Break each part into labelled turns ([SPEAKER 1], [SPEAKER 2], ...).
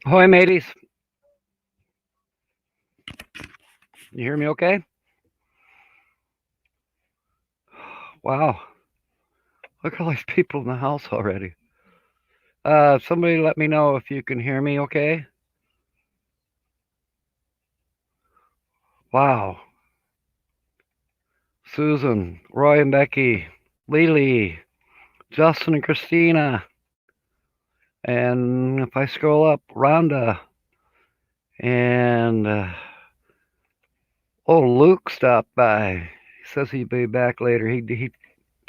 [SPEAKER 1] Ahoy, mateys. You hear me okay? Wow. Look at all these people in the house already. Somebody let me know if you can hear me okay. Wow. Susan, Roy and Becky, Lily, Justin and Christina. And if I scroll up, Rhonda. And, Luke stopped by. He says he'd be back later. He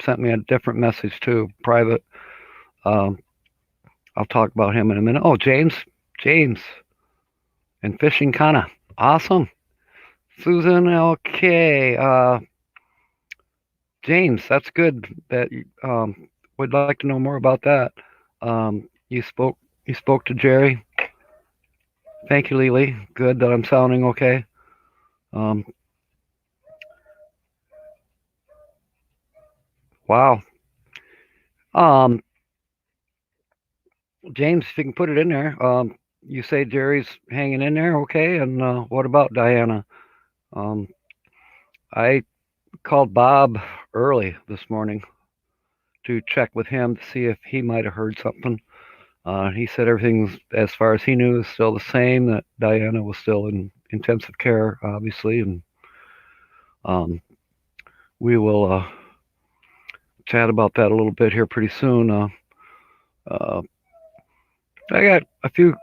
[SPEAKER 1] sent me a different message too, private. Um, I'll talk about him in a minute. Oh, James, and Fishing Kana. Awesome. Susan, okay. James, that's good. That would like to know more about that. You spoke to Jerry. Thank you, Lily. Good that I'm sounding okay. Um, wow. Um, James, if you can put it in there. You say Jerry's hanging in there, okay? And what about Diana? Um, I called Bob early this morning to check with him to see if he might have heard something. He said everything's, as far as he knew, is still the same. That Diana was still in intensive care, obviously, and um, we will chat about that a little bit here pretty soon. Uh, I got a few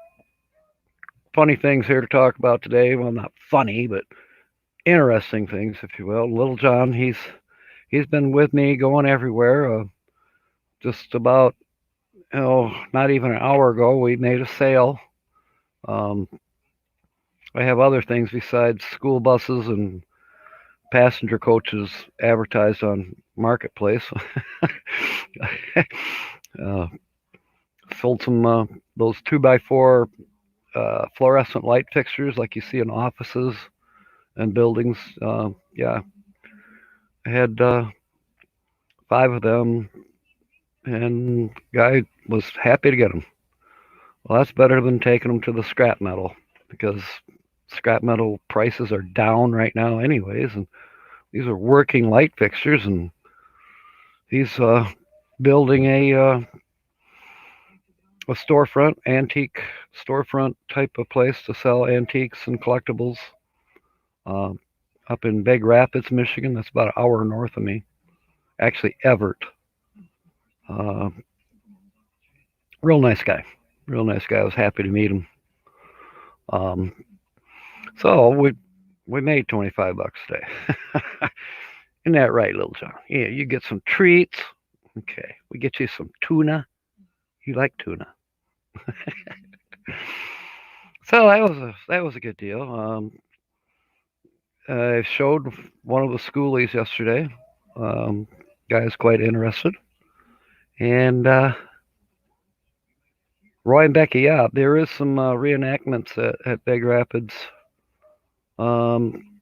[SPEAKER 1] funny things here to talk about today. Well, not funny, but interesting things, if you will. Little John, he's been with me going everywhere. Just about, not even an hour ago, we made a sale. Um, I have other things besides school buses and passenger coaches advertised on Marketplace. uh, Sold some those 2x4 fluorescent light fixtures like you see in offices and buildings. Yeah, I had 5 of them, and guy was happy to get them. Well, that's better than taking them to the scrap metal because scrap metal prices are down right now, anyways, and these are working light fixtures, and he's building a storefront, antique storefront type of place to sell antiques and collectibles uh, up in Big Rapids, Michigan. That's about an hour north of me. Actually, Everett. Uh, Real nice guy. Real nice guy. I was happy to meet him. Um, so we made $25 today. Isn't that right, little John? Yeah, you get some treats. Okay, we get you some tuna. You like tuna. So that was a good deal. I showed one of the schoolies yesterday. Um, Guy's quite interested. And Roy and Becky, yeah, there is some reenactments at Big Rapids. Um,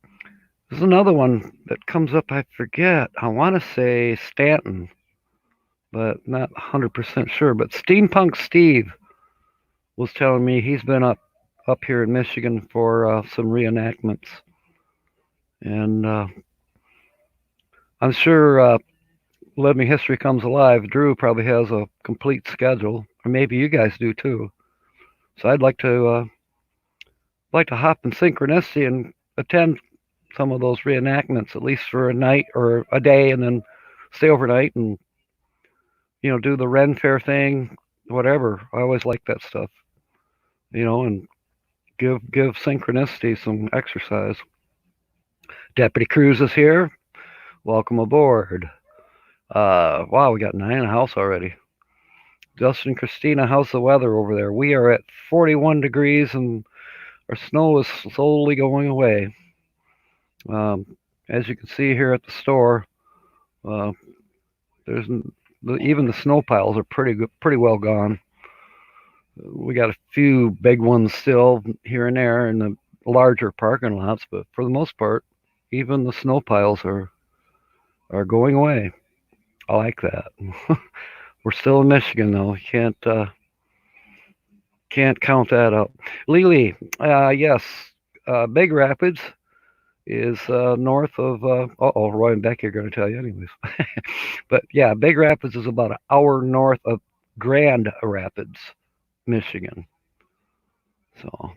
[SPEAKER 1] there's another one that comes up. I forget. I want to say Stanton, but not 100% sure. But Steampunk Steve was telling me he's been up here in Michigan for some reenactments, and I'm sure Living History Comes Alive. Drew probably has a complete schedule, or maybe you guys do too. So I'd like to hop in synchronicity and attend some of those reenactments at least for a night or a day, and then stay overnight and do the Ren Fair thing, whatever. I always like that stuff, and give synchronicity some exercise. Deputy Cruz is here. Welcome aboard. Wow, we got 9 in the house already. Justin and Christina, how's the weather over there? We are at 41 degrees and our snow is slowly going away. Um, as you can see here at the store, uh, there's even the snow piles are pretty well gone. We got a few big ones still here and there in the larger parking lots, but for the most part, even the snow piles are going away. I like that. We're still in Michigan though. You can't Can't count that up. Lily, yes, Big Rapids is north of. Roy and Becky are going to tell you, anyways. But yeah, Big Rapids is about an hour north of Grand Rapids, Michigan. So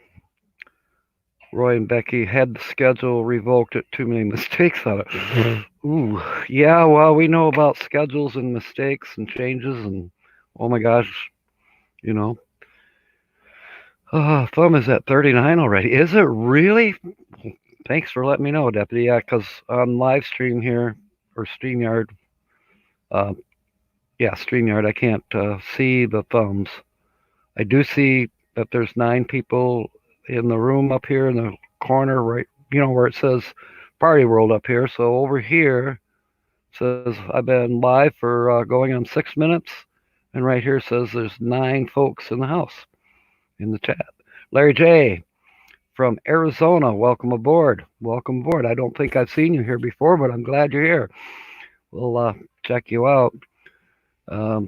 [SPEAKER 1] Roy and Becky had the schedule revoked at too many mistakes on it. Ooh, yeah. Well, we know about schedules and mistakes and changes, and oh my gosh, you know. Thumb is at 39 already. Is it really? Thanks for letting me know, Deputy. Yeah, because on live stream here, or StreamYard, uh, yeah, StreamYard, I can't see the thumbs. I do see that there's 9 people in the room up here in the corner, right, where it says Party World up here. So over here says I've been live for going on 6 minutes, and right here says there's 9 folks in the house in the chat. Larry J. from Arizona, welcome aboard. Welcome aboard. I don't think I've seen you here before, but I'm glad you're here. We'll check you out. I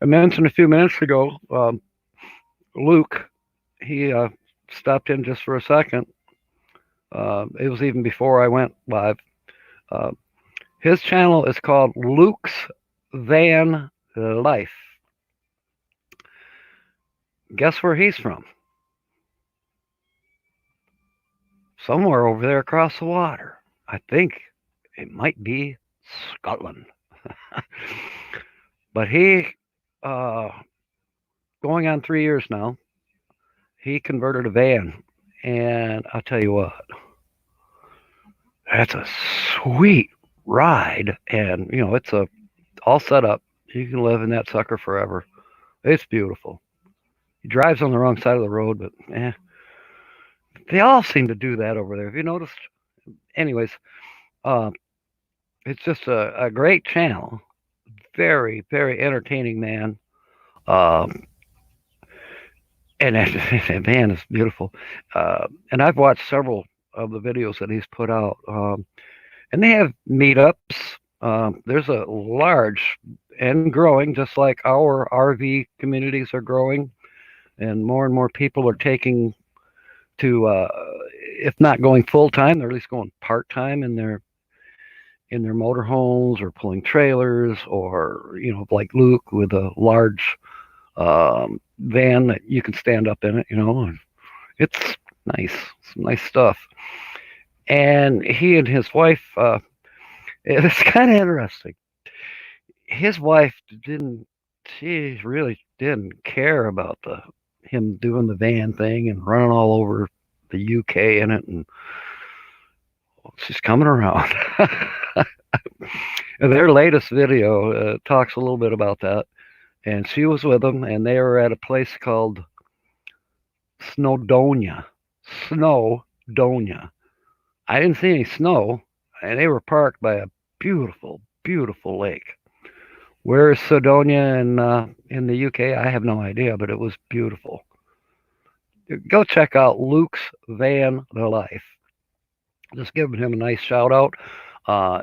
[SPEAKER 1] mentioned a few minutes ago, Luke, he stopped in just for a second. It was even before I went live. Uh, his channel is called Luke's Van Life. Guess where he's from? Somewhere over there across the water. I think it might be Scotland. But he, going on 3 years now, he converted a van. And I'll tell you what, that's a sweet ride. And, it's all set up. You can live in that sucker forever. It's beautiful. He drives on the wrong side of the road, but they all seem to do that over there. Have you noticed? Anyways, uh, it's just a great channel. Very, very entertaining man. Um, and that man is beautiful. And I've watched several of the videos that he's put out. And they have meetups. There's a large and growing, just like our RV communities are growing, and more people are taking to, if not going full time, they're at least going part time in their motorhomes or pulling trailers, or like Luke with a large van that you can stand up in it. And it's nice, some nice stuff. And he and his wife, it's kind of interesting. His wife she really didn't care about him doing the van thing and running all over the UK in it, and she's coming around. And their latest video talks a little bit about that, and she was with them, and they were at a place called Snowdonia. Snowdonia. I didn't see any snow, and they were parked by a beautiful, beautiful lake. Where is Snowdonia in the UK? I have no idea, but it was beautiful. Go check out Luke's Van Life. Just giving him a nice shout out.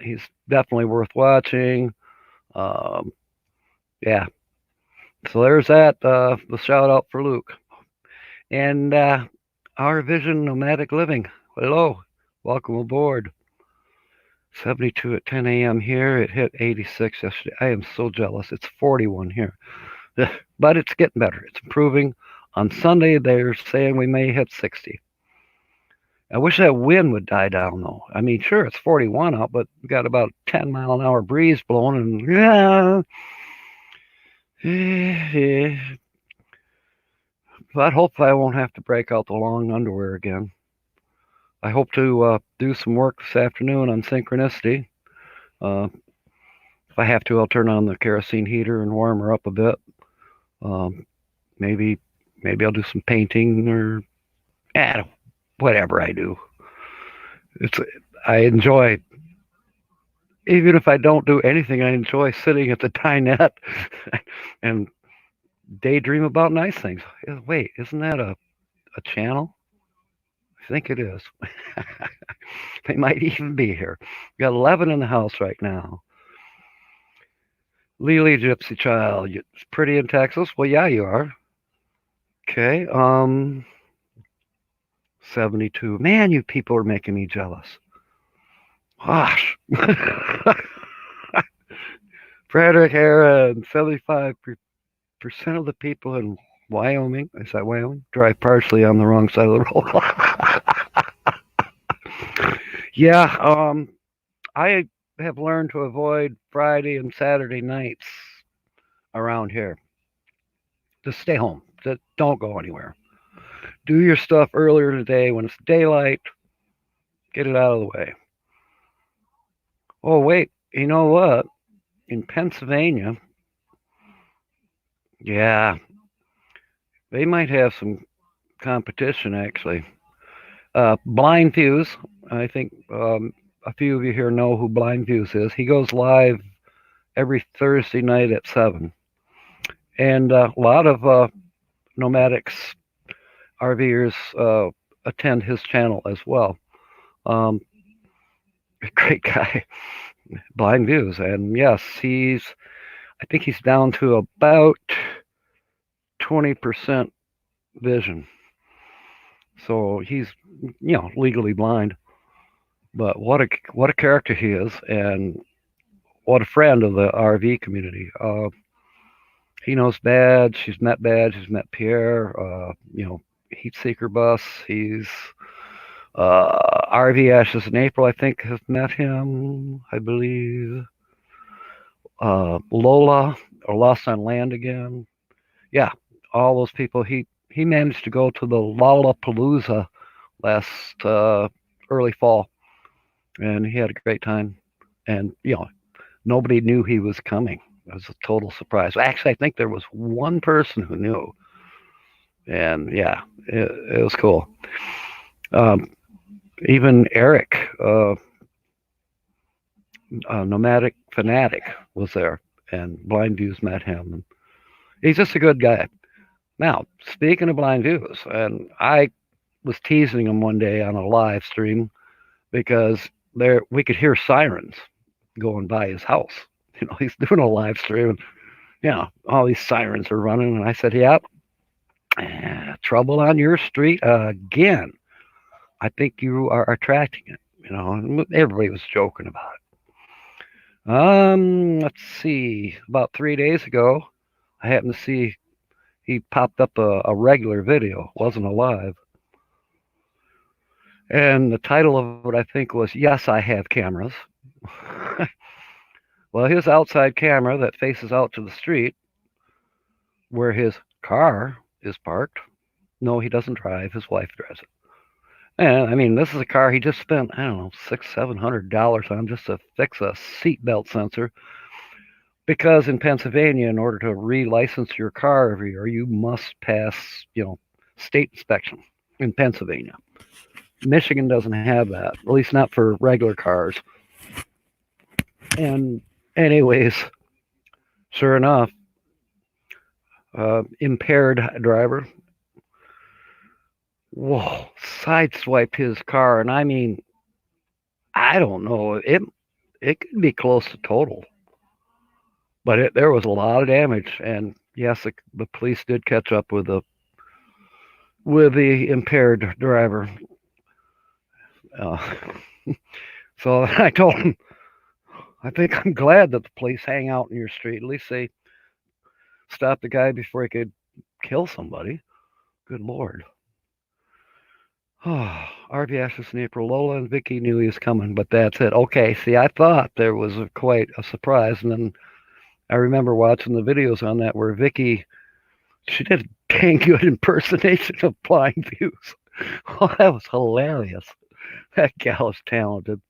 [SPEAKER 1] He's definitely worth watching. Yeah. So there's that. The shout out for Luke. And Our Vision Nomadic Living. Hello. Welcome aboard. 72 at 10 a.m. here. It hit 86 yesterday. I am so jealous. It's 41 here. But it's getting better. It's improving. On Sunday, they're saying we may hit 60. I wish that wind would die down, though. I mean, sure, it's 41 out, but we got about a 10-mile-an-hour breeze blowing, and but hopefully I won't have to break out the long underwear again. I hope to do some work this afternoon on synchronicity. If I have to, I'll turn on the kerosene heater and warm her up a bit. Maybe I'll do some painting or whatever I do. I enjoy, even if I don't do anything, I enjoy sitting at the dinette and daydream about nice things. Wait, isn't that a channel? I think it is. They might even be here. We got 11 in the house right now. Lily Gypsy Child, it's pretty in Texas? Well, yeah, you are. Okay. 72. Man, you people are making me jealous. Gosh. Frederick Aaron, 75% of the people in Wyoming, is that Wyoming? Drive partially on the wrong side of the road. Yeah, I have learned to avoid Friday and Saturday nights around here. Just stay home. Just don't go anywhere. Do your stuff earlier today when it's daylight. Get it out of the way. Oh, wait. You know what? In Pennsylvania, yeah, they might have some competition actually. Blind Views. I think a few of you here know who Blind Views is. He goes live every Thursday night at 7. And a lot of nomadics, RVers attend his channel as well. Um, Great guy, Blind Views. And yes, I think he's down to about 20% vision. So he's, legally blind. But what a character he is, and what a friend of the RV community. He knows Badge. He's met Pierre. Heat Seeker Bus. He's RV Ashes in April. I think has met him. I believe Lola or Lost on Land again. Yeah, all those people. He managed to go to the Lollapalooza last early fall, and he had a great time. And nobody knew he was coming. It was a total surprise. Actually, I think there was one person who knew, and yeah, it was cool. Um, Even Eric, Nomadic Fanatic, was there, and Blind Views met him. And he's just a good guy. Now, speaking of Blind Views, and I was teasing him one day on a live stream because we could hear sirens going by his house. He's doing a live stream, and all these sirens are running, and I said, "Yep, trouble on your street again. I think you are attracting it." And everybody was joking about it. Let's see. About 3 days ago, I happened to see he popped up a regular video. It wasn't a live. And the title of it, I think, was "Yes, I Have Cameras." Well, his outside camera that faces out to the street where his car is parked. No, he doesn't drive. His wife drives it. And I mean, this is a car he just spent, I don't know, $600-700 on just to fix a seatbelt sensor. Because in Pennsylvania, in order to re-license your car every year, you must pass, state inspection in Pennsylvania. Michigan doesn't have that, at least not for regular cars. And anyways, sure enough, impaired driver, whoa, sideswiped his car, and I mean, I don't know, it could be close to total, but there was a lot of damage, and yes, the police did catch up with the impaired driver. Uh, so I told him, I think I'm glad that the police hang out in your street. At least they stopped the guy before he could kill somebody. Good Lord. Oh, RV Ashes in April. Lola and Vicky knew he was coming, but that's it. Okay, see, I thought there was quite a surprise, and then I remember watching the videos on that where Vicky, she did a dang good impersonation of Blind Views. Oh, that was hilarious. That gal is talented.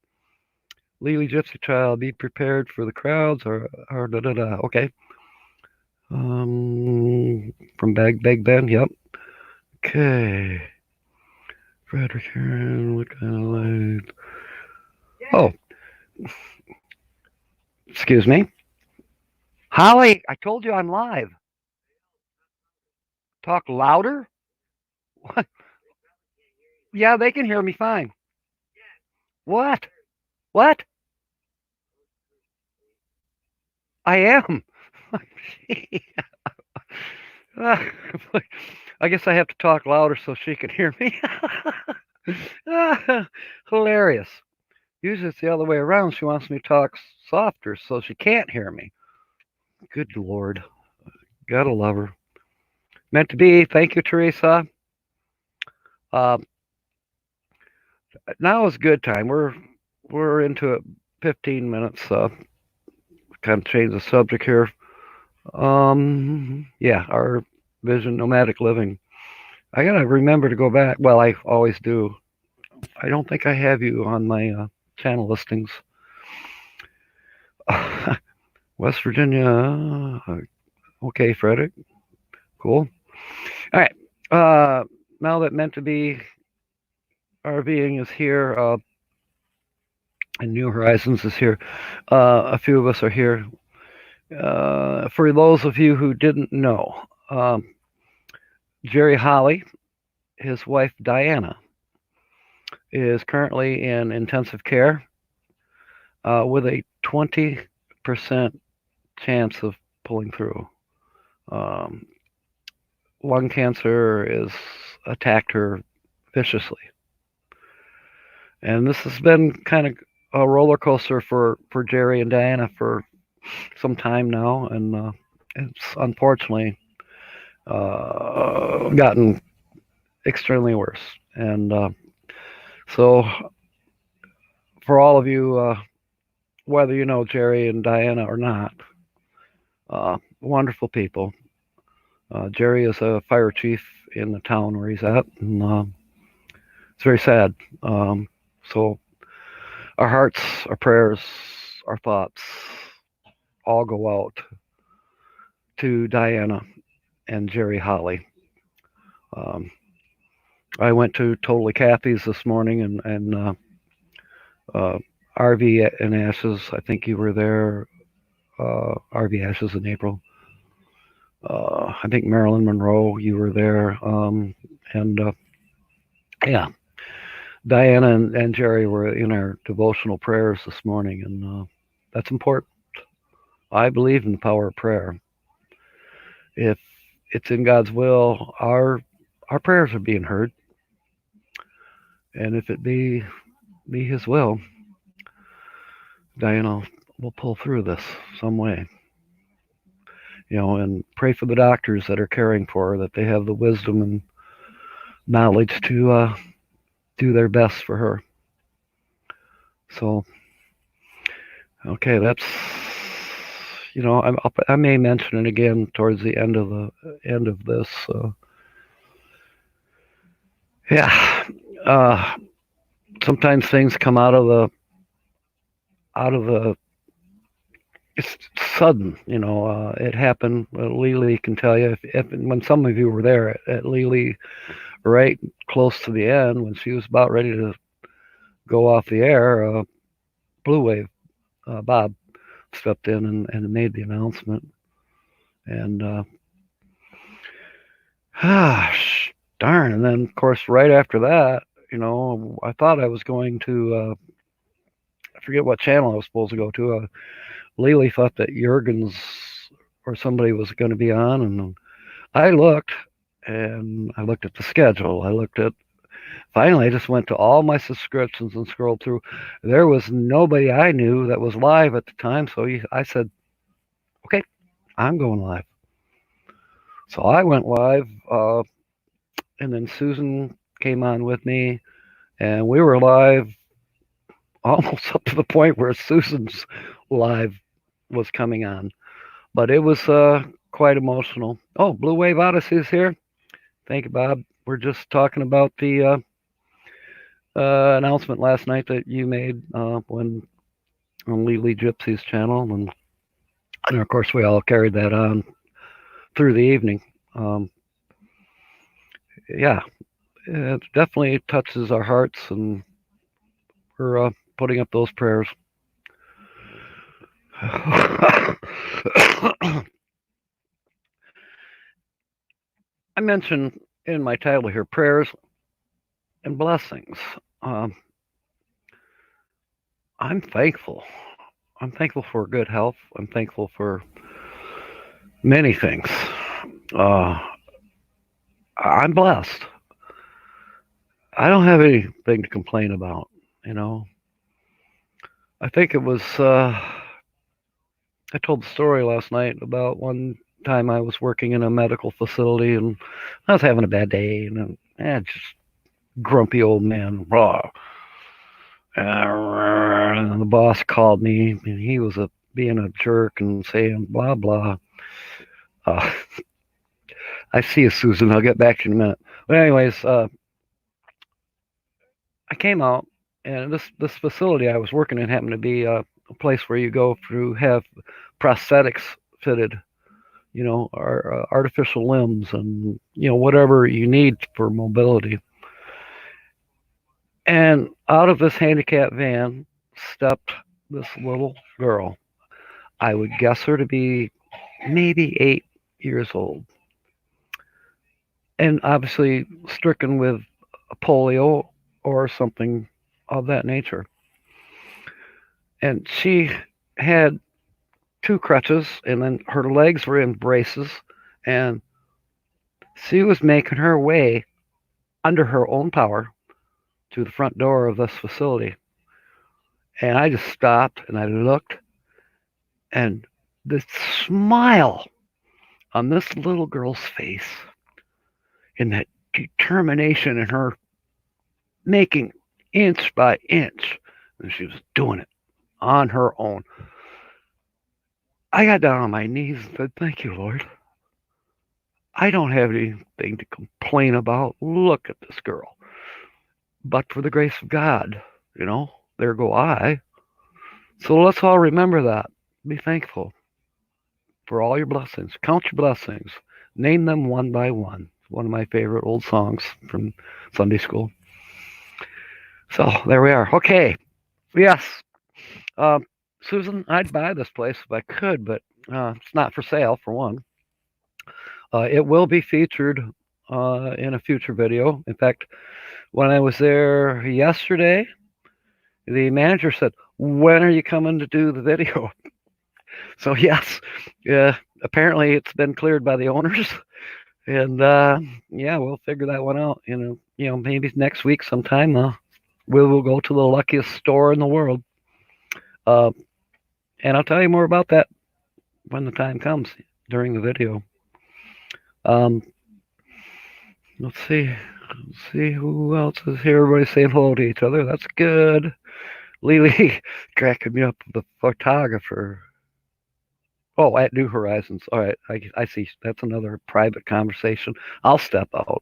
[SPEAKER 1] Lily Gypsy Child, be prepared for the crowds, or da da da. Okay. From Bag Ben, yep. Okay. Frederick Heron, what kind of light? Oh, excuse me. Holly, I told you I'm live. Talk louder? What? Yeah, they can hear me fine. What? What? I am. I guess I have to talk louder so she can hear me. Hilarious. Usually it's the other way around. She wants me to talk softer so she can't hear me. Good Lord. Gotta love her. Meant to be. Thank you, Teresa. Uh, now is a good time. We're into it. 15 minutes. Kind of change the subject here. Yeah, our vision, nomadic living. I gotta remember to go back. Well, I always do. I don't think I have you on my channel listings. West Virginia. Okay, Frederick. Cool. All right. Now that meant to be RVing is here, and New Horizons is here. A few of us are here. For those of you who didn't know, Jerry Holly, his wife Diana, is currently in intensive care with a 20% chance of pulling through. Lung cancer has attacked her viciously. And this has been kind of a roller coaster for Jerry and Diana for some time now, and it's unfortunately gotten extremely worse. And so, for all of you, whether you know Jerry and Diana or not, wonderful people. Jerry is a fire chief in the town where he's at, and it's very sad. So our hearts, our prayers, our thoughts all go out to Diana and Jerry Holly. I went to Totally Kathy's this morning, and RV and Ashes. I think you were there. RV Ashes in April. I think Marilyn Monroe, you were there. And yeah, Diana and Jerry were in our devotional prayers this morning, and that's important. I believe in the power of prayer. If it's in God's will, our prayers are being heard, and if it be His will, Diana will pull through this some way. And pray for the doctors that are caring for her, that they have the wisdom and knowledge to do their best for her. So, okay, that's I may mention it again towards the end of this. Yeah, sometimes things come out of the. It's sudden, it happened. Lily can tell you if when some of you were there at Lily, right close to the end, when she was about ready to go off the air, Blue Wave Bob stepped in and made the announcement. And darn! And then of course right after that, I thought I was going to I forget what channel I was supposed to go to. Lily thought that Jurgens or somebody was going to be on, and I looked at the schedule. Finally, I just went to all my subscriptions and scrolled through. There was nobody I knew that was live at the time, so I said, okay, I'm going live. So I went live, and then Susan came on with me, and we were live almost up to the point where Susan's live was coming on. But it was quite emotional. Oh, Blue Wave Odyssey is here. Thank you, Bob. We're just talking about the announcement last night that you made on Lily Gypsy's channel, and of course we all carried that on through the evening. Yeah, it definitely touches our hearts, and we're putting up those prayers. I mentioned in my title here prayers and blessings. I'm thankful. I'm thankful for good health. I'm thankful for many things. I'm blessed. I don't have anything to complain about. You know, I think it was. I told the story last night about one time I was working in a medical facility and I was having a bad day and just grumpy old man. Raw. And the boss called me and he was being a jerk and saying blah blah. Uh, I see you, Susan. I'll get back to you in a minute. But anyways, I came out and this facility I was working in happened to be a place where you go to have prosthetics fitted, or artificial limbs and whatever you need for mobility. And out of this handicap van stepped this little girl. I would guess her to be maybe 8 years old, and obviously stricken with polio or something of that nature. And she had two crutches, and then her legs were in braces, and she was making her way under her own power to the front door of this facility. And I just stopped and I looked, and the smile on this little girl's face and that determination in her making inch by inch, and she was doing it on her own. I got down on my knees and said, "Thank you, Lord. I don't have anything to complain about. Look at this girl. But for the grace of God, there go I." So let's all remember that. Be thankful for all your blessings. Count your blessings. Name them one by one. One of my favorite old songs from Sunday school. So there we are. Okay. Yes. Susan, I'd buy this place if I could, but it's not for sale, for one. It will be featured in a future video. In fact, when I was there yesterday, the manager said, "When are you coming to do the video?" So yes, apparently it's been cleared by the owners, and yeah, we'll figure that one out. Maybe next week sometime. We will go to the luckiest store in the world, and I'll tell you more about that when the time comes during the video. Let's see. Who else is here. Everybody's saying hello to each other. That's good. Lily cracking me up, the photographer. Oh, at New Horizons. All right, I see. That's another private conversation. I'll step out.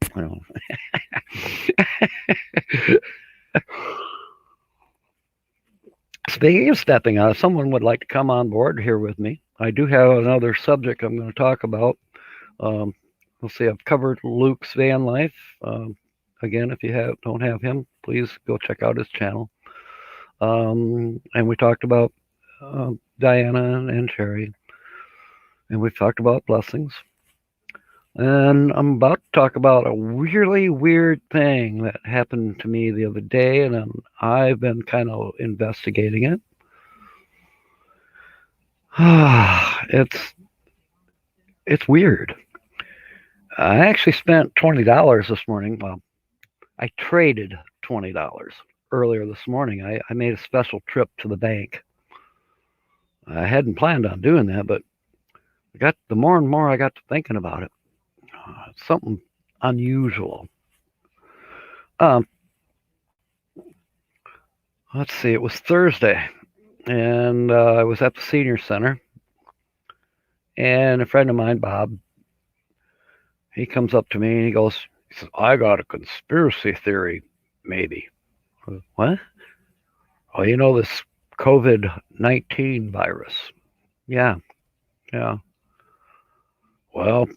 [SPEAKER 1] Speaking of stepping out, if someone would like to come on board here with me, I do have another subject I'm going to talk about. Let's see. I've covered Luke's van life. Again, if you don't have him, please go check out his channel. And we talked about Diana and Cherry. And we've talked about blessings. And I'm about to talk about a really weird thing that happened to me the other day, and I've been kind of investigating it. It's weird. I actually spent $20 this morning. Well, I traded $20 earlier this morning. I made a special trip to the bank. I hadn't planned on doing that, but the more and more I got to thinking about it. It's something unusual. Let's see. It was Thursday, and I was at the senior center, and a friend of mine, Bob, he comes up to me and he says, "I got a conspiracy theory, maybe." What? Oh, this COVID-19 virus. Yeah. Well,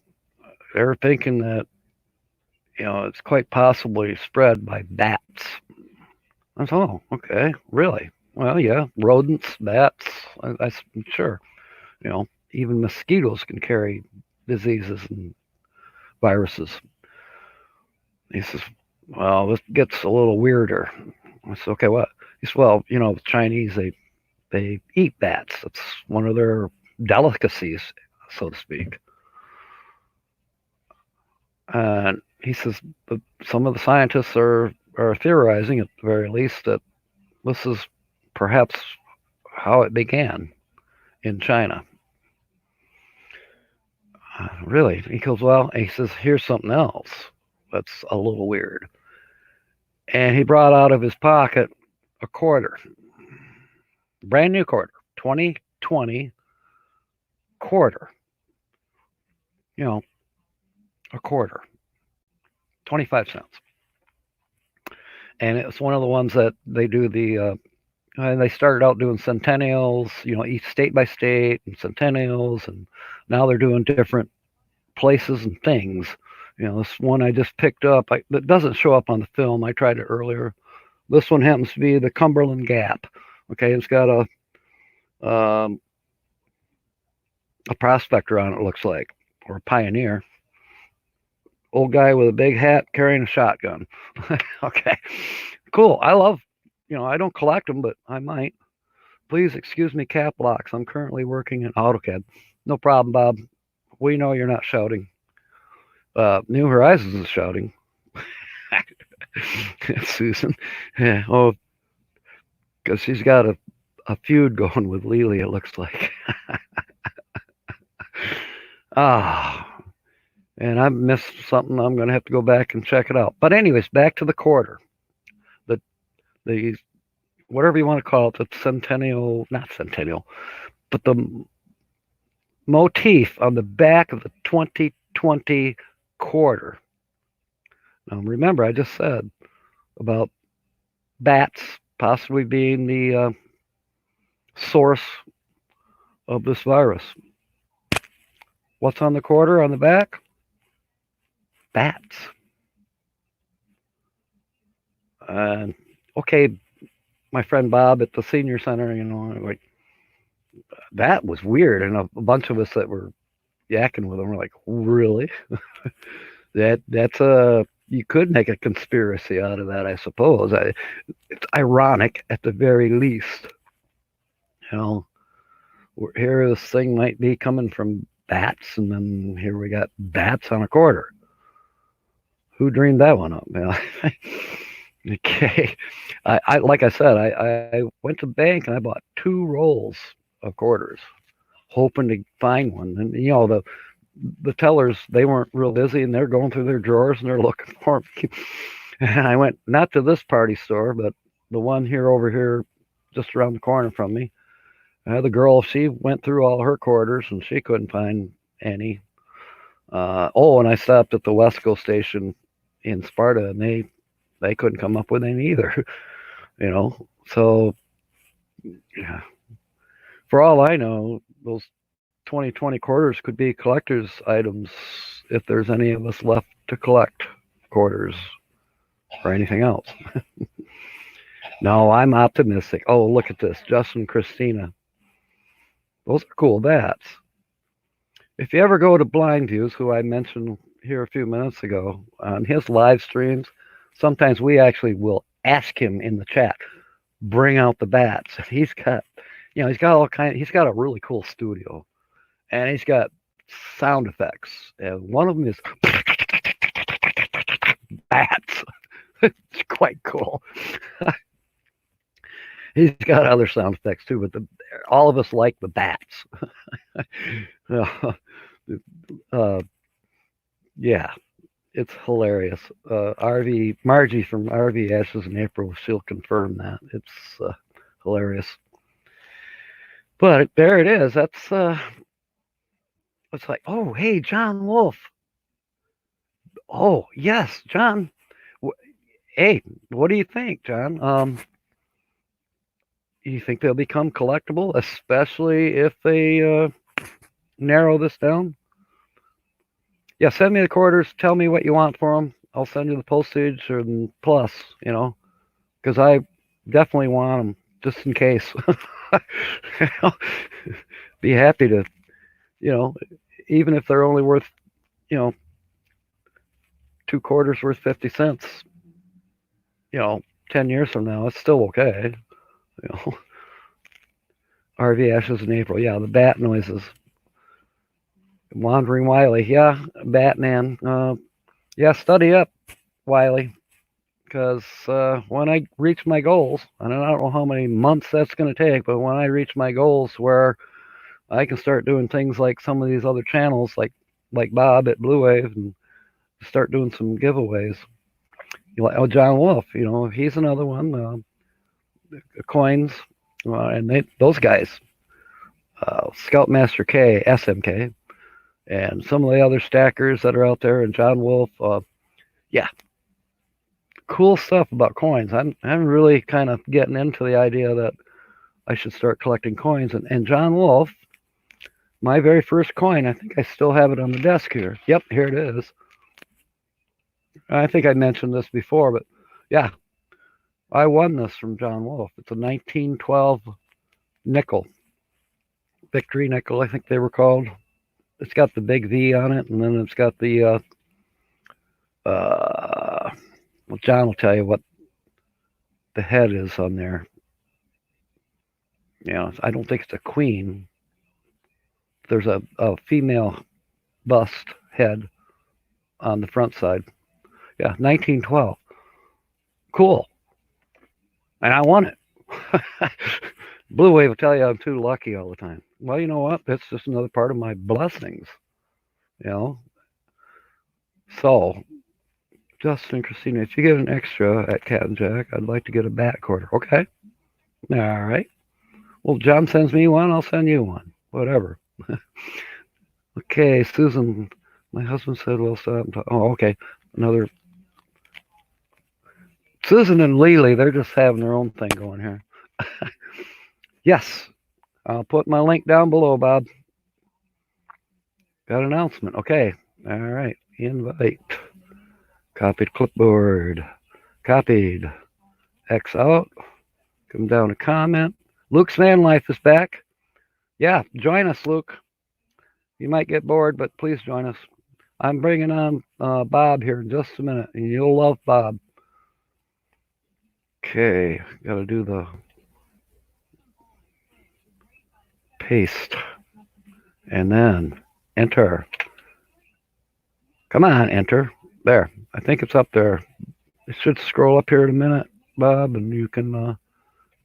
[SPEAKER 1] they're thinking that, it's quite possibly spread by bats. I said, "Oh, okay, really?" Well, yeah, rodents, bats, I'm sure. Even mosquitoes can carry diseases and viruses. He says, "Well, this gets a little weirder." I said, "Okay, what?" He said, "Well, the Chinese, they eat bats. It's one of their delicacies, so to speak." And he says some of the scientists are theorizing, at the very least, that this is perhaps how it began in China. Really? He goes, well, he says, here's something else that's a little weird. And he brought out of his pocket a quarter, brand new quarter, 2020 quarter. You know, a quarter, 25 cents. And it's one of the ones that they do and they started out doing centennials, each state by state and centennials, and now they're doing different places and things. This one I just picked up, that doesn't show up on the film. I tried it earlier. This one happens to be the Cumberland Gap. Okay, it's got a prospector on it, looks like, or a pioneer. Old guy with a big hat carrying a shotgun. Okay, cool. I love, I don't collect them, but I might. Please excuse me, cap locks. I'm currently working in AutoCAD. No problem, Bob. We know you're not shouting. New Horizons is shouting. Susan. Yeah, oh, because she's got a feud going with Lily, it looks like. And I missed something. I'm going to have to go back and check it out. But anyways, back to the quarter. The whatever you want to call it, the centennial, not centennial, but the motif on the back of the 2020 quarter. Now, remember, I just said about bats possibly being the source of this virus. What's on the quarter on the back? Bats. Okay, my friend Bob at the senior center, like, that was weird. And a bunch of us that were yakking with him were like, really? That's you could make a conspiracy out of that, I suppose. It's ironic at the very least. Here this thing might be coming from bats, and then here we got bats on a quarter. Who dreamed that one up? Okay, I like I said, I went to the bank and I bought 2 rolls of quarters, hoping to find one. And the tellers, they weren't real busy, and they're going through their drawers and they're looking for me. And I went not to this party store, but the one over here, just around the corner from me. The girl, she went through all her quarters and she couldn't find any. And I stopped at the Wesco station in Sparta, and they couldn't come up with any either. So yeah. For all I know, those 2020 quarters could be collector's items if there's any of us left to collect quarters or anything else. No, I'm optimistic. Oh, look at this. Justin, Christina. Those are cool bats. If you ever go to Blind Views, who I mentioned here a few minutes ago, on his live streams, sometimes we actually will ask him in the chat, bring out the bats. He's got a really cool studio, and he's got sound effects, and one of them is bats. It's quite cool. He's got other sound effects too, but all of us like the bats. Yeah, it's hilarious. Margie from RV Ashes in April, she'll confirm that. It's hilarious. But there it is. That's it's like, oh, hey, Jon Wolf. Oh, yes, John. Hey, what do you think, John? You think they'll become collectible, especially if they narrow this down? Yeah, send me the quarters. Tell me what you want for them. I'll send you the postage and plus, because I definitely want them just in case. Be happy to, even if they're only worth, 2 quarters worth 50 cents, 10 years from now, it's still okay. RV Ashes in April. Yeah, the bat noises. Wandering Wiley. Yeah, Batman. Yeah, study up, Wiley, because when I reach my goals, and I don't know how many months that's going to take, but when I reach my goals where I can start doing things like some of these other channels, like Bob at Blue Wave, and start doing some giveaways. Oh, Jon Wolf, he's another one. Coins, and those guys, Scoutmaster K, SMK, and some of the other stackers that are out there, and Jon Wolf. Yeah, cool stuff about coins. I'm really kind of getting into the idea that I should start collecting coins. And Jon Wolf, my very first coin, I think I still have it on the desk here. Yep, here it is. I think I mentioned this before, but yeah, I won this from Jon Wolf. It's a 1912 nickel, victory nickel, I think they were called. It's got the big V on it, and then it's got the well, John will tell you what the head is on there. I don't think it's a queen. There's a female bust head on the front side. Yeah, 1912. Cool. And I won it. Blue Wave will tell you I'm too lucky all the time. Well, you know what? That's just another part of my blessings. You know. So, Justin and Christina, if you get an extra at Cat and Jack, I'd like to get a bat quarter. Okay. All right. Well, John sends me one, I'll send you one. Whatever. Okay, Susan. My husband said we'll stop and talk. Oh, okay. Another. Susan and Lily, they're just having their own thing going here. Yes. I'll put my link down below, Bob. Got an announcement. Okay. All right. Invite. Copied clipboard. Copied. X out. Come down to comment. Luke's Van Life is back. Yeah, join us, Luke. You might get bored, but please join us. I'm bringing on Bob here in just a minute, and you'll love Bob. Okay, got to do the paste, and then enter. Come on, enter. There, I think it's up there. It should scroll up here in a minute, Bob, and you can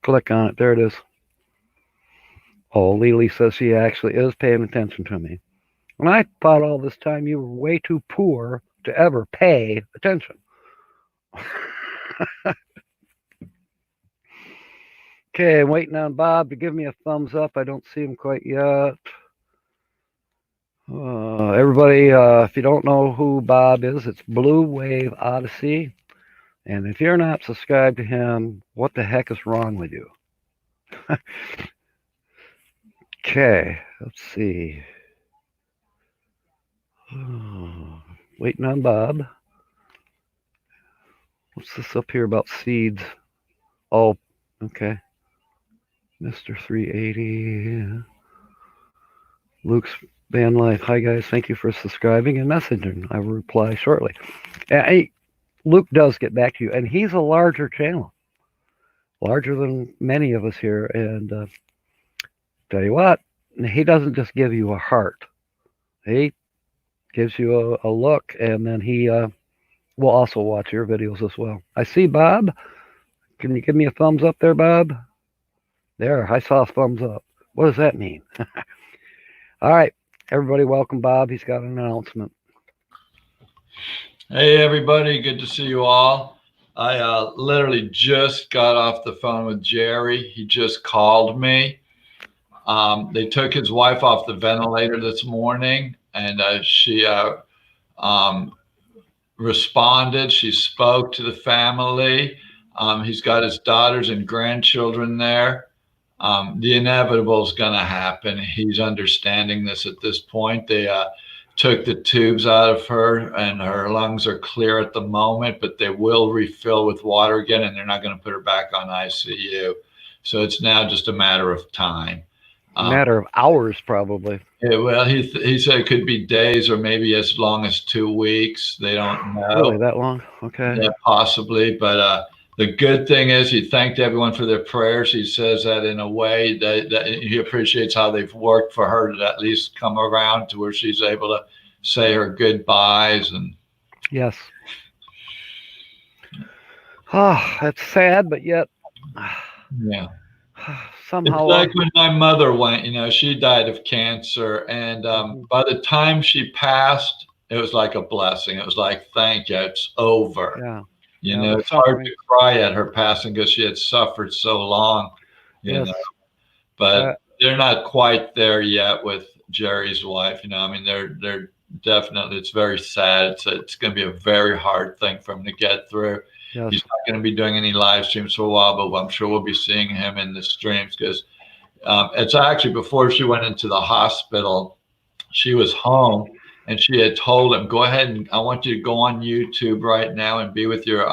[SPEAKER 1] click on it. There it is. Oh, Lily says she actually is paying attention to me. And I thought all this time you were way too poor to ever pay attention. Okay, I'm waiting on Bob to give me a thumbs up. I don't see him quite yet. Everybody, if you don't know who Bob is, it's Blue Wave Odyssey. And if you're not subscribed to him, what the heck is wrong with you? Okay, let's see. Waiting on Bob. What's this up here about seeds? Oh, okay. Mr. 380. Luke's Van Life. Hi, guys. Thank you for subscribing and messaging. I will reply shortly. Hey, Luke does get back to you, and he's a larger channel. Larger than many of us here. And tell you what, he doesn't just give you a heart. He gives you a look, and then he will also watch your videos as well. I see Bob. Can you give me a thumbs up there, Bob? There, I saw a thumbs up. What does that mean? All right, everybody, welcome Bob. He's got an announcement.
[SPEAKER 2] Hey, everybody. Good to see you all. I literally just got off the phone with Jerry. He just called me. They took his wife off the ventilator this morning, and she responded. She spoke to the family. He's got his daughters and grandchildren there. The inevitable is going to happen. He's understanding this at this point. They took the tubes out of her, and her lungs are clear at the moment, but they will refill with water again, and they're not going to put her back on ICU. So it's now just a matter of time.
[SPEAKER 1] Matter of hours, probably.
[SPEAKER 2] Yeah, well, he said it could be days or maybe as long as 2 weeks. They don't know.
[SPEAKER 1] Really, that long? Okay.
[SPEAKER 2] Yeah, possibly. But the good thing is he thanked everyone for their prayers. He says that in a way that he appreciates how they've worked for her to at least come around to where she's able to say her goodbyes. And
[SPEAKER 1] Yes. Ah, it's sad, but yet
[SPEAKER 2] Yeah. It's
[SPEAKER 1] somehow.
[SPEAKER 2] like when my mother went, she died of cancer. And
[SPEAKER 1] Mhm.
[SPEAKER 2] by the time she passed, it was like a blessing. It was like, thank you, it's over.
[SPEAKER 1] Yeah. Yeah. The
[SPEAKER 2] It's hard to
[SPEAKER 1] suffering.
[SPEAKER 2] cry at her passing because she had suffered so long, you
[SPEAKER 1] Yes.
[SPEAKER 2] know, but
[SPEAKER 1] Uh,
[SPEAKER 2] they're not quite there yet with Jerry's wife. I mean, they're definitely, it's very sad. It's going to be a very hard thing for him to get through.
[SPEAKER 1] yes.
[SPEAKER 2] He's not going to be doing any live streams for a while, but I'm sure we'll be seeing him in the streams because it's actually before she went into the hospital, she was home and she had told him, go ahead and I want you to go on YouTube right now and be with your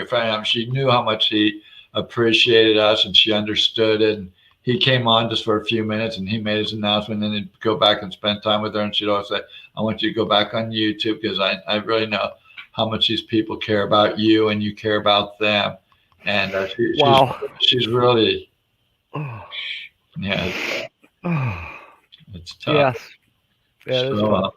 [SPEAKER 2] family. She knew how much he appreciated us and she understood it. And he came on just for a few minutes and he made his announcement and then he'd go back and spend time with her. And she'd always say, I want you to go back on YouTube because I really know how much these people care about you and you care about them. And
[SPEAKER 1] Wow.
[SPEAKER 2] she's really,
[SPEAKER 1] Oh.
[SPEAKER 2] yeah,
[SPEAKER 1] Oh.
[SPEAKER 2] it's tough.
[SPEAKER 1] Yes. That is
[SPEAKER 2] So,
[SPEAKER 1] tough.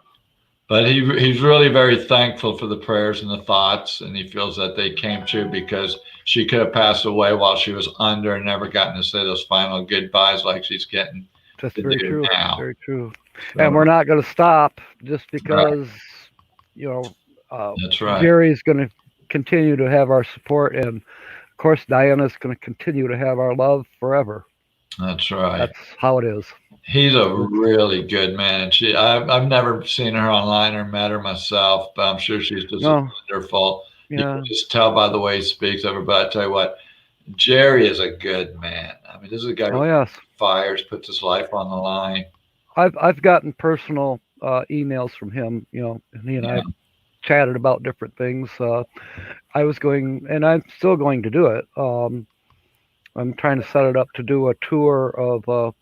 [SPEAKER 2] but he's really very thankful for the prayers and the thoughts, and he feels that they came true because she could have passed away while she was under and never gotten to say those final goodbyes like she's getting
[SPEAKER 1] That's
[SPEAKER 2] to
[SPEAKER 1] very
[SPEAKER 2] do
[SPEAKER 1] true.
[SPEAKER 2] now.
[SPEAKER 1] Very true. And
[SPEAKER 2] So,
[SPEAKER 1] we're not going to stop just
[SPEAKER 2] right,
[SPEAKER 1] because, you know,
[SPEAKER 2] that's right.
[SPEAKER 1] Jerry's going to continue to have our support. And of course, Diana's going to continue to have our love forever.
[SPEAKER 2] That's right.
[SPEAKER 1] That's how it is.
[SPEAKER 2] He's a really good man, and I've never seen her online or met her myself, but I'm sure she's just
[SPEAKER 1] No.
[SPEAKER 2] wonderful. You
[SPEAKER 1] Yeah.
[SPEAKER 2] can just tell by the way he speaks of her. But I tell you what, Jerry is a good man. I mean, this is a guy
[SPEAKER 1] Oh,
[SPEAKER 2] who
[SPEAKER 1] yes.
[SPEAKER 2] fires, puts his life on the line.
[SPEAKER 1] I've gotten personal emails from him, and he and
[SPEAKER 2] Yeah.
[SPEAKER 1] I chatted about different things. I was going, and I'm still going to do it. I'm trying to set it up to do a tour of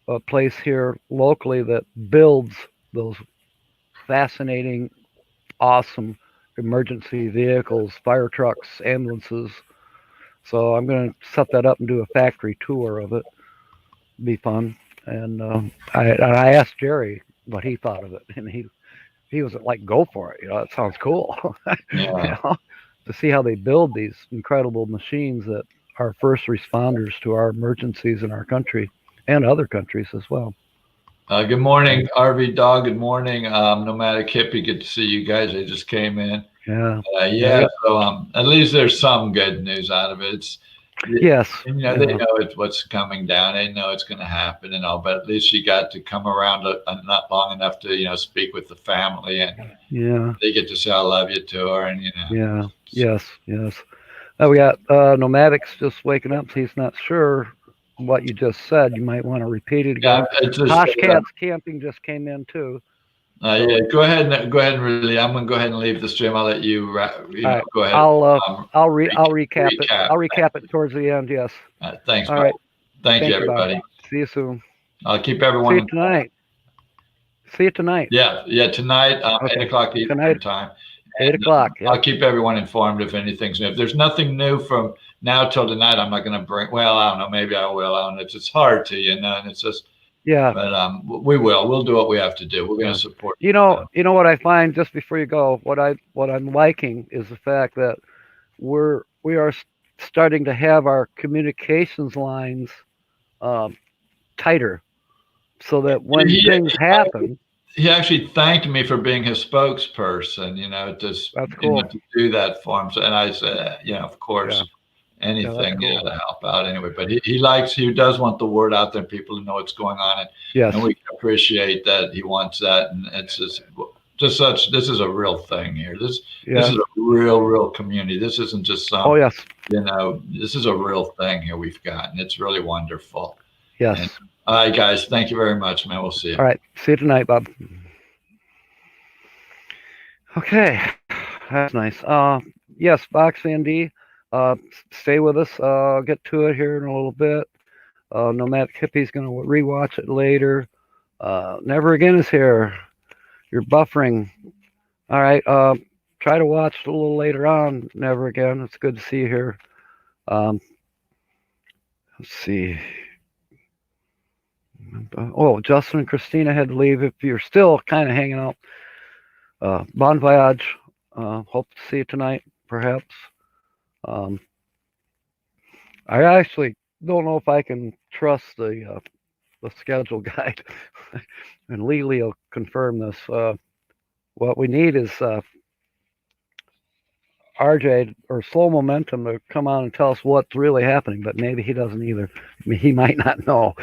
[SPEAKER 1] a place here locally that builds those fascinating, awesome emergency vehicles, fire trucks, ambulances. So I'm going to set that up and do a factory tour of it. Be fun. And I asked Jerry what he thought of it, and he was like, "Go for it! It sounds cool."
[SPEAKER 2] Yeah.
[SPEAKER 1] To see how they build these incredible machines that are first responders to our emergencies in our country and other countries as well.
[SPEAKER 2] Good morning, RV Dog. Good morning, Nomadic Hippie. Good to see you guys. They just came in.
[SPEAKER 1] Yeah.
[SPEAKER 2] Yeah. So at least there's some good news out of it.
[SPEAKER 1] Yes.
[SPEAKER 2] They know it's what's coming down. They know it's going to happen and all. But at least she got to come around not long enough to speak with the family, and
[SPEAKER 1] Yeah.
[SPEAKER 2] they get to say I love you to her, and
[SPEAKER 1] Yeah. Yes. Yes. We got Nomadic's just waking up. He's not sure what you just said. You might want to repeat it again.
[SPEAKER 2] Yeah, it's just,
[SPEAKER 1] Hoshcats Camping just came in too.
[SPEAKER 2] yeah, go ahead and really. I'm gonna go ahead and leave the stream. I'll let you.
[SPEAKER 1] Right.
[SPEAKER 2] Go ahead.
[SPEAKER 1] I'll recap it. I'll recap it towards the end. Yes.
[SPEAKER 2] Thanks.
[SPEAKER 1] All right.
[SPEAKER 2] Thank you,
[SPEAKER 1] Bob.
[SPEAKER 2] everybody.
[SPEAKER 1] See you soon.
[SPEAKER 2] I'll keep everyone.
[SPEAKER 1] See you tonight. See you tonight.
[SPEAKER 2] Yeah, tonight,
[SPEAKER 1] Okay.
[SPEAKER 2] 8 o'clock Eastern time.
[SPEAKER 1] 8 o'clock.
[SPEAKER 2] I'll keep everyone informed if anything's new. If there's nothing new from now till tonight, I'm not going to bring. Well, I don't know. Maybe I will. I don't know. It's hard to, and it's just.
[SPEAKER 1] Yeah.
[SPEAKER 2] But we will. We'll do what we have to do. We're going to support.
[SPEAKER 1] You know what I find just before you go. What I'm liking is the fact that we are starting to have our communications lines tighter, so that when things happen.
[SPEAKER 2] He actually thanked me for being his spokesperson, just
[SPEAKER 1] That's cool.
[SPEAKER 2] To do that for him. So, and I said, of course, anything
[SPEAKER 1] cool.
[SPEAKER 2] to help out anyway. But he does want the word out there, and people to know what's going on, and we can appreciate that he wants that. And it's just such. This is a real thing here. This is a real community. This isn't just some.
[SPEAKER 1] Oh yes.
[SPEAKER 2] This is a real thing here we've got, and it's really wonderful.
[SPEAKER 1] Yes.
[SPEAKER 2] And, all right, guys. Thank you very much, man. We'll see you.
[SPEAKER 1] All right. See you tonight, Bob. Okay. That's nice. Yes, Box Andy. Stay with us. I'll get to it here in a little bit. Nomadic Hippie's going to rewatch it later. Never Again is here. You're buffering. All right. Try to watch a little later on. Never Again. It's good to see you here. Let's see. Oh, Justin and Christina had to leave. If you're still kind of hanging out, bon voyage. Hope to see you tonight, perhaps. Um, I actually don't know if I can trust the schedule guide, and Lily will confirm this. What we need is RJ or Slow Momentum to come on and tell us what's really happening, but maybe he doesn't either. I mean, he might not know.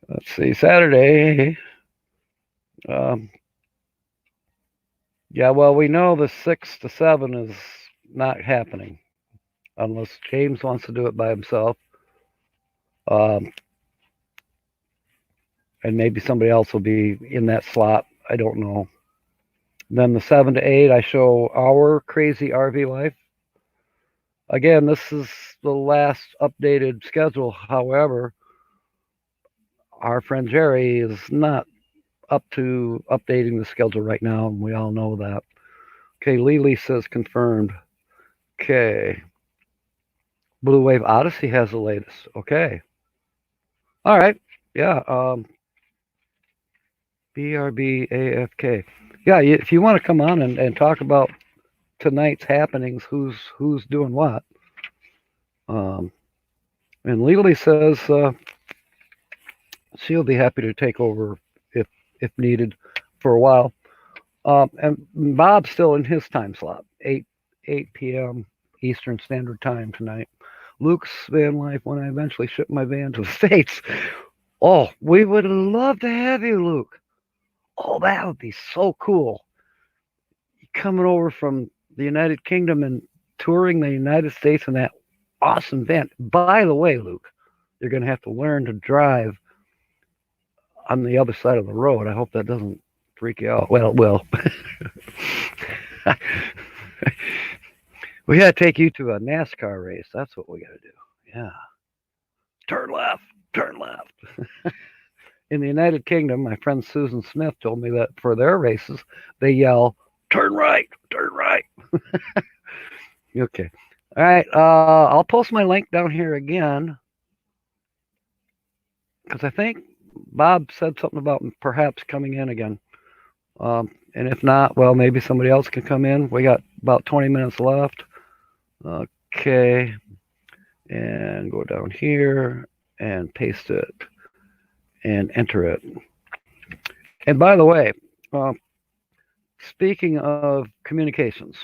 [SPEAKER 1] Let's see, Saturday. Um, yeah, well, we know the 6 to 7 is not happening unless James wants to do it by himself. Um, and maybe somebody else will be in that slot. I don't know. Then the 7 to 8, I show our crazy RV life. Again, this is the last updated schedule. However, our friend Jerry is not up to updating the schedule right now, and we all know that. Okay, Lily says confirmed. Okay. Blue Wave Odyssey has the latest. Okay. All right. Yeah. BRBAFK. Yeah, if you want to come on and talk about tonight's happenings, who's doing what. And Lily says she'll be happy to take over if needed for a while. And Bob's still in his time slot, 8 p.m. Eastern Standard Time tonight. Luke's van life when I eventually ship my van to the States. Oh, we would love to have you, Luke. Oh, that would be so cool. Coming over from the United Kingdom and touring the United States in that awesome van. By the way, Luke, you're going to have to learn to drive on the other side of the road. I hope that doesn't freak you out. Well, it will. We got to take you to a NASCAR race. That's what we got to do. Yeah. Turn left. Turn left. In the United Kingdom, my friend Susan Smith told me that for their races, they yell, turn right, turn right. Okay. All right. I'll post my link down here again because I think Bob said something about perhaps coming in again. And if not, well, maybe somebody else can come in. We got about 20 minutes left. Okay. And go down here and paste it and enter it. And by the way, speaking of communications,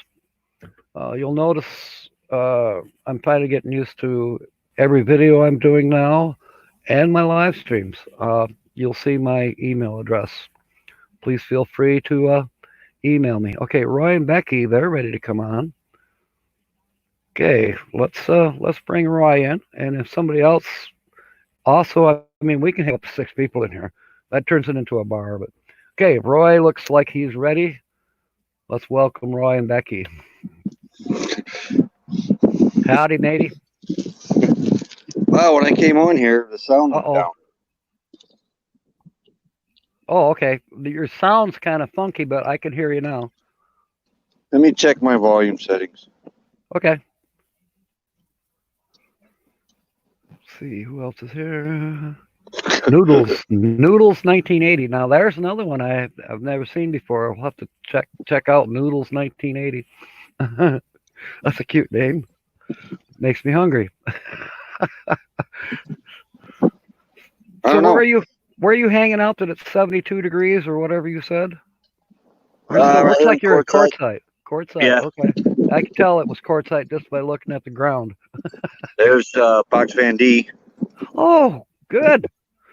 [SPEAKER 1] you'll notice I'm finally getting used to every video I'm doing now and my live streams. You'll see my email address. Please feel free to email me. Okay, Roy and Becky, they're ready to come on. Okay, let's bring Roy in, and if somebody else also, I mean, we can have up to 6 people in here. That turns it into a bar, but okay, Roy looks like he's ready. Let's welcome Roy and Becky. Howdy, matey.
[SPEAKER 3] Wow, when I came on here, the sound went down.
[SPEAKER 1] Oh, okay. Your sound's kind of funky, but I can hear you now.
[SPEAKER 3] Let me check my volume settings.
[SPEAKER 1] Okay. Let's see who else is here. Noodles 1980. Now there's another one I've never seen before. I'll have to check out Noodles 1980. That's a cute name. Makes me hungry. So where are you hanging out that it's 72 degrees or whatever you said? Looks like you're at courtside. Courtside. Yeah. Okay. I could tell it was courtside just by looking at the ground.
[SPEAKER 3] There's Box Van D.
[SPEAKER 1] Oh, good.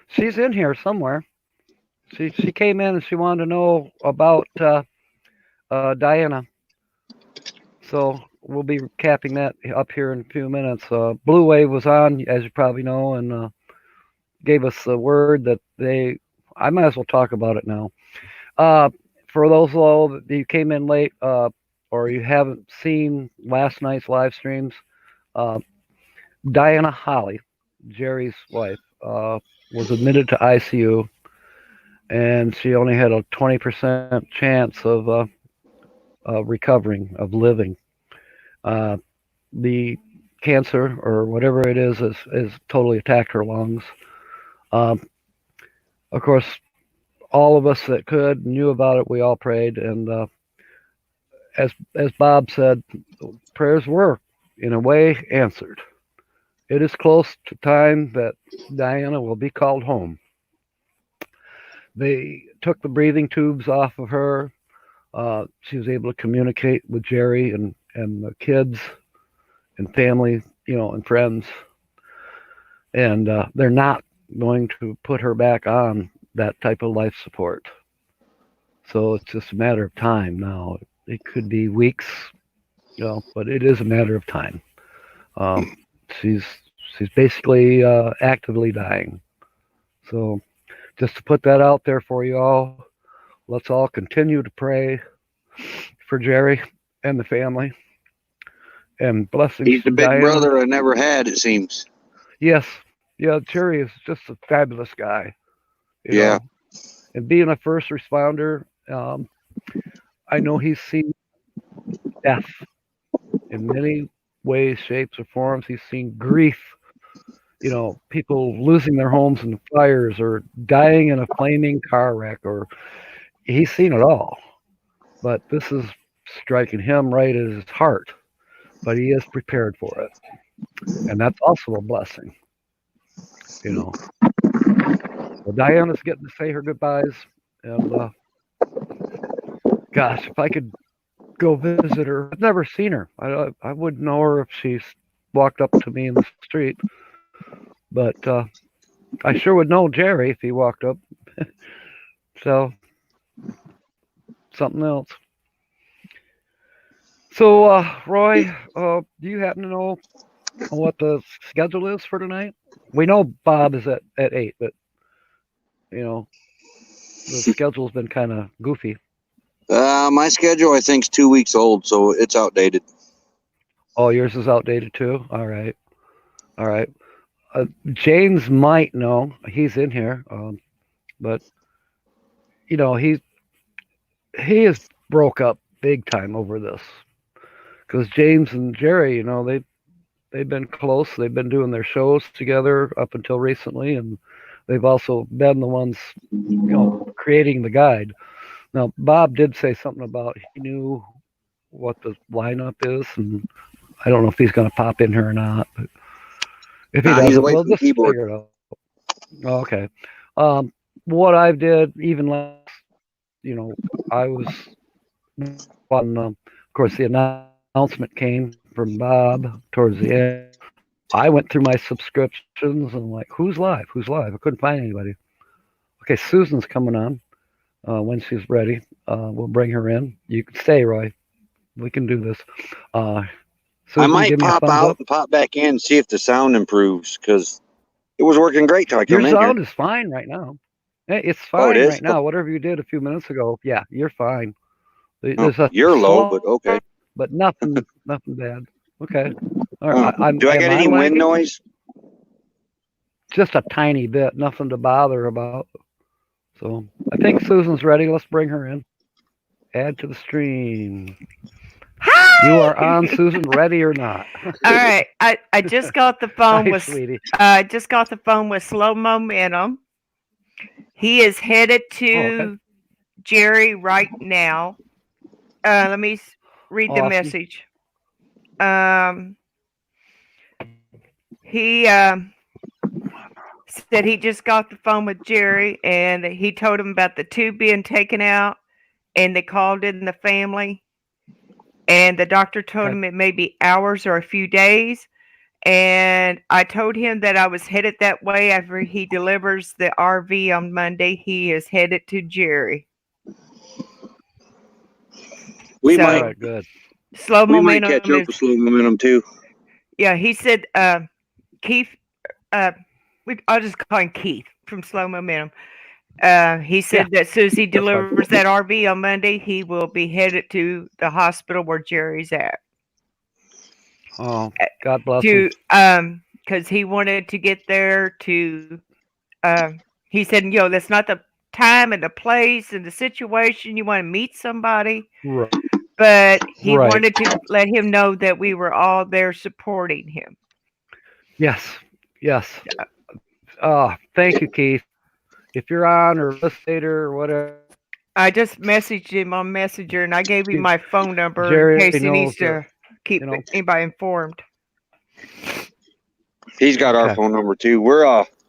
[SPEAKER 1] She's in here somewhere. She came in and she wanted to know about Diana. So we'll be capping that up here in a few minutes. Blue Wave was on, as you probably know, and gave us the word that I might as well talk about it now. For those of all that you came in late or you haven't seen last night's live streams, Diana Holly, Jerry's wife, was admitted to ICU, and she only had a 20% chance of recovering, of living. The cancer or whatever it is totally attacked her lungs. Of course, all of us that could knew about it. We all prayed, and as Bob said, prayers were in a way answered. It is close to time that Diana will be called home. They took the breathing tubes off of her. She was able to communicate with Jerry and the kids and family, and friends. And they're not going to put her back on that type of life support. So it's just a matter of time now. It could be weeks, but it is a matter of time. Um, she's basically actively dying. So just to put that out there for you all, let's all continue to pray for Jerry and the family. And blessings.
[SPEAKER 3] He's the
[SPEAKER 1] to
[SPEAKER 3] big
[SPEAKER 1] Diana.
[SPEAKER 3] brother I never had, it seems.
[SPEAKER 1] Yes. Yeah, Jerry is just a fabulous guy.
[SPEAKER 3] Yeah.
[SPEAKER 1] And being a first responder, I know he's seen death in many ways, shapes, or forms. He's seen grief, people losing their homes in fires or dying in a flaming car wreck, or he's seen it all. But this is striking him right at his heart. But he is prepared for it. And that's also a blessing. Well, Diana's getting to say her goodbyes. And gosh, if I could go visit her, I've never seen her. I wouldn't know her if she's walked up to me in the street. But I sure would know Jerry if he walked up. So, something else. So, Roy, do you happen to know what the schedule is for tonight? We know Bob is at 8, but, the schedule's been kind of goofy.
[SPEAKER 3] My schedule, I think, is 2 weeks old, so it's outdated.
[SPEAKER 1] Oh, yours is outdated too? All right. James might know. He's in here. But, he is broke up big time over this. Because James and Jerry, they've been close. They've been doing their shows together up until recently, and they've also been the ones, creating the guide. Now, Bob did say something about he knew what the lineup is, and I don't know if he's going to pop in here or not. But if he doesn't, we'll just figure it out. Okay. What I did, even last, I was on, of course, the announcement came from Bob towards the end. I went through my subscriptions and I'm like, who's live? I couldn't find anybody. Okay, Susan's coming on when she's ready. We'll bring her in. You can stay, Roy. We can do this. Susan,
[SPEAKER 3] I might pop out and pop back in and see if the sound improves, because it was working great till I come in.
[SPEAKER 1] Your sound is fine right now. It's fine right now. Whatever you did a few minutes ago, yeah, you're fine.
[SPEAKER 3] You're low, but okay.
[SPEAKER 1] But nothing bad. Okay. All right.
[SPEAKER 3] Do I get any wind noise?
[SPEAKER 1] Just a tiny bit. Nothing to bother about. So I think Susan's ready. Let's bring her in. Add to the stream.
[SPEAKER 4] Hi!
[SPEAKER 1] You are on, Susan. Ready or not?
[SPEAKER 4] All right. I just got the phone with
[SPEAKER 1] sweetie.
[SPEAKER 4] just got the phone with Slow Momentum. He is headed to Jerry right now. Let me read the message. He said he just got the phone with Jerry, and he told him about the tube being taken out, and they called in the family, and the doctor told him it may be hours or a few days. And I told him that I was headed that way after he delivers the RV on Monday. He is headed to Jerry.
[SPEAKER 3] We might.
[SPEAKER 1] Good.
[SPEAKER 4] Slow
[SPEAKER 3] we
[SPEAKER 4] Momentum
[SPEAKER 3] might catch up with Slow Momentum too.
[SPEAKER 4] Yeah, he said, Keith, I'll just call him Keith from Slow Momentum. He said that as soon as he delivers that RV on Monday, he will be headed to the hospital where Jerry's at.
[SPEAKER 1] Oh, God bless him.
[SPEAKER 4] Because he wanted to get there to, he said, that's not the time and the place and the situation. You want to meet somebody.
[SPEAKER 1] Right.
[SPEAKER 4] But he wanted to let him know that we were all there supporting him.
[SPEAKER 1] Yes. Thank you, Keith. if you're on or listener or whatever,
[SPEAKER 4] I just messaged him on Messenger, and I gave him my phone number
[SPEAKER 1] Jerry
[SPEAKER 4] in case he
[SPEAKER 1] knows
[SPEAKER 4] needs to
[SPEAKER 1] that,
[SPEAKER 4] keep
[SPEAKER 1] you know.
[SPEAKER 4] anybody informed.
[SPEAKER 3] He's got our
[SPEAKER 1] Okay.
[SPEAKER 3] phone number too. We're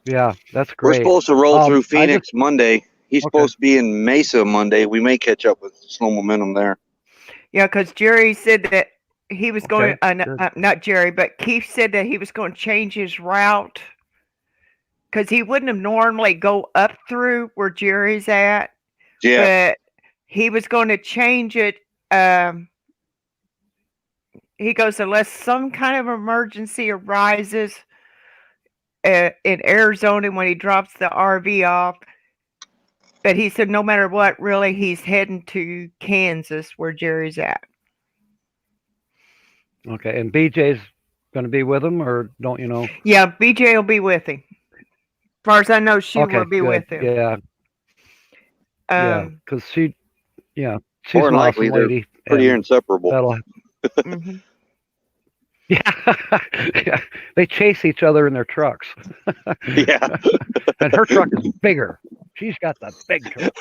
[SPEAKER 1] Yeah, that's
[SPEAKER 3] we're
[SPEAKER 1] great.
[SPEAKER 3] supposed to roll through
[SPEAKER 1] I
[SPEAKER 3] Phoenix Monday. He's
[SPEAKER 1] Okay.
[SPEAKER 3] supposed to be in Mesa Monday. We may catch up with Slow Momentum there.
[SPEAKER 4] Yeah, because Jerry said that he was going.
[SPEAKER 1] Okay, good.
[SPEAKER 4] Not Jerry, but Keith said that he was going to change his route because he wouldn't have normally go up through where Jerry's at,
[SPEAKER 3] Yeah,
[SPEAKER 4] but he was going to change it. He goes, unless some kind of emergency arises in Arizona when he drops the RV off. But he said no matter what, really, he's heading to Kansas where Jerry's at.
[SPEAKER 1] Okay, and BJ's going to be with him, or don't you know?
[SPEAKER 4] Yeah, BJ will be with him. As far as I know, she
[SPEAKER 1] Okay,
[SPEAKER 4] will be
[SPEAKER 1] good.
[SPEAKER 4] with him.
[SPEAKER 1] Yeah, because she's
[SPEAKER 3] more
[SPEAKER 1] an
[SPEAKER 3] than likely
[SPEAKER 1] awesome
[SPEAKER 3] they're
[SPEAKER 1] lady.
[SPEAKER 3] pretty
[SPEAKER 1] and
[SPEAKER 3] inseparable.
[SPEAKER 1] that'll
[SPEAKER 4] Mhm.
[SPEAKER 1] yeah, they chase each other in their trucks.
[SPEAKER 3] Yeah,
[SPEAKER 1] And her truck is bigger. She's got the big truck.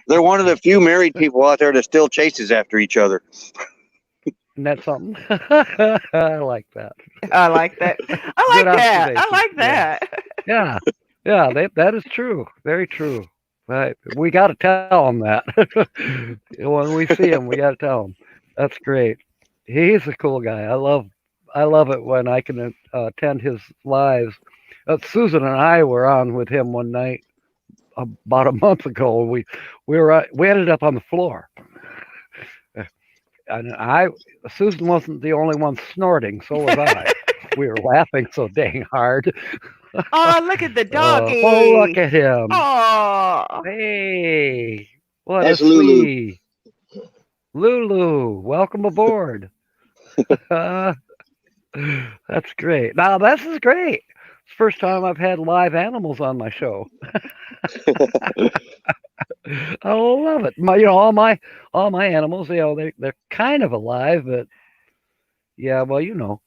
[SPEAKER 3] they're one of the few married people out there that still chases after each other.
[SPEAKER 1] Isn't that something? I like that.
[SPEAKER 4] I like that. I
[SPEAKER 1] Good
[SPEAKER 4] like that. I
[SPEAKER 1] observation.
[SPEAKER 4] like
[SPEAKER 1] Yeah.
[SPEAKER 4] that.
[SPEAKER 1] Yeah, that is true. Very true. Right. We got to tell him that. When we see him, we got to tell him. That's great. He's a cool guy. I love it when I can attend his lives. Susan and I were on with him one night about a month ago. We ended up on the floor, and Susan wasn't the only one snorting. So was I. We were laughing so dang hard.
[SPEAKER 4] Oh, look at the doggy.
[SPEAKER 1] Oh, look at him!
[SPEAKER 4] Oh,
[SPEAKER 1] Hey, what
[SPEAKER 3] That's
[SPEAKER 1] a
[SPEAKER 3] Lulu.
[SPEAKER 1] sweetie. Lulu, welcome aboard. That's great. Now this is great. It's the first time I've had live animals on my show. I love it. All my animals, they're kind of alive, but yeah, well,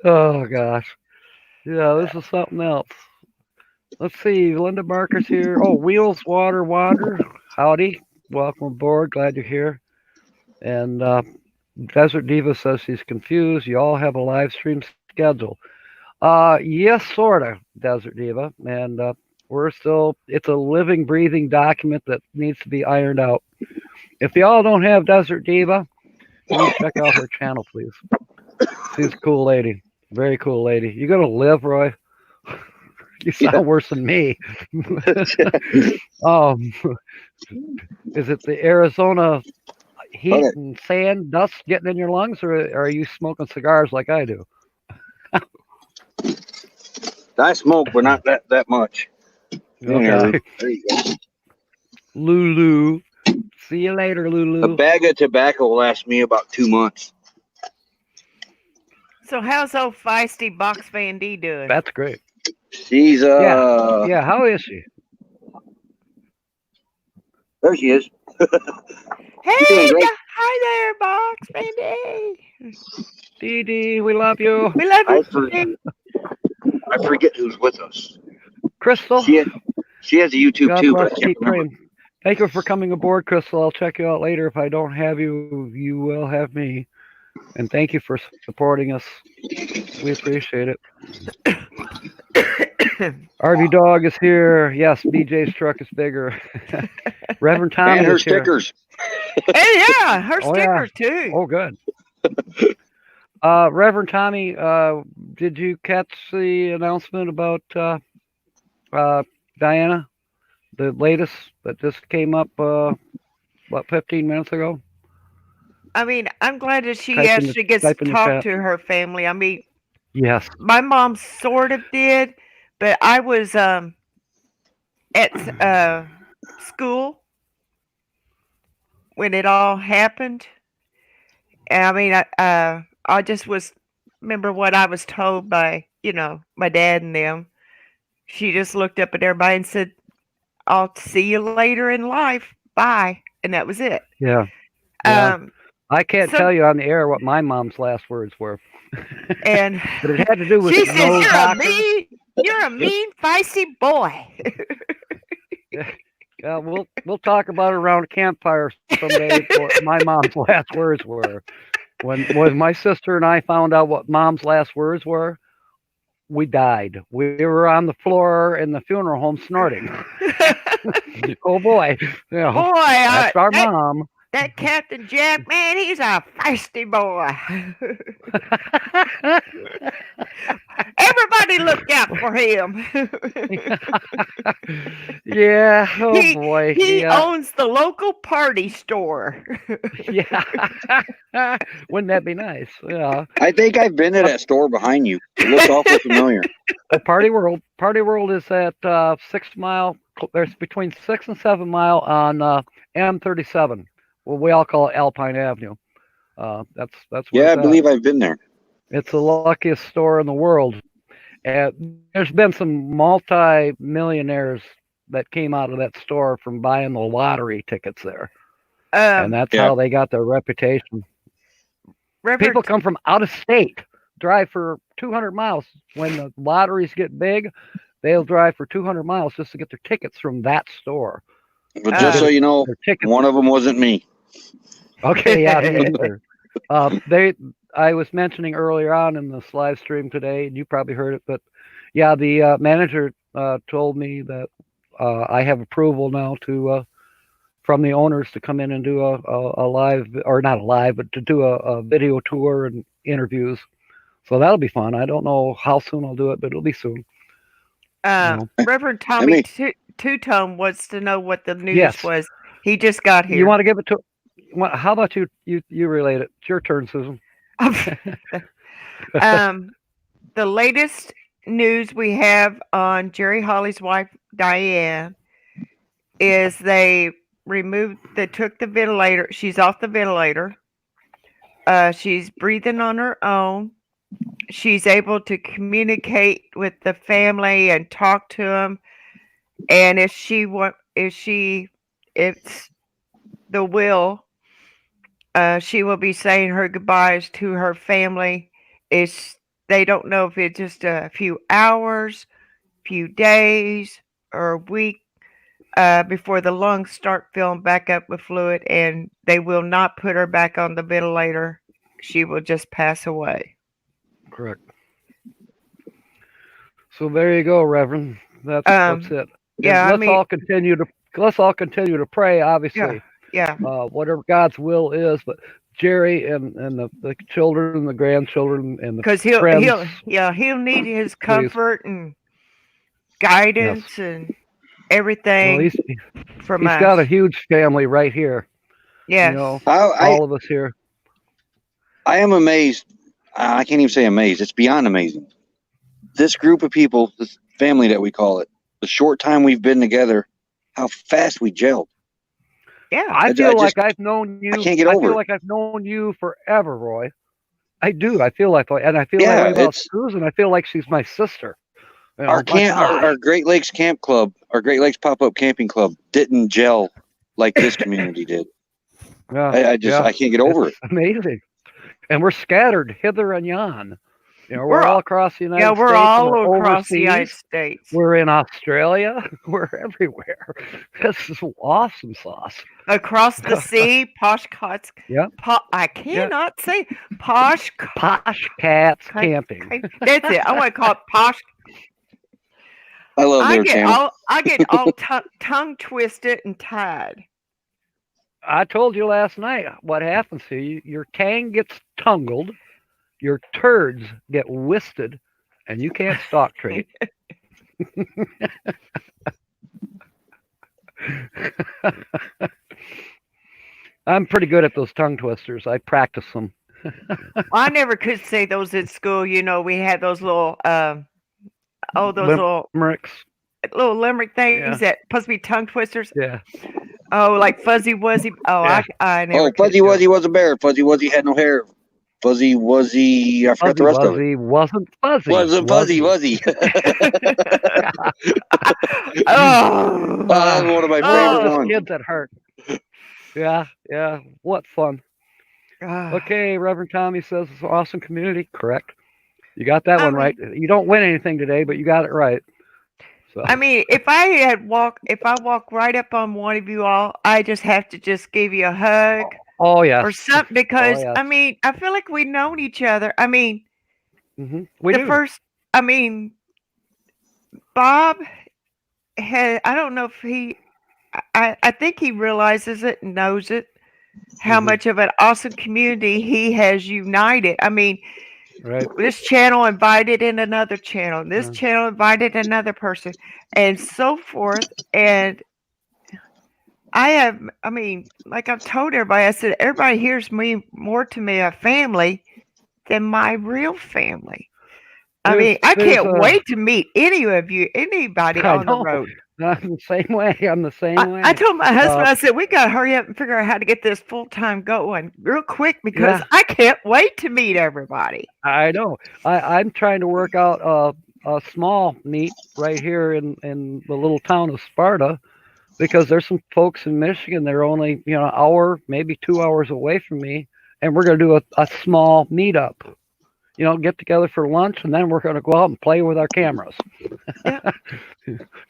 [SPEAKER 1] Oh gosh. Yeah, this is something else. Let's see. Linda Barker's here. Oh, Wheels Water Wander. Howdy. Welcome aboard. Glad you're here. And Desert Diva says she's confused. You all have a live stream schedule. Yes, sort of, Desert Diva. And it's a living, breathing document that needs to be ironed out. If y'all don't have Desert Diva, please check out her channel, please. She's a cool lady. Very cool lady. You gonna live, Roy? You sound worse than me. Is it the Arizona heat and sand, dust getting in your lungs, or are you smoking cigars like I do?
[SPEAKER 3] I smoke, but not that much.
[SPEAKER 1] Okay.
[SPEAKER 3] There you go.
[SPEAKER 1] Lulu. See you later, Lulu.
[SPEAKER 3] A bag of tobacco will last me about 2 months.
[SPEAKER 4] so how's old feisty Box Van D doing?
[SPEAKER 1] That's great.
[SPEAKER 3] She's
[SPEAKER 1] Yeah, how is she?
[SPEAKER 3] There she is.
[SPEAKER 4] Hey,
[SPEAKER 3] doing great.
[SPEAKER 4] hi there, Box Van D.
[SPEAKER 1] Dee Dee, we love you.
[SPEAKER 4] We love
[SPEAKER 3] I
[SPEAKER 4] you.
[SPEAKER 3] forget who's with us.
[SPEAKER 1] Crystal.
[SPEAKER 3] She has a YouTube
[SPEAKER 1] God
[SPEAKER 3] too,
[SPEAKER 1] bless.
[SPEAKER 3] but I can't
[SPEAKER 1] Keep
[SPEAKER 3] remember.
[SPEAKER 1] praying. Thank you for coming aboard, Crystal. I'll check you out later. If I don't have you, you will have me. And thank you for supporting us. We appreciate it. RV Dog is here. Yes, BJ's truck is bigger. Reverend Tommy
[SPEAKER 3] And her
[SPEAKER 1] is here.
[SPEAKER 3] stickers.
[SPEAKER 4] Hey, yeah, her
[SPEAKER 1] Oh, yeah.
[SPEAKER 4] stickers too.
[SPEAKER 1] Oh, good. Reverend Tommy, did you catch the announcement about Diana? The latest that just came up, 15 minutes ago?
[SPEAKER 4] I mean, I'm glad that she
[SPEAKER 1] Type in the-
[SPEAKER 4] actually gets
[SPEAKER 1] type
[SPEAKER 4] to
[SPEAKER 1] in the
[SPEAKER 4] talk
[SPEAKER 1] chat.
[SPEAKER 4] to her family. I mean,
[SPEAKER 1] Yes.
[SPEAKER 4] my mom sort of did, but I was at school when it all happened. And I mean, I just remember what I was told by, my dad and them. She just looked up at everybody and said, I'll see you later in life. Bye. And that was it.
[SPEAKER 1] Yeah. Yeah. I can't
[SPEAKER 4] So-
[SPEAKER 1] tell you on the air what my mom's last words were,
[SPEAKER 4] And
[SPEAKER 1] but it had to do with
[SPEAKER 4] she says,
[SPEAKER 1] nose hockers.
[SPEAKER 4] you're a mean, feisty boy.
[SPEAKER 1] We'll talk about it around a campfire someday. What my mom's last words were. When my sister and I found out what mom's last words were, we died. We were on the floor in the funeral home snorting. Oh boy,
[SPEAKER 4] Boy,
[SPEAKER 1] that's our mom.
[SPEAKER 4] that Captain Jack, man, he's a feisty boy. Everybody look out for him.
[SPEAKER 1] Yeah. Oh boy.
[SPEAKER 4] He owns the local party store.
[SPEAKER 1] Yeah. Wouldn't that be nice? Yeah.
[SPEAKER 3] I think I've been to that store behind you. It looks awful familiar.
[SPEAKER 1] Well, Party World. Party World is at 6 Mile. There's between 6 and 7 Mile on M37. Well, we all call it Alpine Avenue. That's where
[SPEAKER 3] Yeah, I
[SPEAKER 1] it's at.
[SPEAKER 3] believe I've been there.
[SPEAKER 1] It's the luckiest store in the world. And there's been some multi-millionaires that came out of that store from buying the lottery tickets there. And that's
[SPEAKER 3] Yeah.
[SPEAKER 1] how they got their reputation.
[SPEAKER 4] Reverend,
[SPEAKER 1] People come from out of state, drive for 200 miles. When the lotteries get big, they'll drive for 200 miles just to get their tickets from that store.
[SPEAKER 3] But just so you know,
[SPEAKER 1] Their tickets.
[SPEAKER 3] one of them wasn't me.
[SPEAKER 1] Okay, yeah, me either. I was mentioning earlier on in this live stream today, and you probably heard it, but yeah, the manager told me that I have approval now to from the owners to come in and do a live, or not a live, but to do a video tour and interviews. So that'll be fun. I don't know how soon I'll do it, but it'll be soon.
[SPEAKER 4] Reverend Tommy Two-Tone wants to know what the news was. He just got here.
[SPEAKER 1] You want to give it to? How about you relate it? It's your turn, Susan.
[SPEAKER 4] The latest news we have on Jerry Holly's wife Diane is they took the ventilator. She's off the ventilator. She's breathing on her own. She's able to communicate with the family and talk to them. And if it's the will, she will be saying her goodbyes to her family. They don't know if it's just a few hours, few days, or a week before the lungs start filling back up with fluid, and they will not put her back on the ventilator. She will just pass away.
[SPEAKER 1] Correct. So there you go, Reverend. That's it.
[SPEAKER 4] Yeah,
[SPEAKER 1] let's all continue to pray. Obviously,
[SPEAKER 4] yeah.
[SPEAKER 1] Whatever God's will is, but Jerry and the children and the grandchildren and the
[SPEAKER 4] because he'll need his comfort and guidance and everything.
[SPEAKER 1] Well,
[SPEAKER 4] from us.
[SPEAKER 1] He's got a huge family right here.
[SPEAKER 4] Yes.
[SPEAKER 1] You know,
[SPEAKER 3] I-
[SPEAKER 1] all of us here.
[SPEAKER 3] I am amazed. I can't even say amazed. It's beyond amazing. This group of people, this family that we call it, the short time we've been together, how fast we gelled.
[SPEAKER 4] Yeah.
[SPEAKER 1] I feel like I've known you.
[SPEAKER 3] I can't get over
[SPEAKER 1] feel
[SPEAKER 3] it.
[SPEAKER 1] like I've known you forever, Roy. I do. I feel like, and I feel
[SPEAKER 3] Yeah,
[SPEAKER 1] that way about
[SPEAKER 3] it's-
[SPEAKER 1] Susan. I feel like she's my sister. You know,
[SPEAKER 3] Our Great Lakes Camp Club, our Great Lakes Pop-Up Camping Club didn't gel like this community did.
[SPEAKER 1] yeah,
[SPEAKER 3] I can't get over it.
[SPEAKER 1] It's amazing. And we're scattered hither and yon. You know, we're all across the United States.
[SPEAKER 4] Yeah, we're all across the
[SPEAKER 1] overseas.
[SPEAKER 4] United States.
[SPEAKER 1] We're in Australia. We're everywhere. This is awesome sauce.
[SPEAKER 4] Across the sea, Poshcats.
[SPEAKER 1] Yeah.
[SPEAKER 4] I cannot say Posh.
[SPEAKER 1] Posh Cats Camping.
[SPEAKER 4] That's it. I want to call it Posh.
[SPEAKER 3] I love their channel.
[SPEAKER 4] I get all tongue twisted and tied.
[SPEAKER 1] I told you last night what happens to you. Your tang gets tungled, your turds get wisted, and you can't stalk trade. I'm pretty good at those tongue twisters. I practice them.
[SPEAKER 4] I never could say those at school. You know, we had those little,
[SPEAKER 1] Limericks.
[SPEAKER 4] little limerick things
[SPEAKER 1] Yeah.
[SPEAKER 4] that supposed to be tongue twisters.
[SPEAKER 1] Yeah.
[SPEAKER 4] Oh, like Fuzzy Wuzzy. Oh,
[SPEAKER 1] Yeah.
[SPEAKER 4] I never. could
[SPEAKER 3] Fuzzy
[SPEAKER 4] do it.
[SPEAKER 3] Wuzzy was a bear. Fuzzy Wuzzy had no hair. Fuzzy Wuzzy, I forgot the rest of it.
[SPEAKER 1] Wasn't fuzzy.
[SPEAKER 3] Wasn't Fuzzy Wuzzy.
[SPEAKER 4] Oh,
[SPEAKER 3] That's one of my
[SPEAKER 4] Oh.
[SPEAKER 3] favorite ones.
[SPEAKER 1] Kids at heart. Yeah. What fun. Okay, Reverend Tommy says it's an awesome community. Correct. You got that
[SPEAKER 4] I
[SPEAKER 1] one
[SPEAKER 4] mean-
[SPEAKER 1] right. You don't win anything today, but you got it right. So
[SPEAKER 4] I mean, if I walk right up on one of you all, I just have to just give you a hug
[SPEAKER 1] oh yes.
[SPEAKER 4] or something because
[SPEAKER 1] yes.
[SPEAKER 4] I mean, I feel like we've known each other. I mean,
[SPEAKER 1] We
[SPEAKER 4] the
[SPEAKER 1] do.
[SPEAKER 4] first, I mean, Bob had, I don't know if he, I think he realizes it and knows it, how much of an awesome community he has united. I mean,
[SPEAKER 1] Right.
[SPEAKER 4] this channel invited in another channel, this
[SPEAKER 1] Yeah.
[SPEAKER 4] channel invited another person, and so forth. And I mean, like I've told everybody, I said, everybody hears me more to me a family than my real family. I mean, I can't wait to meet anybody
[SPEAKER 1] I
[SPEAKER 4] on the
[SPEAKER 1] know.
[SPEAKER 4] road.
[SPEAKER 1] I'm the same way. I'm the same way.
[SPEAKER 4] I told my husband, I said, we got to hurry up and figure out how to get this full time going real quick because I can't wait to meet everybody.
[SPEAKER 1] I know. I'm trying to work out a small meet right here in the little town of Sparta because there's some folks in Michigan. They're only an hour, maybe 2 hours away from me, and we're going to do a small meetup. Get together for lunch, and then we're going to go out and play with our cameras.
[SPEAKER 4] Yeah.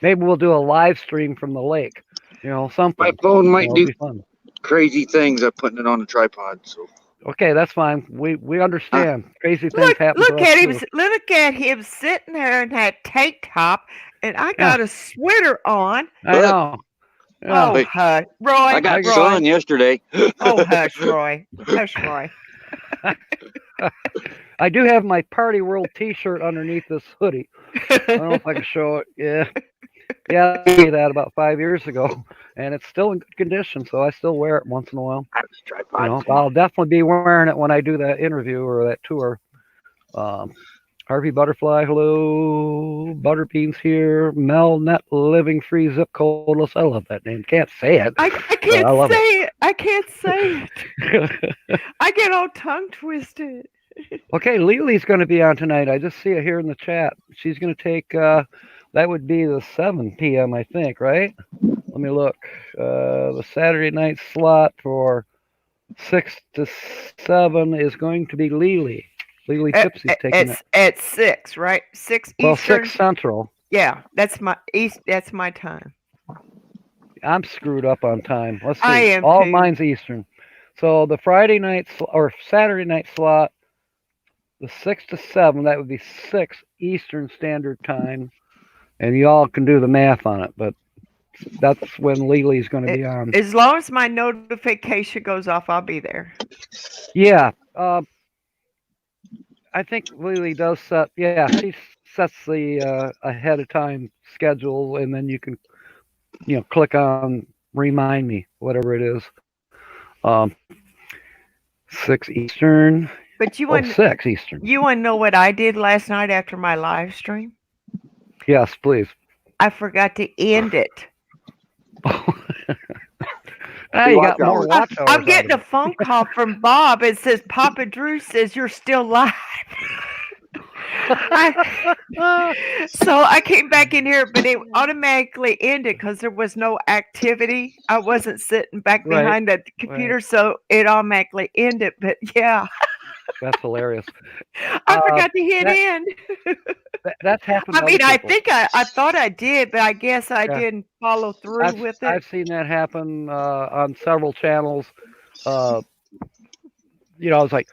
[SPEAKER 1] Maybe we'll do a live stream from the lake. Something.
[SPEAKER 3] My phone might do
[SPEAKER 1] be fun.
[SPEAKER 3] crazy things. I'm putting it on a tripod. So
[SPEAKER 1] okay, that's fine. We understand. Crazy things happen.
[SPEAKER 4] Look at him! Look at him sitting there in that tank top, and I got a sweater on.
[SPEAKER 1] I know.
[SPEAKER 4] Yeah. Oh, hush, Roy!
[SPEAKER 3] I got sun yesterday.
[SPEAKER 4] Oh, hush, Roy! Hush, Roy!
[SPEAKER 1] I do have my Party World T-shirt underneath this hoodie. I don't know if I can show it. Yeah, I gave that about 5 years ago, and it's still in good condition, so I still wear it once in a while. I'll definitely be wearing it when I do that interview or that tour. Harvey Butterfly, hello. Butterbeans here. Nomadic Living, free zip codeless. I love that name. Can't say it.
[SPEAKER 4] I can't say it. I can't say it. I get all tongue twisted.
[SPEAKER 1] Okay, Lily's going to be on tonight. I just see it here in the chat. She's going to take, that would be the 7 p.m., I think, right? Let me look. The Saturday night slot for 6 to 7 is going to be Lily. Lily Tipsy's taking it.
[SPEAKER 4] At 6, right? 6 Eastern?
[SPEAKER 1] Well, 6 Central.
[SPEAKER 4] Yeah, that's my time.
[SPEAKER 1] I'm screwed up on time. Let's see.
[SPEAKER 4] I am
[SPEAKER 1] All
[SPEAKER 4] too.
[SPEAKER 1] mine's Eastern. So the Friday night or Saturday night slot, the 6 to 7, that would be 6 Eastern Standard Time. And you all can do the math on it, but that's when Lily's going to be on.
[SPEAKER 4] As long as my notification goes off, I'll be there.
[SPEAKER 1] Yeah. I think Lily does set, she sets the ahead of time schedule, and then you can, click on remind me, whatever it is. 6 Eastern.
[SPEAKER 4] But you
[SPEAKER 1] 6 Eastern.
[SPEAKER 4] You want to know what I did last night after my live stream?
[SPEAKER 1] Yes, please.
[SPEAKER 4] I forgot to end it.
[SPEAKER 1] You got more watch hours.
[SPEAKER 4] I'm getting a phone call from Bob. It says, Papa Drew says you're still live. So I came back in here, but it automatically ended because there was no activity. I wasn't sitting back behind the computer, so it automatically ended. But yeah.
[SPEAKER 1] That's hilarious.
[SPEAKER 4] I forgot to hit end.
[SPEAKER 1] That's happened.
[SPEAKER 4] I mean, I think I thought I did, but I guess I didn't follow through with it.
[SPEAKER 1] I've seen that happen on several channels. I was like,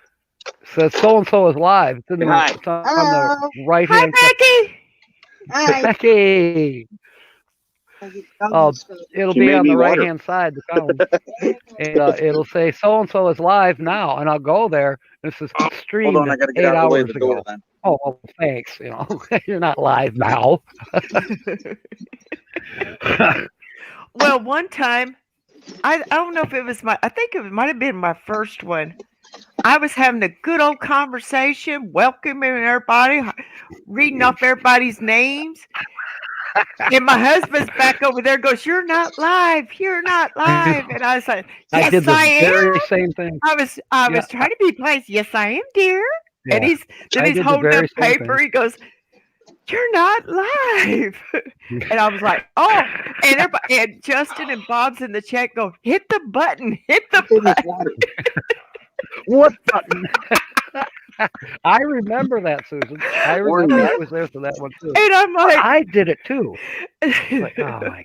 [SPEAKER 1] says so and so is live. It's, it's on the right hand.
[SPEAKER 4] Hi, Becky.
[SPEAKER 5] Hi.
[SPEAKER 1] Becky. Oh, it'll be on the right hand side. The column. And it'll say so and so is live now, and I'll go there. This is streamed 8 hours ago. Oh, well, thanks. You're not live now.
[SPEAKER 4] Well, one time, I don't know if it was I think it might have been my first one. I was having a good old conversation, welcoming everybody, reading off everybody's names. And my husband's back over there goes, you're not live. You're not live. And I was like, yes,
[SPEAKER 1] I did the very
[SPEAKER 4] am.
[SPEAKER 1] same thing.
[SPEAKER 4] I was trying to be pleased. Yes, I am, dear.
[SPEAKER 1] Yeah.
[SPEAKER 4] And he's holding up paper. He goes, you're not live. And I was like, oh. And everybody, and Justin and Bob's in the chat go, hit the button. Hit the button.
[SPEAKER 1] What the? I remember that, Susan. I remember I was there for that one too.
[SPEAKER 4] And I'm
[SPEAKER 1] But
[SPEAKER 4] like,
[SPEAKER 1] I did it too. Like, oh my God.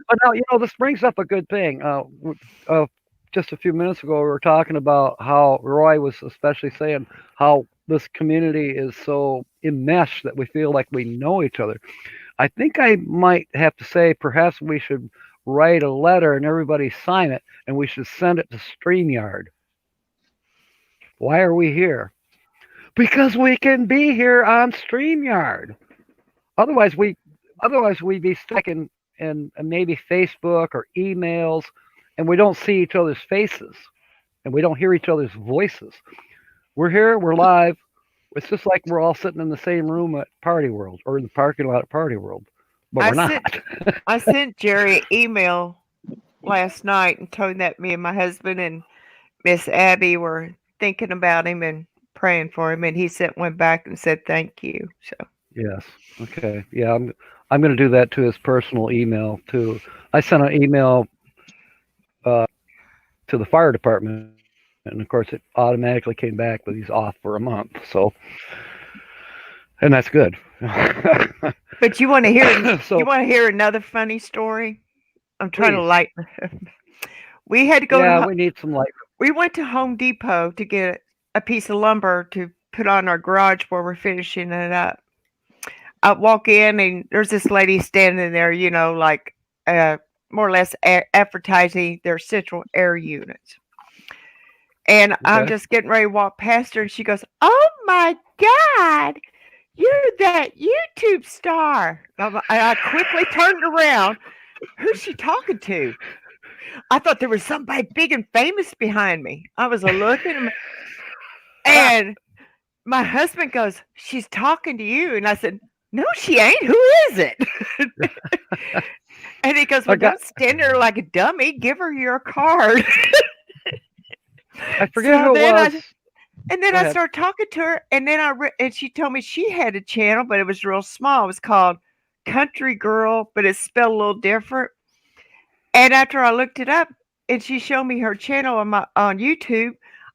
[SPEAKER 1] But now, this brings up a good thing. Just a few minutes ago, we were talking about how Roy was especially saying how this community is so enmeshed that we feel like we know each other. I think I might have to say perhaps we should write a letter and everybody sign it, and we should send it to StreamYard. Why are we here? Because we can be here on StreamYard. Otherwise, we'd be stuck in maybe Facebook or emails, and we don't see each other's faces, and we don't hear each other's voices. We're here. We're live. It's just like we're all sitting in the same room at Party World or in the parking lot at Party World, but we're not.
[SPEAKER 4] I sent Jerry an email last night and told him that me and my husband and Miss Abby were thinking about him and praying for him, and he sent one back and said thank you. So
[SPEAKER 1] Yes. Okay. Yeah, I'm going to do that to his personal email too. I sent an email to the fire department, and of course it automatically came back, but he's off for a month. So, and that's good.
[SPEAKER 4] But you want to hear
[SPEAKER 1] So
[SPEAKER 4] you want to hear another funny story? I'm trying to
[SPEAKER 1] please,
[SPEAKER 4] lighten. We had to go
[SPEAKER 1] yeah,
[SPEAKER 4] to
[SPEAKER 1] we need some light.
[SPEAKER 4] we went to Home Depot to get a piece of lumber to put on our garage where we're finishing it up. I walk in and there's this lady standing there, like more or less advertising their central air units. And I'm
[SPEAKER 1] Okay.
[SPEAKER 4] just getting ready to walk past her, and she goes, "Oh my God, you're that YouTube star." And I quickly turned around. Who's she talking to? I thought there was somebody big and famous behind me. I was looking, and my husband goes, "She's talking to you." And I said, "No, she ain't. Who is it?" And he goes,
[SPEAKER 1] I
[SPEAKER 4] "Well,
[SPEAKER 1] got.
[SPEAKER 4] don't stand there like a dummy. Give her your card."
[SPEAKER 1] I forget
[SPEAKER 4] So
[SPEAKER 1] who it
[SPEAKER 4] then
[SPEAKER 1] was. Go
[SPEAKER 4] I
[SPEAKER 1] ahead.
[SPEAKER 4] started talking to her, and then and she told me she had a channel, but it was real small. It was called Country Girl, but it's spelled a little different. And after I looked it up, and she showed me her channel on YouTube,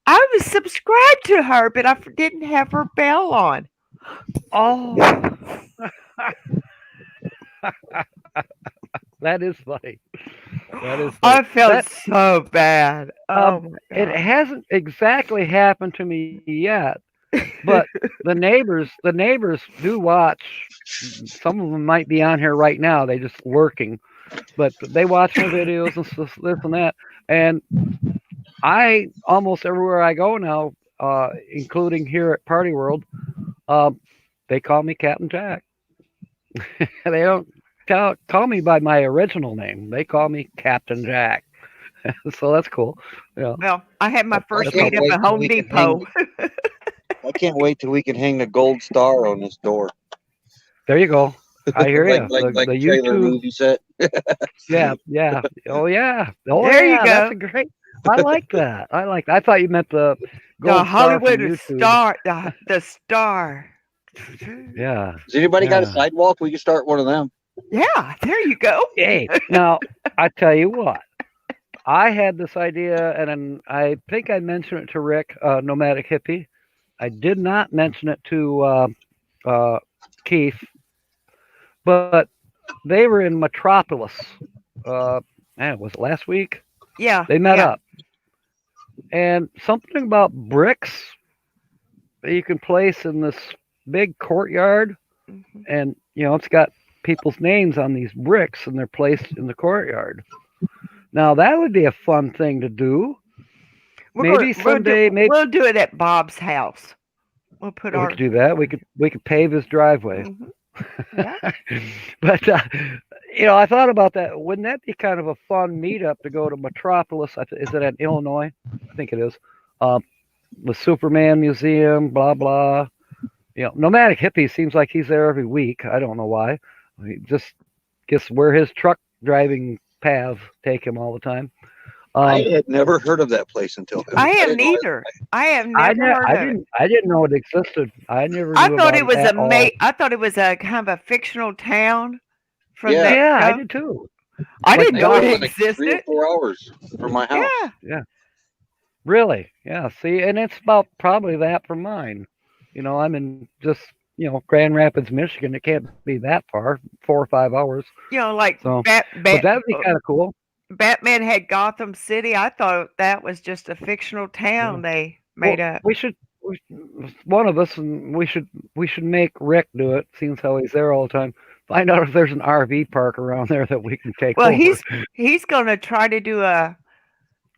[SPEAKER 4] I was subscribed to her, but I didn't have her bell on.
[SPEAKER 1] Oh, that is funny. That is funny.
[SPEAKER 4] I felt
[SPEAKER 1] That
[SPEAKER 4] so bad. Oh my
[SPEAKER 1] it
[SPEAKER 4] God.
[SPEAKER 1] hasn't exactly happened to me yet, but the neighbors do watch. Some of them might be on here right now. They just lurking, but they watch my videos and this and that. And I almost everywhere I go now, including here at Party World, they call me Captain Jack. They don't call me by my original name. They call me Captain Jack. So that's cool. Yeah,
[SPEAKER 4] Well, I had my
[SPEAKER 3] I
[SPEAKER 4] first
[SPEAKER 1] that's all.
[SPEAKER 3] can't
[SPEAKER 4] meetup
[SPEAKER 3] wait
[SPEAKER 4] at
[SPEAKER 3] till
[SPEAKER 4] Home
[SPEAKER 3] we can hang.
[SPEAKER 4] Depot.
[SPEAKER 3] I can't wait till we can hang the gold star on this door,
[SPEAKER 1] There you go. I hear
[SPEAKER 3] like
[SPEAKER 1] you.
[SPEAKER 3] like
[SPEAKER 1] The
[SPEAKER 3] like a trailer
[SPEAKER 1] YouTube.
[SPEAKER 3] movie set.
[SPEAKER 1] Yeah, yeah. Oh yeah. Oh
[SPEAKER 4] There you
[SPEAKER 1] yeah. That's
[SPEAKER 4] go.
[SPEAKER 1] a great. I like that. I like that. I thought you meant the
[SPEAKER 4] The
[SPEAKER 1] gold star from
[SPEAKER 4] Hollywood
[SPEAKER 1] YouTube.
[SPEAKER 4] star, the star.
[SPEAKER 1] Yeah,
[SPEAKER 3] Has anybody got a
[SPEAKER 1] yeah.
[SPEAKER 3] sidewalk? We can start one of them.
[SPEAKER 4] Yeah, there you go.
[SPEAKER 1] Hey, now I tell you what. I had this idea, and then I think I mentioned it to Rick, Nomadic Hippie. I did not mention it to Keith, but they were in Metropolis. Man, was it last week?
[SPEAKER 4] Yeah,
[SPEAKER 1] They met
[SPEAKER 4] yeah.
[SPEAKER 1] up, and something about bricks that you can place in this big courtyard,
[SPEAKER 4] Mhm.
[SPEAKER 1] and it's got people's names on these bricks, and they're placed in the courtyard. Now that would be a fun thing to do. Maybe someday, maybe
[SPEAKER 4] we'll do it at Bob's house. We'll put
[SPEAKER 1] we
[SPEAKER 4] our
[SPEAKER 1] could do that. We could pave his driveway.
[SPEAKER 4] Mhm. Yeah.
[SPEAKER 1] But I thought about that. Wouldn't that be kind of a fun meetup to go to Metropolis? Is it in Illinois? I think it is. The Superman Museum, blah blah. Nomadic Hippie seems like he's there every week. I don't know why. He just guess where his truck driving paths take him all the time.
[SPEAKER 3] I had never heard of that place until
[SPEAKER 4] I have
[SPEAKER 3] didn't know it-
[SPEAKER 4] neither. I have never heard of it.
[SPEAKER 1] I didn't know it existed. I never
[SPEAKER 4] I
[SPEAKER 1] knew
[SPEAKER 4] thought
[SPEAKER 1] about
[SPEAKER 4] it was
[SPEAKER 1] at all.
[SPEAKER 4] I thought it was a kind of a fictional town from
[SPEAKER 3] Yeah.
[SPEAKER 4] that
[SPEAKER 1] Yeah, I
[SPEAKER 4] show.
[SPEAKER 1] did too.
[SPEAKER 4] I
[SPEAKER 1] Like
[SPEAKER 4] didn't
[SPEAKER 3] They
[SPEAKER 4] know
[SPEAKER 3] were
[SPEAKER 4] it
[SPEAKER 3] like 3 or
[SPEAKER 4] existed.
[SPEAKER 3] 4 hours from my house.
[SPEAKER 4] Yeah.
[SPEAKER 1] Really? Yeah. See, and it's about probably that from mine. I'm in just Grand Rapids, Michigan. It can't be that far, 4 or 5 hours.
[SPEAKER 4] Like
[SPEAKER 1] So, but that'd be kind of cool.
[SPEAKER 4] Batman had Gotham City. I thought that was just a fictional
[SPEAKER 1] Yeah.
[SPEAKER 4] town they
[SPEAKER 1] Well,
[SPEAKER 4] made up.
[SPEAKER 1] one of us, and we should make Rick do it. Seeing how he's there all the time. Find out if there's an RV park around there that we can take
[SPEAKER 4] Well,
[SPEAKER 1] over.
[SPEAKER 4] he's going to try to do a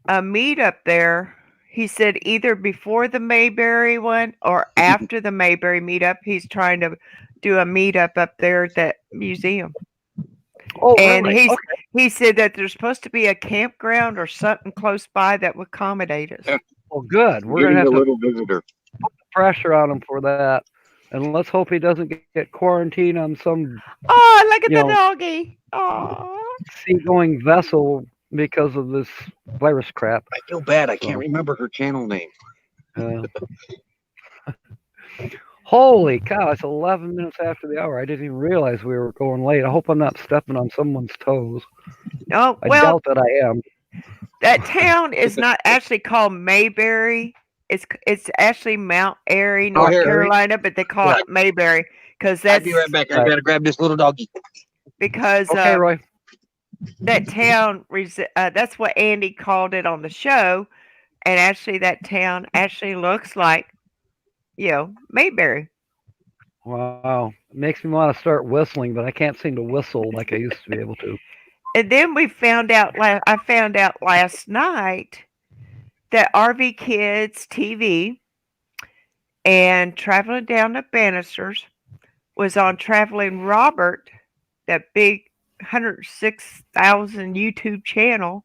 [SPEAKER 4] meetup there. He said either before the Mayberry one or after the Mayberry meetup. He's trying to do a meetup up there at that museum.
[SPEAKER 1] Oh,
[SPEAKER 4] And
[SPEAKER 1] really? Okay.
[SPEAKER 4] he said that there's supposed to be a campground or something close by that would accommodate us.
[SPEAKER 3] Yeah.
[SPEAKER 1] Well, good. We're
[SPEAKER 3] Getting
[SPEAKER 1] gonna have
[SPEAKER 3] a
[SPEAKER 1] to
[SPEAKER 3] little visitor.
[SPEAKER 1] put pressure on him for that, and let's hope he doesn't get quarantined on some
[SPEAKER 4] Oh, look at
[SPEAKER 1] you
[SPEAKER 4] the
[SPEAKER 1] know
[SPEAKER 4] doggy. Oh.
[SPEAKER 1] seagoing vessel because of this virus crap.
[SPEAKER 3] I feel bad. I
[SPEAKER 1] So,
[SPEAKER 3] can't remember her channel name.
[SPEAKER 1] Holy cow! It's 11 minutes after the hour. I didn't even realize we were going late. I hope I'm not stepping on someone's toes.
[SPEAKER 4] Oh,
[SPEAKER 1] I
[SPEAKER 4] well,
[SPEAKER 1] doubt that I am.
[SPEAKER 4] that town is not actually called Mayberry. It's actually Mount Airy, North
[SPEAKER 3] here,
[SPEAKER 4] Carolina, but they call
[SPEAKER 3] Yeah.
[SPEAKER 4] it Mayberry because
[SPEAKER 3] I'll
[SPEAKER 4] that's
[SPEAKER 3] be right back. I
[SPEAKER 1] Right.
[SPEAKER 3] gotta grab this little doggy.
[SPEAKER 4] because
[SPEAKER 1] Okay, Roy.
[SPEAKER 4] that town. That's what Andy called it on the show, and actually that town actually looks like Mayberry.
[SPEAKER 1] Wow. It makes me want to start whistling, but I can't seem to whistle like I used to be able to.
[SPEAKER 4] And then we found out. I found out last night that RV Kids TV and Traveling Down the Banisters was on Traveling Robert, that big 106,000 YouTube channel,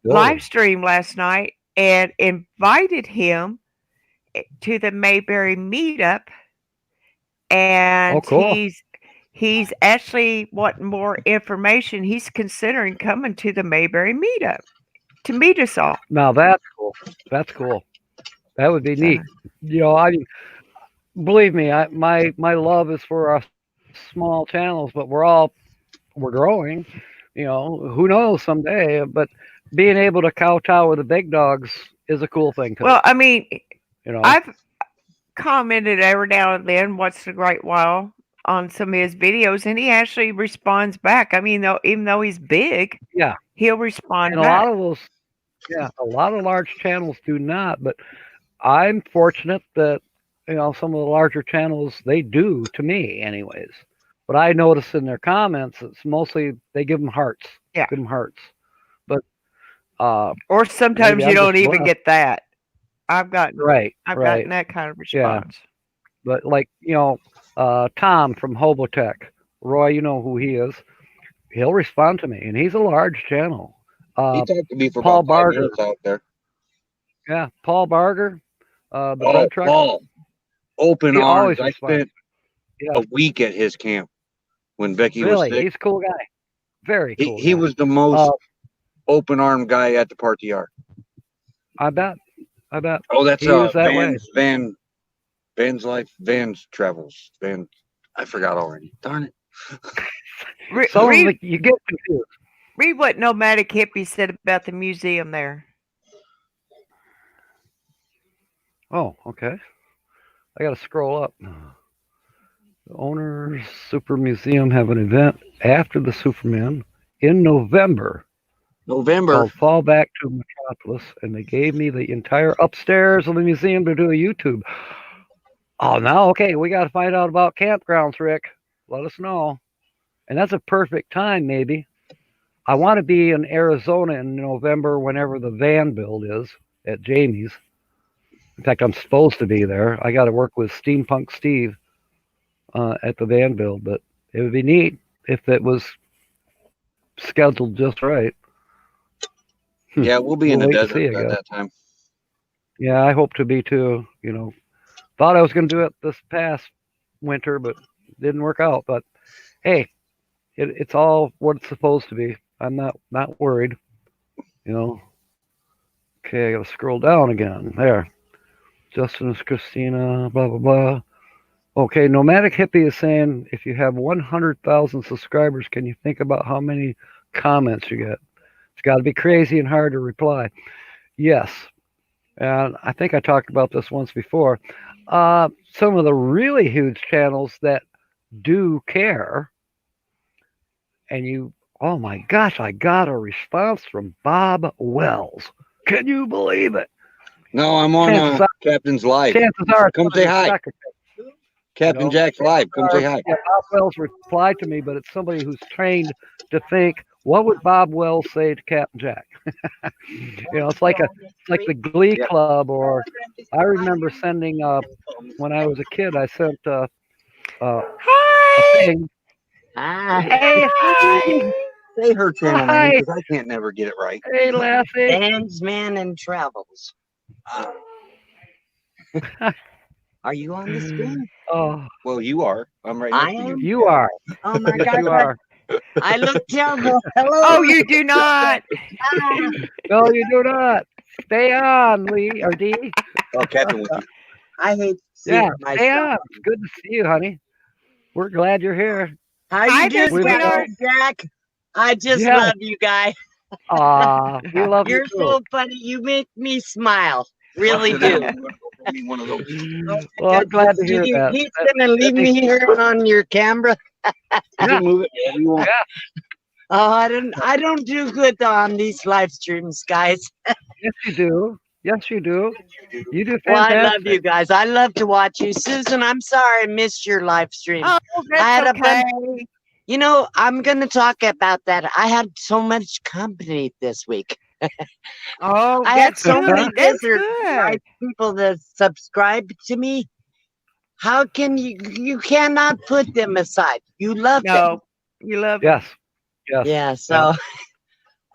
[SPEAKER 4] live stream last night and invited him to the Mayberry meetup. And
[SPEAKER 1] Oh, cool.
[SPEAKER 4] he's actually wanting more information. He's considering coming to the Mayberry meetup to meet us all.
[SPEAKER 1] Now that's cool. That's cool. That would be neat. I believe me. My love is for our small channels, but we're growing. Who knows someday? But being able to kowtow with the big dogs is a cool thing.
[SPEAKER 4] Well, I mean,
[SPEAKER 1] you know,
[SPEAKER 4] I've commented every now and then once in a great while on some of his videos, and he actually responds back. I mean, even though he's big,
[SPEAKER 1] yeah,
[SPEAKER 4] he'll respond
[SPEAKER 1] and
[SPEAKER 4] back.
[SPEAKER 1] a lot of large channels do not. But I'm fortunate that some of the larger channels, they do to me, anyways. But I notice in their comments, it's mostly they give them hearts.
[SPEAKER 4] Yeah.
[SPEAKER 1] Give them hearts. But
[SPEAKER 4] or sometimes
[SPEAKER 1] maybe
[SPEAKER 4] you
[SPEAKER 1] I'm
[SPEAKER 4] don't
[SPEAKER 1] just
[SPEAKER 4] even
[SPEAKER 1] blessed.
[SPEAKER 4] get that. I've gotten that kind of response.
[SPEAKER 1] But like Tom from Hobotech, Roy, you know who he is. He'll respond to me, and he's a large channel.
[SPEAKER 3] He talked to me for
[SPEAKER 1] Paul
[SPEAKER 3] about 5
[SPEAKER 1] Barger.
[SPEAKER 3] minutes out there.
[SPEAKER 1] Yeah, Paul Barger, the bread truck.
[SPEAKER 3] Paul, open
[SPEAKER 1] He
[SPEAKER 3] arms.
[SPEAKER 1] always
[SPEAKER 3] I
[SPEAKER 1] responds.
[SPEAKER 3] spent
[SPEAKER 1] Yeah.
[SPEAKER 3] a week at his camp when Becky
[SPEAKER 1] Really,
[SPEAKER 3] was sick.
[SPEAKER 1] he's a cool guy. Very cool.
[SPEAKER 3] He
[SPEAKER 1] guy.
[SPEAKER 3] was the most open arm guy at the party yard.
[SPEAKER 1] I bet.
[SPEAKER 3] Oh, that's
[SPEAKER 1] He was that way.
[SPEAKER 3] Van's life, Van's travels. Van, I forgot already. Darn it.
[SPEAKER 1] You get confused.
[SPEAKER 4] Read what Nomadic Hippie said about the museum there.
[SPEAKER 1] Oh, okay. I got to scroll up. The owners Super Museum have an event after the Superman in November. Called Fall Back to Metropolis, and they gave me the entire upstairs of the museum to do a YouTube. Oh, now, okay, we got to find out about campgrounds, Rick. Let us know. And that's a perfect time, maybe. I want to be in Arizona in November whenever the van build is at Jamie's. In fact, I'm supposed to be there. I got to work with Steampunk Steve at the van build, but it would be neat if it was scheduled just right.
[SPEAKER 3] Yeah, we'll be in the desert at that time.
[SPEAKER 1] Yeah, I hope to be too. Thought I was going to do it this past winter, but didn't work out. But hey, it's all what it's supposed to be. I'm not worried. Okay, I got to scroll down again. There. Justin is Christina, blah, blah, blah. Okay, Nomadic Hippie is saying, if you have 100,000 subscribers, can you think about how many comments you get? It's got to be crazy and hard to reply. Yes, And I think I talked about this once before. Some of the really huge channels that do care, and oh my gosh, I got a response from Bob Wells. Can you believe it?
[SPEAKER 3] No, I'm on Captain's Live.
[SPEAKER 1] Chances are,
[SPEAKER 3] Come say hi. Captain Jack's Live. Come say hi.
[SPEAKER 1] Yeah, Bob Wells replied to me, but it's somebody who's trained to think, what would Bob Wells say to Captain Jack? It's like the Glee Club, or I remember sending when I was a kid, I sent a thing.
[SPEAKER 5] Hi.
[SPEAKER 1] Hey,
[SPEAKER 3] Say her channel
[SPEAKER 1] Hi.
[SPEAKER 3] name because I can't never get it right.
[SPEAKER 1] hey, Lassie.
[SPEAKER 5] Bandsman and Travels. Are you on the screen?
[SPEAKER 1] Oh,
[SPEAKER 3] Well, you are. I'm right
[SPEAKER 5] I
[SPEAKER 3] next to you.
[SPEAKER 5] am?
[SPEAKER 1] you are.
[SPEAKER 5] Oh my
[SPEAKER 1] Yes,
[SPEAKER 5] God.
[SPEAKER 1] you are.
[SPEAKER 5] I look terrible. Hello.
[SPEAKER 4] Oh, you do not.
[SPEAKER 5] Ah.
[SPEAKER 1] No, you do not. Stay on, Lee or Dee.
[SPEAKER 3] Oh, Captain with you.
[SPEAKER 5] I hate to see
[SPEAKER 1] Yeah,
[SPEAKER 5] it
[SPEAKER 1] stay
[SPEAKER 5] myself.
[SPEAKER 1] on. It's good to see you, honey. We're glad you're here.
[SPEAKER 5] How
[SPEAKER 4] Hi
[SPEAKER 5] you
[SPEAKER 4] there,
[SPEAKER 5] doing,
[SPEAKER 4] sweetheart.
[SPEAKER 5] Jack? I just
[SPEAKER 1] Yeah.
[SPEAKER 5] love you guys.
[SPEAKER 1] We love you
[SPEAKER 5] You're
[SPEAKER 1] too.
[SPEAKER 5] so funny. You make me smile. Really do.
[SPEAKER 3] One of those.
[SPEAKER 1] Well, I'm glad to hear that.
[SPEAKER 5] He's gonna leave me here on your camera.
[SPEAKER 3] You can move it wherever you want.
[SPEAKER 5] Oh, I don't do good on these live streams, guys.
[SPEAKER 1] Yes, you do. Yes, you do. You do
[SPEAKER 5] Well, I
[SPEAKER 1] fantastic.
[SPEAKER 5] love you guys. I love to watch you. Susan, I'm sorry I missed your live stream.
[SPEAKER 4] Oh,
[SPEAKER 5] I had
[SPEAKER 4] that's
[SPEAKER 5] a bunch.
[SPEAKER 4] okay.
[SPEAKER 5] You know, I'm going to talk about that. I had so much company this week.
[SPEAKER 4] Oh,
[SPEAKER 5] I had
[SPEAKER 4] that's
[SPEAKER 5] so
[SPEAKER 4] good.
[SPEAKER 5] many
[SPEAKER 4] That's
[SPEAKER 5] visitors,
[SPEAKER 4] good.
[SPEAKER 5] people that subscribe to me. How can you cannot put them aside. You love them.
[SPEAKER 4] No, you love it.
[SPEAKER 1] Yes. Yes.
[SPEAKER 5] Yeah, so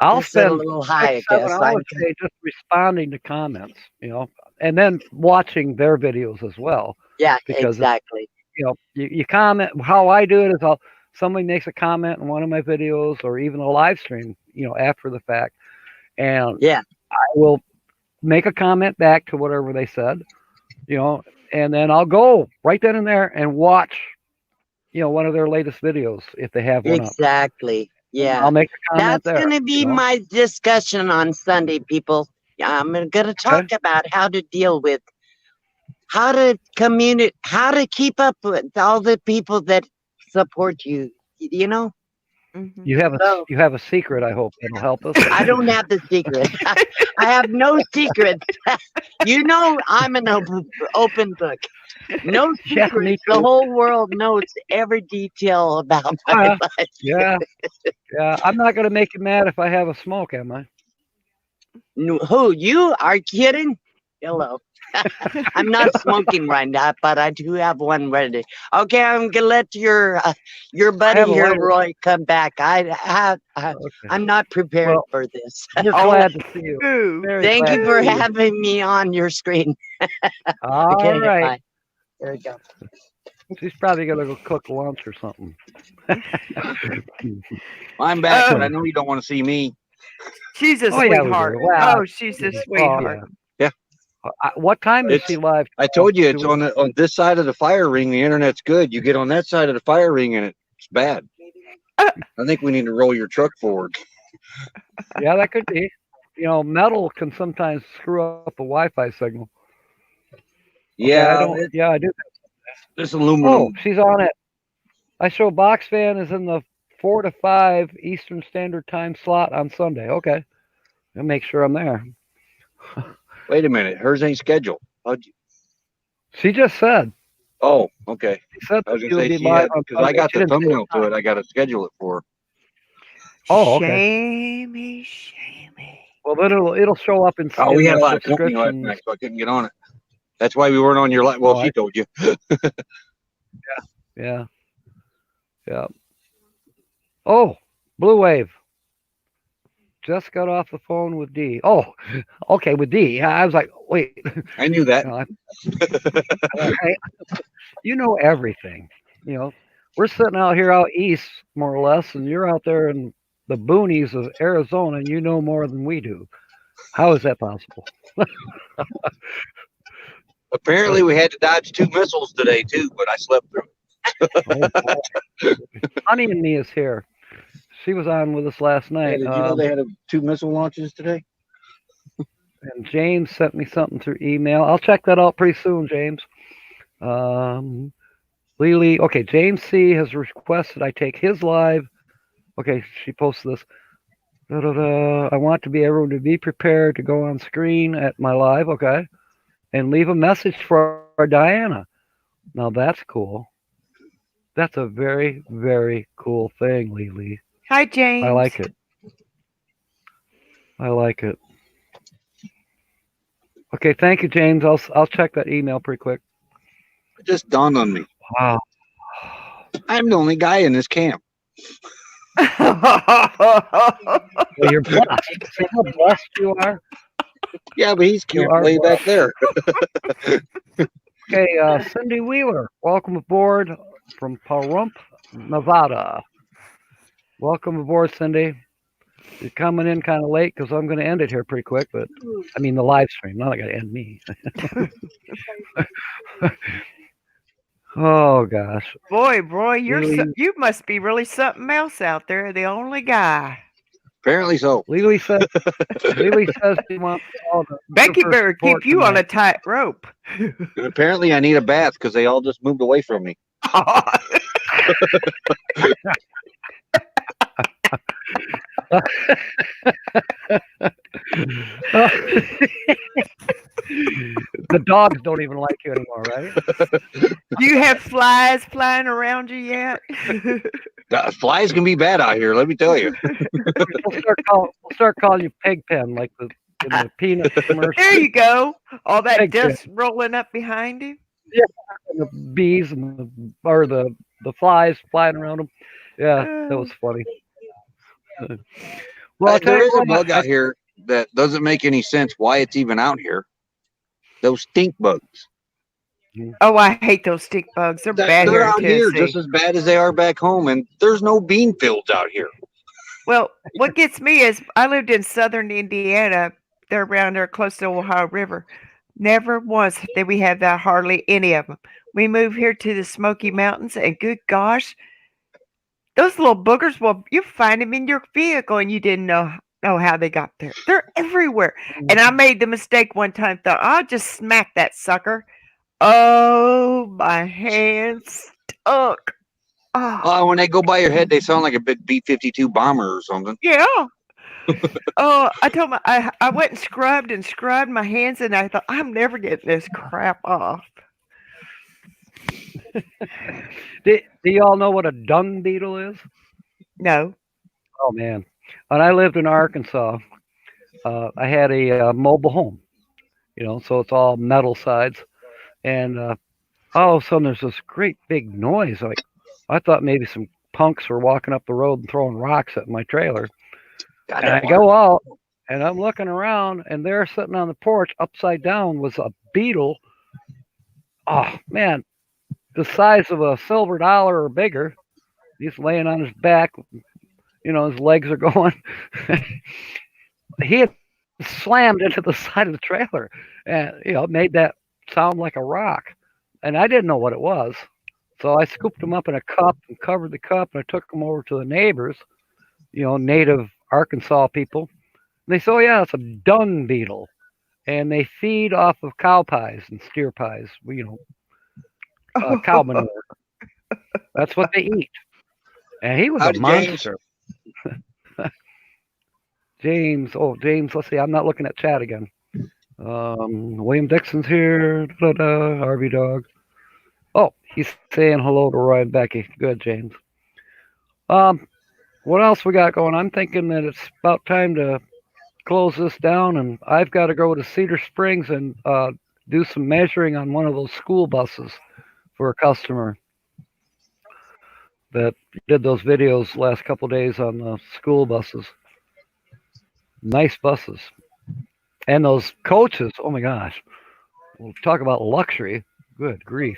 [SPEAKER 1] I'll
[SPEAKER 5] it's a
[SPEAKER 1] spend
[SPEAKER 5] little high, I
[SPEAKER 1] 6-7
[SPEAKER 5] guess.
[SPEAKER 1] hours a day just responding to comments, and then watching their videos as well.
[SPEAKER 5] Yeah,
[SPEAKER 1] because
[SPEAKER 5] exactly.
[SPEAKER 1] you comment. How I do it is somebody makes a comment in one of my videos or even a live stream, after the fact, and
[SPEAKER 5] Yeah.
[SPEAKER 1] I will make a comment back to whatever they said, and then I'll go right then and there and watch, one of their latest videos if they have one up.
[SPEAKER 5] Exactly. Yeah.
[SPEAKER 1] I'll make a comment
[SPEAKER 5] That's
[SPEAKER 1] there.
[SPEAKER 5] going to be my discussion on Sunday, people. I'm going to talk about how to deal with, how to communicate, how to keep up with all the people that support you.
[SPEAKER 4] Mhm.
[SPEAKER 1] You have a secret. I hope that'll help us.
[SPEAKER 5] I don't have the secret. I have no secret. I'm an open book. No
[SPEAKER 1] Yeah,
[SPEAKER 5] secret.
[SPEAKER 1] me
[SPEAKER 5] The
[SPEAKER 1] too.
[SPEAKER 5] whole world knows every detail about my life.
[SPEAKER 1] Yeah. I'm not gonna make you mad if I have a smoke, am I?
[SPEAKER 5] Who, you are kidding? Hello. I'm not smoking right now, but I do have one ready. Okay, I'm gonna let your buddy
[SPEAKER 1] have a
[SPEAKER 5] here,
[SPEAKER 1] lighter.
[SPEAKER 5] Roy, come back.
[SPEAKER 1] Okay.
[SPEAKER 5] I'm not prepared
[SPEAKER 1] Well,
[SPEAKER 5] for this.
[SPEAKER 1] We're glad to see you.
[SPEAKER 4] Ooh.
[SPEAKER 1] Very
[SPEAKER 5] Thank
[SPEAKER 1] glad
[SPEAKER 5] you
[SPEAKER 1] to
[SPEAKER 5] for
[SPEAKER 1] see you.
[SPEAKER 5] having me on your screen.
[SPEAKER 1] All
[SPEAKER 5] Okay,
[SPEAKER 1] right.
[SPEAKER 5] bye. There we go.
[SPEAKER 1] She's probably gonna go cook lunch or something.
[SPEAKER 3] I'm back, but I know you don't want to see me.
[SPEAKER 4] She's a
[SPEAKER 1] Oh, yeah, we do.
[SPEAKER 4] sweetheart.
[SPEAKER 1] Wow.
[SPEAKER 4] Oh, she's a sweetheart.
[SPEAKER 1] What time is she live?
[SPEAKER 3] I told you it's
[SPEAKER 1] Do we-
[SPEAKER 3] on this side of the fire ring. The internet's good. You get on that side of the fire ring, and it's bad. I think we need to roll your truck forward.
[SPEAKER 1] Yeah, that could be. Metal can sometimes screw up a Wi-Fi signal.
[SPEAKER 3] Yeah,
[SPEAKER 1] I do.
[SPEAKER 3] this aluminum.
[SPEAKER 1] Oh, she's on it. I show Box Fan is in the 4 to 5 Eastern Standard Time slot on Sunday. Okay, I'll make sure I'm there.
[SPEAKER 3] Wait a minute, hers ain't scheduled.
[SPEAKER 1] She just said.
[SPEAKER 3] Oh, okay.
[SPEAKER 1] She said
[SPEAKER 3] I was
[SPEAKER 1] that
[SPEAKER 3] gonna
[SPEAKER 1] she
[SPEAKER 3] say
[SPEAKER 1] would be
[SPEAKER 3] she
[SPEAKER 1] live
[SPEAKER 3] had
[SPEAKER 1] on
[SPEAKER 3] because I
[SPEAKER 1] Sunday.
[SPEAKER 3] got
[SPEAKER 1] She
[SPEAKER 3] the
[SPEAKER 1] didn't say
[SPEAKER 3] thumbnail
[SPEAKER 1] what
[SPEAKER 3] to
[SPEAKER 1] time.
[SPEAKER 3] it. I got to schedule it for her.
[SPEAKER 1] Oh, okay.
[SPEAKER 4] Shamey.
[SPEAKER 1] Well, then it'll show up in.
[SPEAKER 3] Oh,
[SPEAKER 1] in
[SPEAKER 3] we had
[SPEAKER 1] the
[SPEAKER 3] a lot of company last
[SPEAKER 1] subscriptions.
[SPEAKER 3] night, so I couldn't get on it. That's why we weren't on your live. Well,
[SPEAKER 1] Oh,
[SPEAKER 3] she told you.
[SPEAKER 1] Yeah. Oh, Blue Wave. Just got off the phone with D. Oh, okay, with D. I was like, wait.
[SPEAKER 3] I knew that.
[SPEAKER 1] You know everything. We're sitting out here out east, more or less, and you're out there in the boonies of Arizona, and you know more than we do. How is that possible?
[SPEAKER 3] Apparently, we had to dodge 2 missiles today too, but I slept through it.
[SPEAKER 1] Oh, boy. Honey and me is here. She was on with us last
[SPEAKER 3] Hey,
[SPEAKER 1] night.
[SPEAKER 3] did you know they had 2 missile launches today?
[SPEAKER 1] And And James sent me something through email. I'll check that out pretty soon, James. Lily, okay, James C. has requested I take his live. Okay, she posted this. I want everyone to be prepared to go on screen at my live, okay? And leave a message for Diana. Now that's cool. That's a very, very cool thing, Lily.
[SPEAKER 4] Hi, James.
[SPEAKER 1] I like it. I like it. Okay, thank you, James. I'll check that email pretty quick.
[SPEAKER 3] It just dawned on me.
[SPEAKER 1] Wow.
[SPEAKER 3] I'm the only guy in this camp.
[SPEAKER 1] Well, you're blessed. See how blessed you are?
[SPEAKER 3] Yeah, but he's
[SPEAKER 1] You
[SPEAKER 3] camped
[SPEAKER 1] are
[SPEAKER 3] way back there.
[SPEAKER 1] Okay, Cindy Wheeler, welcome aboard from Pahrump, Nevada. Welcome aboard, Cindy. You're coming in kind of late because I'm going to end it here pretty quick, but I mean the live stream. Not going to end me. Oh gosh.
[SPEAKER 4] Boy, you're
[SPEAKER 1] Lily,
[SPEAKER 4] you must be really something else out there. The only guy.
[SPEAKER 3] Apparently so.
[SPEAKER 1] Lily says she wants all the
[SPEAKER 4] Becky
[SPEAKER 1] surfer
[SPEAKER 4] better
[SPEAKER 1] support
[SPEAKER 4] keep you on a
[SPEAKER 1] tonight.
[SPEAKER 4] tight rope.
[SPEAKER 3] And apparently I need a bath because they all just moved away from me.
[SPEAKER 1] The dogs don't even like you anymore, right?
[SPEAKER 4] Do you have flies flying around you yet?
[SPEAKER 3] Flies can be bad out here, let me tell you.
[SPEAKER 1] We'll start calling you Pigpen, like in the peanut commercial.
[SPEAKER 4] There you go. All that
[SPEAKER 1] Pig pen.
[SPEAKER 4] dust rolling up behind you.
[SPEAKER 1] And the bees and the flies flying around them. Yeah, that was funny. Well, I'll tell
[SPEAKER 3] There
[SPEAKER 1] you
[SPEAKER 3] is a
[SPEAKER 1] what,
[SPEAKER 3] bug out here that doesn't make any sense why it's even out here. Those stink bugs.
[SPEAKER 4] Oh, I hate those stink bugs. They're bad
[SPEAKER 3] They're
[SPEAKER 4] here in
[SPEAKER 3] out here
[SPEAKER 4] Tennessee.
[SPEAKER 3] just as bad as they are back home, and there's no bean fields out here.
[SPEAKER 4] Well, what gets me is I lived in southern Indiana. They're around there close to the Ohio River. Never once did we have that, hardly any of them. We moved here to the Smoky Mountains, and good gosh, those little boogers, well, you find them in your vehicle, and you didn't know how they got there. They're everywhere. And I made the mistake one time, thought, I'll just smack that sucker. Oh, my hand stuck. Oh,
[SPEAKER 3] When they go by your head, they sound like a big B-52 bomber or something.
[SPEAKER 4] yeah. Oh, I told my I went and scrubbed my hands, and I thought, I'm never getting this crap off.
[SPEAKER 1] do y'all know what a dung beetle is?
[SPEAKER 4] No.
[SPEAKER 1] Oh man, when I lived in Arkansas, I had a mobile home. So it's all metal sides, and all of a sudden there's this great big noise. Like I thought maybe some punks were walking up the road and throwing rocks at my trailer. And I go out and I'm looking around, and there sitting on the porch upside down was a beetle. Oh man, the size of a silver dollar or bigger. He's laying on his back. His legs are going. He had slammed into the side of the trailer, and it made that sound like a rock. And I didn't know what it was, so I scooped him up in a cup and covered the cup, and I took him over to the neighbors, native Arkansas people. And they said, "Oh yeah, it's a dung beetle, and they feed off of cow pies and steer pies. Cow manure. That's what they eat." And he was a monster. James, let's see. I'm not looking at chat again. William Dixon's here. Harvey Dog. Oh, he's saying hello to Roy and Becky. Good, James. What else we got going? I'm thinking that it's about time to close this down, and I've got to go to Cedar Springs and do some measuring on one of those school buses for a customer that did those videos last couple days on the school buses. Nice buses. And those coaches, oh my gosh. We'll talk about luxury. Good grief.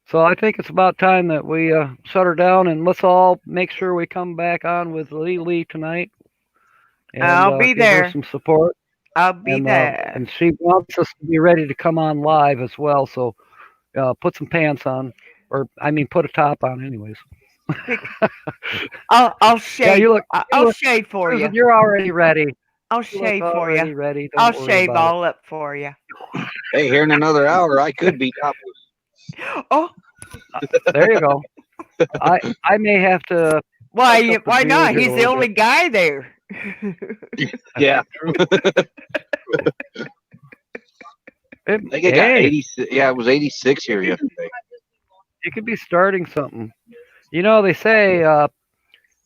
[SPEAKER 1] So I think it's about time that we shut her down, and let's all make sure we come back on with Lee tonight. And,
[SPEAKER 4] I'll be
[SPEAKER 1] give her
[SPEAKER 4] there.
[SPEAKER 1] some support.
[SPEAKER 4] I'll be there.
[SPEAKER 1] And she wants us to be ready to come on live as well. So put some pants on, put a top on, anyways.
[SPEAKER 4] I'll shave.
[SPEAKER 1] Yeah,
[SPEAKER 4] I'll shave for you.
[SPEAKER 1] You're already ready.
[SPEAKER 4] I'll
[SPEAKER 1] look
[SPEAKER 4] shave for
[SPEAKER 1] already
[SPEAKER 4] you.
[SPEAKER 1] ready.
[SPEAKER 4] I'll
[SPEAKER 1] Don't worry
[SPEAKER 4] shave
[SPEAKER 1] about
[SPEAKER 4] all up for you.
[SPEAKER 3] Hey, here in another hour, I could be topless.
[SPEAKER 4] Oh,
[SPEAKER 1] it. There you go. I may have to.
[SPEAKER 4] why?
[SPEAKER 1] Pick up the
[SPEAKER 4] Why not?
[SPEAKER 1] music a
[SPEAKER 4] He's the
[SPEAKER 1] little
[SPEAKER 4] only
[SPEAKER 1] bit.
[SPEAKER 4] guy there.
[SPEAKER 3] Yeah. They got
[SPEAKER 1] Hey,
[SPEAKER 3] 86. Yeah, it was 86 here yesterday.
[SPEAKER 1] you could be starting something. They say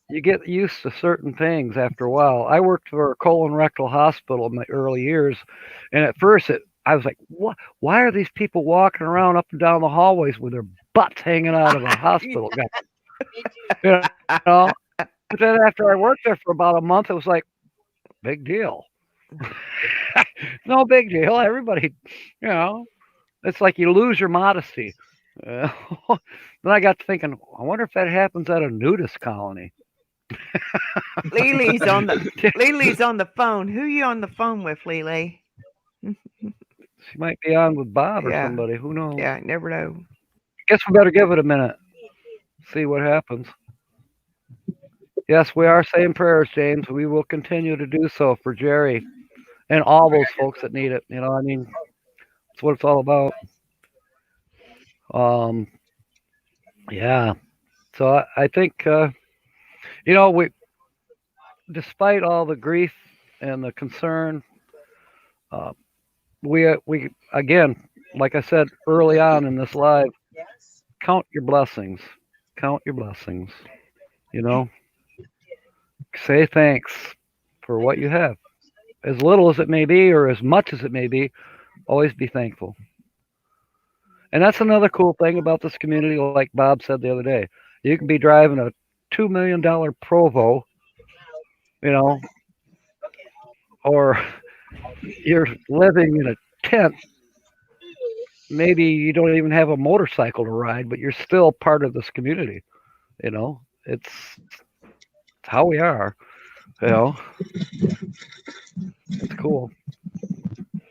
[SPEAKER 1] you get used to certain things after a while. I worked for a colon rectal hospital in my early years, and at first I was like, "What? Why are these people walking around up and down the hallways with their butts hanging out of a hospital?" You know. But then after I worked there for about a month, it was like, big deal. No big deal. Everybody, it's like you lose your modesty. Uh, then I got to thinking, I wonder if that happens at a nudist colony.
[SPEAKER 4] Lily's on the phone. Who you on the phone with, Lily?
[SPEAKER 1] She might be on with Bob or
[SPEAKER 4] Yeah.
[SPEAKER 1] somebody. Who knows?
[SPEAKER 4] Yeah, I never know.
[SPEAKER 1] Guess we better give it a minute. See what happens. Yes, we are saying prayers, James. We will continue to do so for Jerry and all those folks that need it. That's what it's all about. Um, yeah. So I think we, despite all the grief and the concern, uh, we again, like I said early on in this live, count your blessings. Count your blessings. Say thanks for what you have, as little as it may be, or as much as it may be. Always be thankful. And that's another cool thing about this community, like Bob said the other day. You can be driving a $2 million Provo, or you're living in a tent. Maybe you don't even have a motorcycle to ride, but you're still part of this community. It's how we are. It's cool.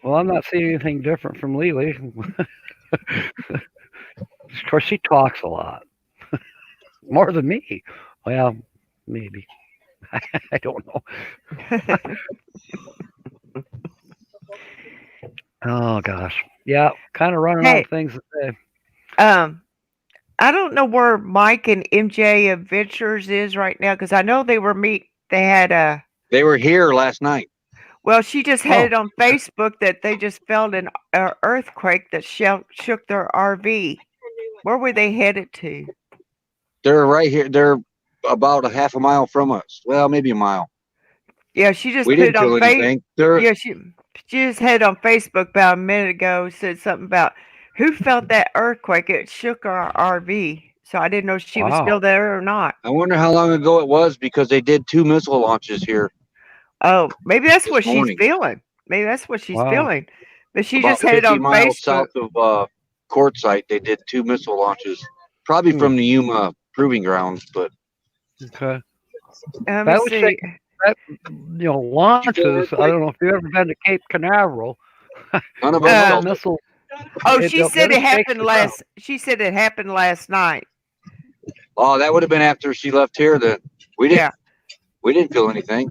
[SPEAKER 1] Well, I'm not seeing anything different from Lily. Of course, she talks a lot. More than me. Well, maybe. I don't know. Oh gosh. Yeah, kind of running out
[SPEAKER 4] Hey,
[SPEAKER 1] of things to say.
[SPEAKER 4] I don't know where Mike and MJ Adventures is right now because I know they had a.
[SPEAKER 3] They were here last night.
[SPEAKER 4] Well, she just
[SPEAKER 1] Oh.
[SPEAKER 4] had it on Facebook that they just felt an earthquake that shook their RV. Where were they headed to?
[SPEAKER 3] They're right here. They're about a half a mile from us. Well, maybe a mile.
[SPEAKER 4] Yeah, she just
[SPEAKER 3] We
[SPEAKER 4] put it
[SPEAKER 3] didn't
[SPEAKER 4] on
[SPEAKER 3] feel
[SPEAKER 4] Facebook.
[SPEAKER 3] anything. They're
[SPEAKER 4] Yeah, she just had it on Facebook about a minute ago. Said something about who felt that earthquake. It shook our RV. So I didn't know if she was
[SPEAKER 1] Wow.
[SPEAKER 4] still there or not.
[SPEAKER 3] I wonder how long ago it was because they did 2 missile launches here
[SPEAKER 4] Oh, maybe that's
[SPEAKER 3] this
[SPEAKER 4] what
[SPEAKER 3] morning.
[SPEAKER 4] she's feeling. Maybe that's what she's
[SPEAKER 1] Wow.
[SPEAKER 4] feeling. But she
[SPEAKER 3] About
[SPEAKER 4] just had it
[SPEAKER 3] 50
[SPEAKER 4] on
[SPEAKER 3] miles
[SPEAKER 4] Facebook.
[SPEAKER 3] south of Quartzsite. They did 2 missile launches, probably from the Yuma proving grounds. But
[SPEAKER 1] Okay.
[SPEAKER 4] Let
[SPEAKER 1] That
[SPEAKER 4] me
[SPEAKER 1] would
[SPEAKER 4] see.
[SPEAKER 1] say that launches. I don't know if you've ever been to Cape Canaveral.
[SPEAKER 3] none of
[SPEAKER 1] Those
[SPEAKER 3] us felt it.
[SPEAKER 1] missiles.
[SPEAKER 4] Oh,
[SPEAKER 1] it
[SPEAKER 4] she said
[SPEAKER 1] shakes
[SPEAKER 4] it happened
[SPEAKER 1] the ground.
[SPEAKER 4] She said it happened last night.
[SPEAKER 3] Oh, that would have been after she left here. Then we didn't feel anything.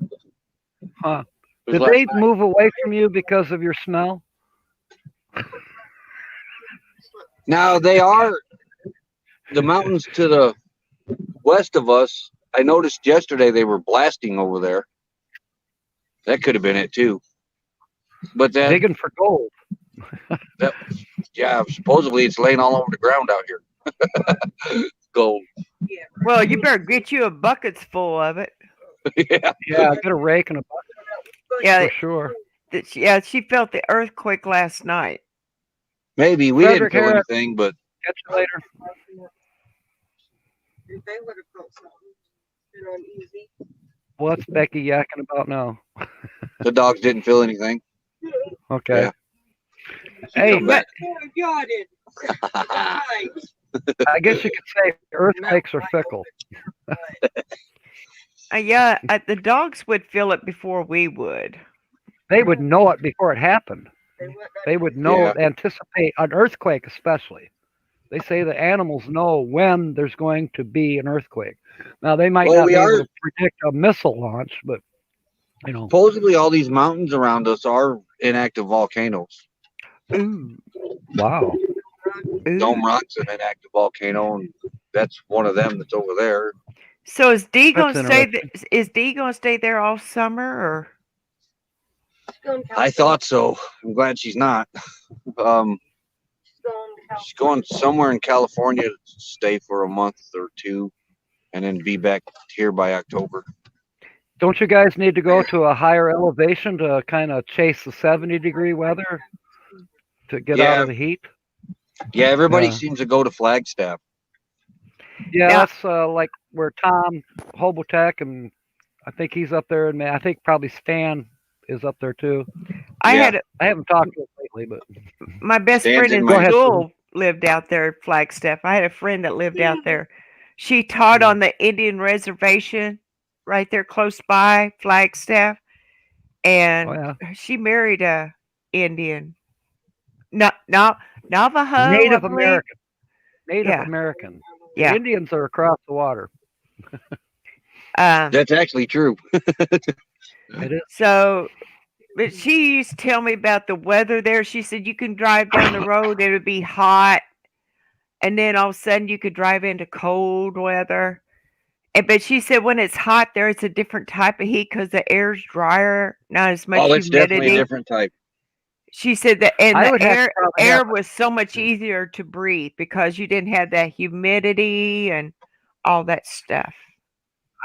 [SPEAKER 1] Huh.
[SPEAKER 3] It was
[SPEAKER 1] Did
[SPEAKER 3] last
[SPEAKER 1] they
[SPEAKER 3] night.
[SPEAKER 1] move away from you because of your smell?
[SPEAKER 3] Now they are the mountains to the west of us. I noticed yesterday they were blasting over there. That could have been it too. But that,
[SPEAKER 1] Digging for gold.
[SPEAKER 3] yeah, supposedly it's laying all over the ground out here. Gold.
[SPEAKER 4] Well, you better get you a buckets full of it.
[SPEAKER 3] Yeah.
[SPEAKER 1] Yeah, get a rake and a bucket
[SPEAKER 4] Yeah,
[SPEAKER 1] for sure.
[SPEAKER 4] she felt the earthquake last night.
[SPEAKER 3] Maybe we
[SPEAKER 1] Frederick
[SPEAKER 3] didn't feel
[SPEAKER 1] Harris.
[SPEAKER 3] anything, but
[SPEAKER 1] Catch you later. What's Becky yakking about now?
[SPEAKER 3] the dogs didn't feel anything.
[SPEAKER 1] Okay.
[SPEAKER 3] Yeah.
[SPEAKER 1] Hey,
[SPEAKER 4] But
[SPEAKER 1] I guess you could say earthquakes are fickle.
[SPEAKER 4] the dogs would feel it before we would.
[SPEAKER 1] They would know it before it happened. They would know,
[SPEAKER 3] Yeah.
[SPEAKER 1] anticipate an earthquake, especially. They say the animals know when there's going to be an earthquake. Now they might
[SPEAKER 3] Well,
[SPEAKER 1] not
[SPEAKER 3] we
[SPEAKER 1] be
[SPEAKER 3] are-
[SPEAKER 1] able to predict a missile launch, but You know,
[SPEAKER 3] Supposedly, all these mountains around us are inactive volcanoes.
[SPEAKER 4] Ooh.
[SPEAKER 1] wow.
[SPEAKER 3] Dome
[SPEAKER 4] Ooh.
[SPEAKER 3] Rock's an inactive volcano, and that's one of them that's over there.
[SPEAKER 4] So is Dee
[SPEAKER 1] That's
[SPEAKER 4] gonna stay?
[SPEAKER 1] interesting.
[SPEAKER 4] Is Dee gonna stay there all summer, or?
[SPEAKER 3] I thought so. I'm glad she's not. Um, she's going somewhere in California to stay for a month or two, and then be back here by October.
[SPEAKER 1] Don't you guys need to go to a higher elevation to kind of chase the 70-degree weather to get out
[SPEAKER 3] Yeah,
[SPEAKER 1] of the heat?
[SPEAKER 3] yeah. Everybody
[SPEAKER 1] Yeah.
[SPEAKER 3] seems to go to Flagstaff.
[SPEAKER 1] Yeah,
[SPEAKER 4] Now,
[SPEAKER 1] that's like where Tom Hobotech, and I think he's up there, and I think probably Stan is up there too.
[SPEAKER 4] I
[SPEAKER 3] Yeah.
[SPEAKER 4] had
[SPEAKER 1] I haven't talked to him lately, but
[SPEAKER 4] my best
[SPEAKER 3] Stan's
[SPEAKER 4] friend
[SPEAKER 3] in
[SPEAKER 4] in
[SPEAKER 3] my-
[SPEAKER 1] Go ahead,
[SPEAKER 4] school lived out there at Flagstaff. I had a friend that lived out there. She taught
[SPEAKER 1] Mm.
[SPEAKER 4] on the Indian reservation right there close by Flagstaff,
[SPEAKER 1] oh
[SPEAKER 4] and
[SPEAKER 1] yeah,
[SPEAKER 4] she married a Indian. No, no, Navajo, I
[SPEAKER 1] Native
[SPEAKER 4] believe.
[SPEAKER 1] American. Native
[SPEAKER 4] Yeah,
[SPEAKER 1] American. The
[SPEAKER 4] yeah.
[SPEAKER 1] Indians are across the water.
[SPEAKER 3] That's actually true.
[SPEAKER 1] It is.
[SPEAKER 4] So, but she used to tell me about the weather there. She said you can drive down the road, it would be hot, and then all of a sudden you could drive into cold weather. But she said when it's hot there, it's a different type of heat because the air's drier, not as much
[SPEAKER 3] Oh, it's definitely a
[SPEAKER 4] humidity.
[SPEAKER 3] different type.
[SPEAKER 4] She said that, and
[SPEAKER 1] I
[SPEAKER 4] the
[SPEAKER 1] would have to probably have.
[SPEAKER 4] air was so much easier to breathe because you didn't have that humidity and all that stuff.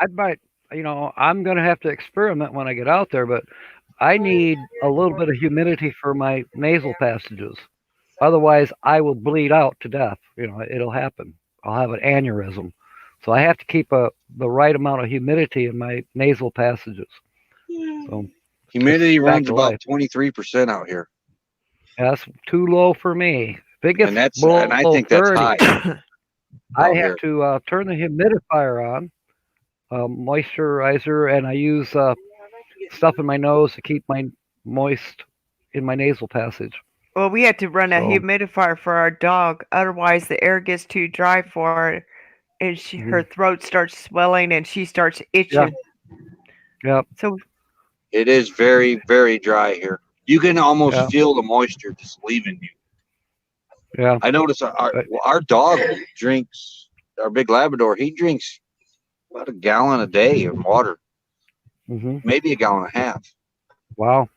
[SPEAKER 1] I might. I'm going to have to experiment when I get out there, but I need a little bit of humidity for my nasal passages. Otherwise, I will bleed out to death. It'll happen. I'll have an aneurysm. So I have to keep the right amount of humidity in my nasal passages. So
[SPEAKER 3] Humidity
[SPEAKER 1] back
[SPEAKER 3] runs
[SPEAKER 1] to
[SPEAKER 3] about
[SPEAKER 1] life.
[SPEAKER 3] 23% out here,
[SPEAKER 1] That's too low for me. If it gets
[SPEAKER 3] and I
[SPEAKER 1] below
[SPEAKER 3] think that's
[SPEAKER 1] 30,
[SPEAKER 3] high
[SPEAKER 1] I
[SPEAKER 3] out
[SPEAKER 1] have
[SPEAKER 3] here.
[SPEAKER 1] to turn the humidifier on, moisturizer, and I use stuff in my nose to keep my moist in my nasal passage.
[SPEAKER 4] Well, we had to run a
[SPEAKER 1] So
[SPEAKER 4] humidifier for our dog, otherwise the air gets too dry for her, and her throat starts swelling and she starts itching.
[SPEAKER 1] yeah,
[SPEAKER 4] So
[SPEAKER 3] It is very, very dry here. You can almost
[SPEAKER 1] Yeah.
[SPEAKER 3] feel the moisture just leaving you.
[SPEAKER 1] yeah.
[SPEAKER 3] I notice our dog drinks, our big Labrador, he drinks about a gallon a day of water,
[SPEAKER 1] hmm
[SPEAKER 3] maybe a gallon and a half.
[SPEAKER 1] Wow.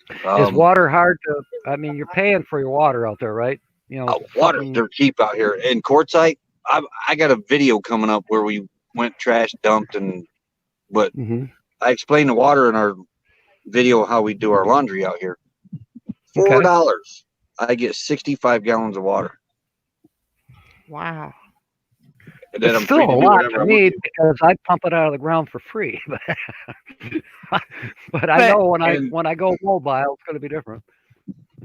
[SPEAKER 1] Is
[SPEAKER 3] Um,
[SPEAKER 1] water hard to? I mean, you're paying for your water out there, right?
[SPEAKER 3] Water,
[SPEAKER 1] something.
[SPEAKER 3] they're cheap out here. In Quartzsite, I got a video coming up where we went trash dumped, but
[SPEAKER 1] hmm
[SPEAKER 3] I explained the water in our video how we do our laundry out here.
[SPEAKER 1] Okay.
[SPEAKER 3] $4, I get 65 gallons of water,
[SPEAKER 4] wow.
[SPEAKER 3] and then
[SPEAKER 1] It's
[SPEAKER 3] I'm
[SPEAKER 1] still
[SPEAKER 3] free
[SPEAKER 1] a
[SPEAKER 3] to do
[SPEAKER 1] lot
[SPEAKER 3] whatever
[SPEAKER 1] to
[SPEAKER 3] I
[SPEAKER 1] me
[SPEAKER 3] want to.
[SPEAKER 1] because I pump it out of the ground for free. But I
[SPEAKER 4] But
[SPEAKER 1] know
[SPEAKER 3] And
[SPEAKER 1] when I go mobile, it's going to be different.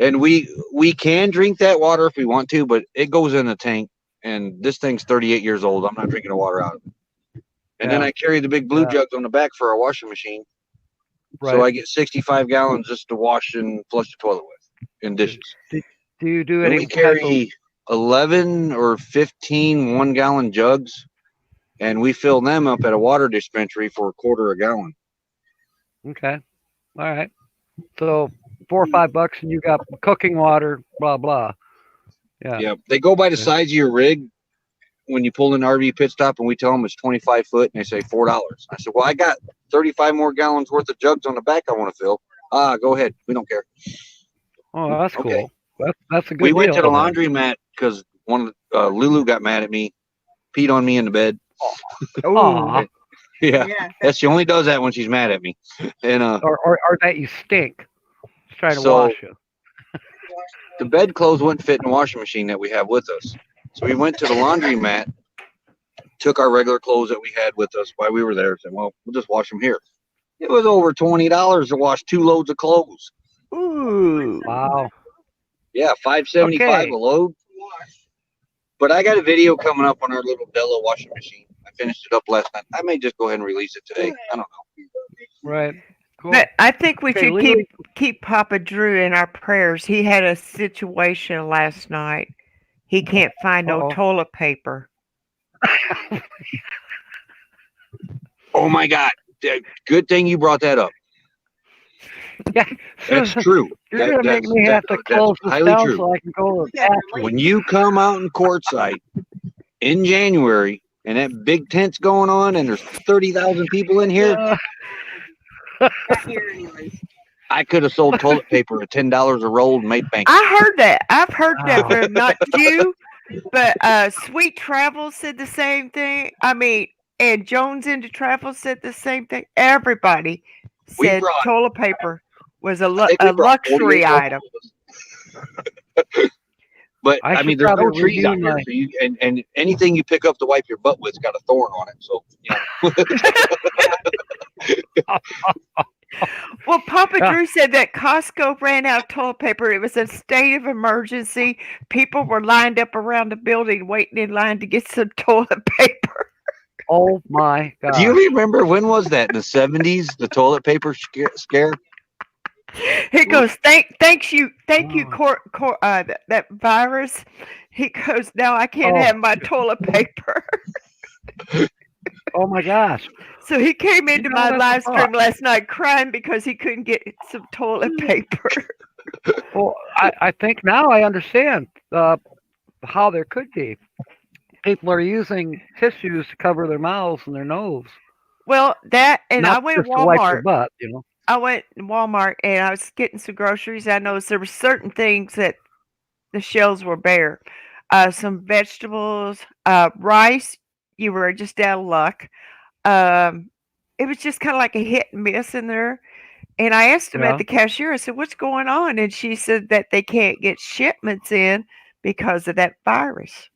[SPEAKER 3] and we can drink that water if we want to, but it goes in a tank, and this thing's 38 years old. I'm not drinking the water out of it. And then
[SPEAKER 1] Yeah.
[SPEAKER 3] I carry the big blue
[SPEAKER 1] Yeah.
[SPEAKER 3] jugs on the back for our washing machine, so
[SPEAKER 1] Right.
[SPEAKER 3] I get 65 gallons just to wash and flush the toilet with in dishes.
[SPEAKER 1] Do you do
[SPEAKER 3] And
[SPEAKER 1] any
[SPEAKER 3] we
[SPEAKER 1] type of?
[SPEAKER 3] carry 11 or 15 1-gallon jugs, and we fill them up at a water dispensary for a quarter a gallon.
[SPEAKER 1] Okay. All right. So $4 or $5, and you got cooking water, blah blah. Yeah.
[SPEAKER 3] Yeah, they go by the
[SPEAKER 1] Yeah.
[SPEAKER 3] size of your rig when you pull in an RV pit stop, and we tell them it's 25 foot, and they say $4. I said, well, I got 35 more gallons worth of jugs on the back I want to fill. Go ahead. We don't care.
[SPEAKER 1] Oh, that's
[SPEAKER 3] Okay.
[SPEAKER 1] cool. That's a good
[SPEAKER 3] We went to
[SPEAKER 1] deal
[SPEAKER 3] the
[SPEAKER 1] then.
[SPEAKER 3] laundromat because Lulu got mad at me, peed on me in the bed.
[SPEAKER 4] Oh,
[SPEAKER 1] Aw.
[SPEAKER 3] Yeah, she only does that when she's mad at me. And
[SPEAKER 1] Or that you stink. Just trying to
[SPEAKER 3] So-
[SPEAKER 1] wash you.
[SPEAKER 3] the bedclothes wouldn't fit in the washing machine that we have with us. So we went to the laundromat, took our regular clothes that we had with us while we were there, said, well, we'll just wash them here. It was over $20 to wash 2 loads of clothes.
[SPEAKER 4] ooh.
[SPEAKER 1] Wow.
[SPEAKER 3] Yeah, $5.75
[SPEAKER 1] Okay.
[SPEAKER 3] a load. But I got a video coming up on our little Della washing machine. I finished it up last night. I may just go ahead and release it today. I don't know.
[SPEAKER 1] Right. Cool.
[SPEAKER 4] But I think we
[SPEAKER 1] Okay,
[SPEAKER 4] should
[SPEAKER 1] Lily.
[SPEAKER 4] keep Papa Drew in our prayers. He had a situation last night. He can't find no
[SPEAKER 1] Uh-oh.
[SPEAKER 4] toilet paper.
[SPEAKER 3] Oh my God. Good thing you brought that up.
[SPEAKER 1] Yeah,
[SPEAKER 3] That's
[SPEAKER 1] Susan,
[SPEAKER 3] true.
[SPEAKER 1] you're going to make me have to close this
[SPEAKER 3] highly
[SPEAKER 1] down
[SPEAKER 3] true.
[SPEAKER 1] so I can go to the bathroom.
[SPEAKER 3] When you come out in Quartzsite in January and that big tent's going on and there's 30,000 people in here, I could have sold toilet paper at $10 a roll and made bank.
[SPEAKER 4] I heard that. I've heard that
[SPEAKER 1] Wow.
[SPEAKER 4] from not you, but Sweet Travel said the same thing. I mean, and Jones into Travel said the same thing. Everybody
[SPEAKER 3] We
[SPEAKER 4] said
[SPEAKER 3] brought-
[SPEAKER 4] toilet paper was a
[SPEAKER 3] I think we brought
[SPEAKER 4] luxury
[SPEAKER 3] 48
[SPEAKER 4] item.
[SPEAKER 3] But
[SPEAKER 1] I
[SPEAKER 3] I mean,
[SPEAKER 1] should
[SPEAKER 3] there's no
[SPEAKER 1] probably
[SPEAKER 3] trees out
[SPEAKER 1] review
[SPEAKER 3] here, so you, and anything you pick up to wipe your butt with's got a thorn on it. So
[SPEAKER 4] Well, Papa
[SPEAKER 1] Yeah.
[SPEAKER 4] Drew said that Costco ran out of toilet paper. It was a state of emergency. People were lined up around the building waiting in line to get some toilet paper.
[SPEAKER 1] Oh my God.
[SPEAKER 3] do you remember when was that in the 70s? The toilet paper scare.
[SPEAKER 4] He goes, thank you,
[SPEAKER 1] Oh.
[SPEAKER 4] that virus. He goes, now I can't
[SPEAKER 1] Oh.
[SPEAKER 4] have my toilet paper.
[SPEAKER 1] Oh my gosh.
[SPEAKER 4] So he came into
[SPEAKER 1] know,
[SPEAKER 4] my
[SPEAKER 1] that's
[SPEAKER 4] live
[SPEAKER 1] a
[SPEAKER 4] stream
[SPEAKER 1] thought.
[SPEAKER 4] last night crying because he couldn't get some toilet paper.
[SPEAKER 1] Well, I think now I understand how there could be. People are using tissues to cover their mouths and their nose.
[SPEAKER 4] Well, that and I
[SPEAKER 1] Not
[SPEAKER 4] went
[SPEAKER 1] just to wipe their
[SPEAKER 4] Walmart.
[SPEAKER 1] butt, you know.
[SPEAKER 4] I went to Walmart and I was getting some groceries. I noticed there were certain things that the shelves were bare. Some vegetables, rice. You were just out of luck. It was just kind of like a hit and miss in there. And I asked him
[SPEAKER 1] Yeah.
[SPEAKER 4] at the cashier, I said, what's going on? And she said that they can't get shipments in because of that virus.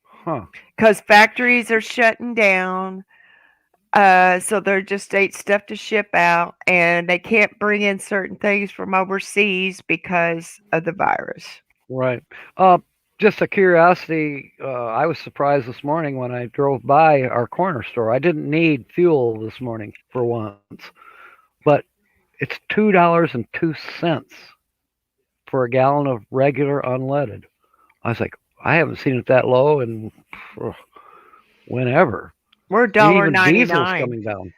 [SPEAKER 1] Huh.
[SPEAKER 4] Because factories are shutting down. So they're just ain't stuff to ship out, and they can't bring in certain things from overseas because of the virus.
[SPEAKER 1] Right. Just a curiosity, I was surprised this morning when I drove by our corner store. I didn't need fuel this morning for once, but it's $2.02 for a gallon of regular unleaded. I was like, I haven't seen it that low in whenever.
[SPEAKER 4] We're
[SPEAKER 1] And even diesel's
[SPEAKER 4] $1.99.
[SPEAKER 1] coming down.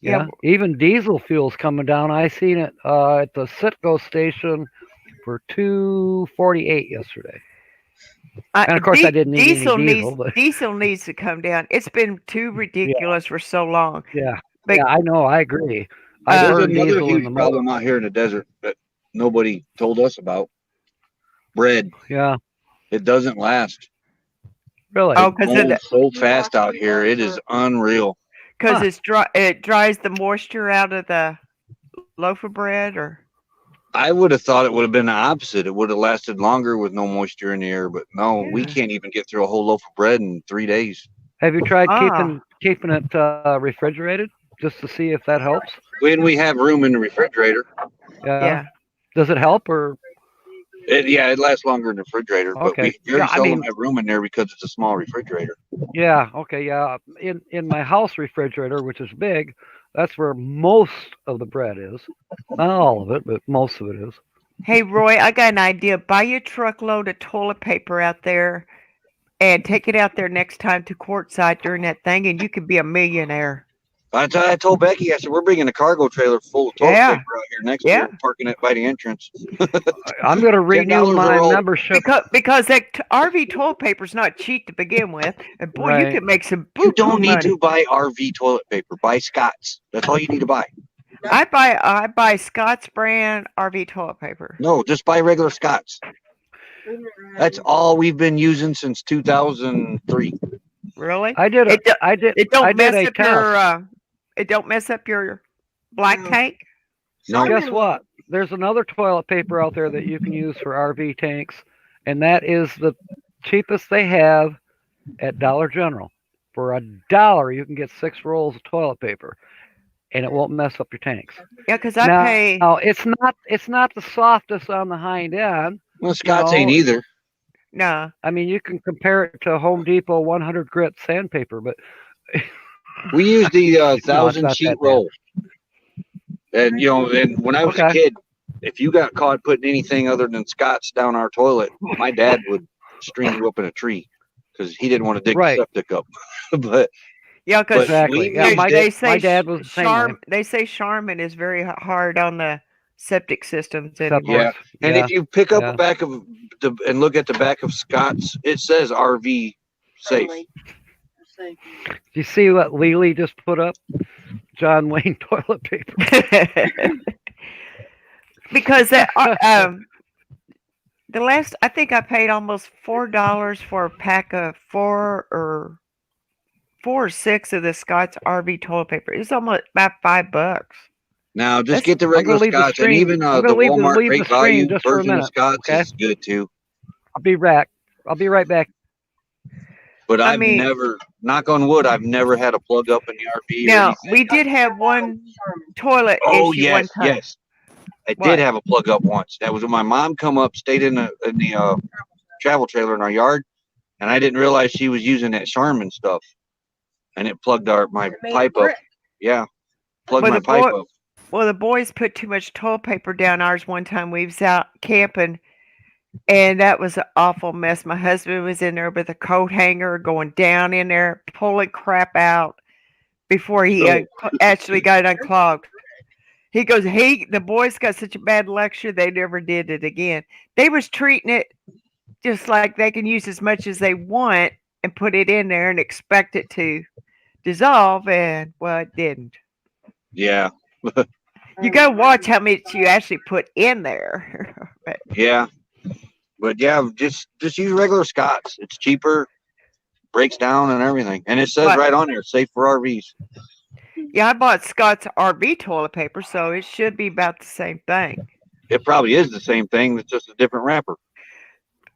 [SPEAKER 4] Yeah.
[SPEAKER 1] Yeah, even diesel fuel's coming down. I seen it at the Citgo station for $2.48 yesterday. And of course, I didn't need any diesel, but
[SPEAKER 4] diesel needs to come down. It's been too ridiculous for so long.
[SPEAKER 1] yeah,
[SPEAKER 4] But-
[SPEAKER 1] yeah, I know, I agree. I
[SPEAKER 3] There's
[SPEAKER 1] burn
[SPEAKER 3] another
[SPEAKER 1] diesel in
[SPEAKER 3] huge
[SPEAKER 1] the
[SPEAKER 3] problem out here in the desert that nobody told us about. Bread.
[SPEAKER 1] Yeah,
[SPEAKER 3] It doesn't last.
[SPEAKER 1] really.
[SPEAKER 4] Oh, because
[SPEAKER 3] Molds so fast out here. It is unreal.
[SPEAKER 4] because
[SPEAKER 1] Huh.
[SPEAKER 4] it's dry. It dries the moisture out of the loaf of bread, or
[SPEAKER 3] I would have thought it would have been the opposite. It would have lasted longer with no moisture in the air, but no, we
[SPEAKER 4] Yeah.
[SPEAKER 3] can't even get through a whole loaf of bread in 3 days.
[SPEAKER 1] Have you tried
[SPEAKER 4] Ah.
[SPEAKER 1] keeping it refrigerated just to see if that helps?
[SPEAKER 3] When we have room in the refrigerator,
[SPEAKER 4] yeah.
[SPEAKER 1] Does it help or?
[SPEAKER 3] it lasts longer in the refrigerator, but
[SPEAKER 1] Okay.
[SPEAKER 3] we very
[SPEAKER 1] Yeah, I
[SPEAKER 3] seldom
[SPEAKER 1] mean-
[SPEAKER 3] have room in there because it's a small refrigerator.
[SPEAKER 1] Yeah, okay, yeah. In my house refrigerator, which is big, that's where most of the bread is. Not all of it, but most of it is.
[SPEAKER 4] Hey Roy, I got an idea. Buy you a truckload of toilet paper out there, and take it out there next time to Quartzsite during that thing, and you could be a millionaire.
[SPEAKER 3] I told Becky, I said, we're bringing a cargo trailer full of toilet
[SPEAKER 4] Yeah.
[SPEAKER 3] paper out here next
[SPEAKER 4] Yeah.
[SPEAKER 3] year, parking it by the entrance.
[SPEAKER 1] I'm going to renew
[SPEAKER 3] $10 a
[SPEAKER 1] my
[SPEAKER 3] roll.
[SPEAKER 1] membership.
[SPEAKER 4] Because that RV toilet paper's not cheap to begin with, and boy, you
[SPEAKER 1] Right.
[SPEAKER 4] could make some.
[SPEAKER 3] You don't
[SPEAKER 4] boo-boo
[SPEAKER 3] need
[SPEAKER 4] money.
[SPEAKER 3] to buy RV toilet paper. Buy Scott's. That's all you need to buy.
[SPEAKER 4] I buy Scott's brand RV toilet paper.
[SPEAKER 3] No, just buy regular Scott's. That's all we've been using since 2003.
[SPEAKER 4] Really?
[SPEAKER 1] I did.
[SPEAKER 4] It
[SPEAKER 1] I
[SPEAKER 4] don't
[SPEAKER 1] did
[SPEAKER 4] mess
[SPEAKER 1] a
[SPEAKER 4] up
[SPEAKER 1] test.
[SPEAKER 4] your. It don't mess up your black tank.
[SPEAKER 3] No,
[SPEAKER 1] Guess what? There's another toilet paper out there that you can use for RV tanks, and that is the cheapest they have at Dollar General. For $1, you can get 6 rolls of toilet paper, and it won't mess up your tanks.
[SPEAKER 4] Yeah, because I
[SPEAKER 1] now,
[SPEAKER 4] pay.
[SPEAKER 1] Now, it's not the softest on the hind end.
[SPEAKER 3] well, Scott's ain't
[SPEAKER 1] No.
[SPEAKER 3] either.
[SPEAKER 4] No.
[SPEAKER 1] I mean, you can compare it to Home Depot 100 grit sandpaper, but
[SPEAKER 3] We use the 1,000
[SPEAKER 1] not
[SPEAKER 3] sheet
[SPEAKER 1] that bad.
[SPEAKER 3] roll. And and when I was a
[SPEAKER 1] Okay.
[SPEAKER 3] kid, if you got caught putting anything other than Scott's down our toilet, my dad would string you up in a tree because he didn't want to dig
[SPEAKER 1] Right.
[SPEAKER 3] the septic up. But
[SPEAKER 4] Yeah, because
[SPEAKER 1] Exactly. Yeah,
[SPEAKER 3] used
[SPEAKER 1] my
[SPEAKER 3] it.
[SPEAKER 4] they say
[SPEAKER 1] my dad was the same way.
[SPEAKER 4] They say Charmin is very hard on the septic systems
[SPEAKER 1] Septic.
[SPEAKER 4] anymore.
[SPEAKER 3] Yeah. And
[SPEAKER 1] Yeah.
[SPEAKER 3] if you pick up
[SPEAKER 1] Yeah.
[SPEAKER 3] the back of and look at the back of Scott's, it says RV safe.
[SPEAKER 1] Do you see what Lily just put up? John Wayne toilet paper.
[SPEAKER 4] Because the last, I think I paid almost $4 for a pack of four or six of the Scott's RV toilet paper. It's almost about $5.
[SPEAKER 3] Now just
[SPEAKER 4] That's-
[SPEAKER 3] get the
[SPEAKER 1] I'm gonna
[SPEAKER 3] regular
[SPEAKER 1] leave the
[SPEAKER 3] Scotch, and
[SPEAKER 1] screen.
[SPEAKER 3] even
[SPEAKER 1] I'm
[SPEAKER 3] the
[SPEAKER 1] gonna leave
[SPEAKER 3] Walmart
[SPEAKER 1] the
[SPEAKER 3] Great
[SPEAKER 1] screen
[SPEAKER 3] Value
[SPEAKER 1] just for a
[SPEAKER 3] version of
[SPEAKER 1] minute.
[SPEAKER 3] Scotch
[SPEAKER 1] Okay.
[SPEAKER 3] is good too.
[SPEAKER 1] I'll be back. I'll be right back.
[SPEAKER 3] But
[SPEAKER 4] I
[SPEAKER 3] I've
[SPEAKER 4] mean-
[SPEAKER 3] never, knock on wood, I've never had a plug up in the RV or
[SPEAKER 4] Now,
[SPEAKER 3] anything.
[SPEAKER 4] we did have one toilet
[SPEAKER 3] Oh
[SPEAKER 4] issue one
[SPEAKER 3] yes,
[SPEAKER 4] time.
[SPEAKER 3] yes. I
[SPEAKER 4] What?
[SPEAKER 3] did have a plug up once. That was when my mom come up, stayed in the travel trailer in our yard, and I didn't realize she was using that Charmin stuff, and it plugged my pipe up. Yeah, plugged
[SPEAKER 4] Well,
[SPEAKER 3] my
[SPEAKER 4] the
[SPEAKER 3] pipe
[SPEAKER 4] boy-
[SPEAKER 3] up.
[SPEAKER 4] Well, the boys put too much toilet paper down ours one time. We was out camping, and that was an awful mess. My husband was in there with a coat hanger, going down in there, pulling crap out before he actually got it unclogged. He goes, the boys got such a bad lecture, they never did it again. They was treating it just like they can use as much as they want and put it in there and expect it to dissolve, and well, it didn't.
[SPEAKER 3] Yeah,
[SPEAKER 4] You gotta watch how much you actually put in there. But
[SPEAKER 3] yeah. But yeah, just use regular Scotch. It's cheaper, breaks down and everything, and it says
[SPEAKER 4] But-
[SPEAKER 3] right on there, safe for RVs.
[SPEAKER 4] yeah, I bought Scott's RV toilet paper, so it should be about the same thing.
[SPEAKER 3] It probably is the same thing. It's just a different wrapper.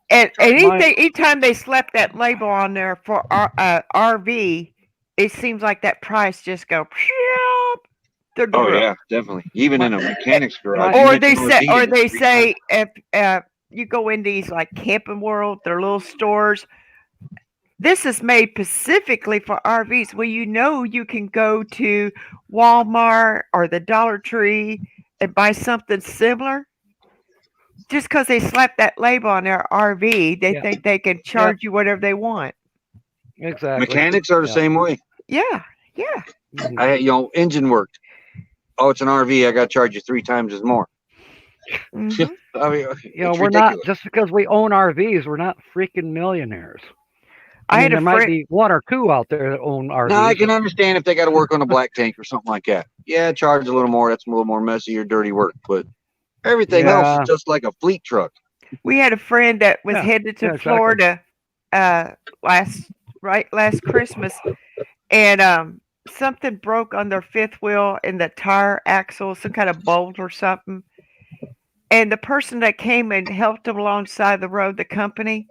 [SPEAKER 4] And anytime they slap that label on there for RV, it seems like that price just go through the
[SPEAKER 3] Oh
[SPEAKER 4] roof.
[SPEAKER 3] yeah, definitely. Even in a mechanic's garage.
[SPEAKER 4] Or
[SPEAKER 3] you
[SPEAKER 4] they
[SPEAKER 3] mention
[SPEAKER 4] say,
[SPEAKER 3] RV,
[SPEAKER 4] or
[SPEAKER 3] and
[SPEAKER 4] they
[SPEAKER 3] it's
[SPEAKER 4] say, if you go in these like Camping World, their little stores, this is made specifically for RVs. Well, you can go to Walmart or the Dollar Tree and buy something similar. Just because they slap that label on their RV, they
[SPEAKER 1] Yeah.
[SPEAKER 4] think they can charge you whatever they want.
[SPEAKER 1] Exactly.
[SPEAKER 3] Mechanics are the
[SPEAKER 1] Yeah.
[SPEAKER 3] same way.
[SPEAKER 4] Yeah, yeah.
[SPEAKER 1] Mhm.
[SPEAKER 3] Engine worked. Oh, it's an RV. I got to charge you 3 times as more.
[SPEAKER 4] Mhm.
[SPEAKER 3] I mean,
[SPEAKER 1] You know,
[SPEAKER 3] it's
[SPEAKER 1] we're
[SPEAKER 3] ridiculous.
[SPEAKER 1] not just because we own RVs, we're not freaking millionaires. I mean,
[SPEAKER 4] had a
[SPEAKER 1] there might
[SPEAKER 4] friend.
[SPEAKER 1] be one or two out there that own RVs.
[SPEAKER 3] Now I can understand if they got to work on a black tank or something like that. Yeah, charge a little more. That's a little more messy or dirty work. But everything else
[SPEAKER 1] Yeah.
[SPEAKER 3] is just like a fleet truck.
[SPEAKER 4] We had a friend that was
[SPEAKER 1] Yeah,
[SPEAKER 4] headed to
[SPEAKER 1] yeah, exactly.
[SPEAKER 4] Florida last Christmas, and something broke on their fifth wheel in the tire axle, some kind of bolt or something. And the person that came and helped them alongside the road, the company,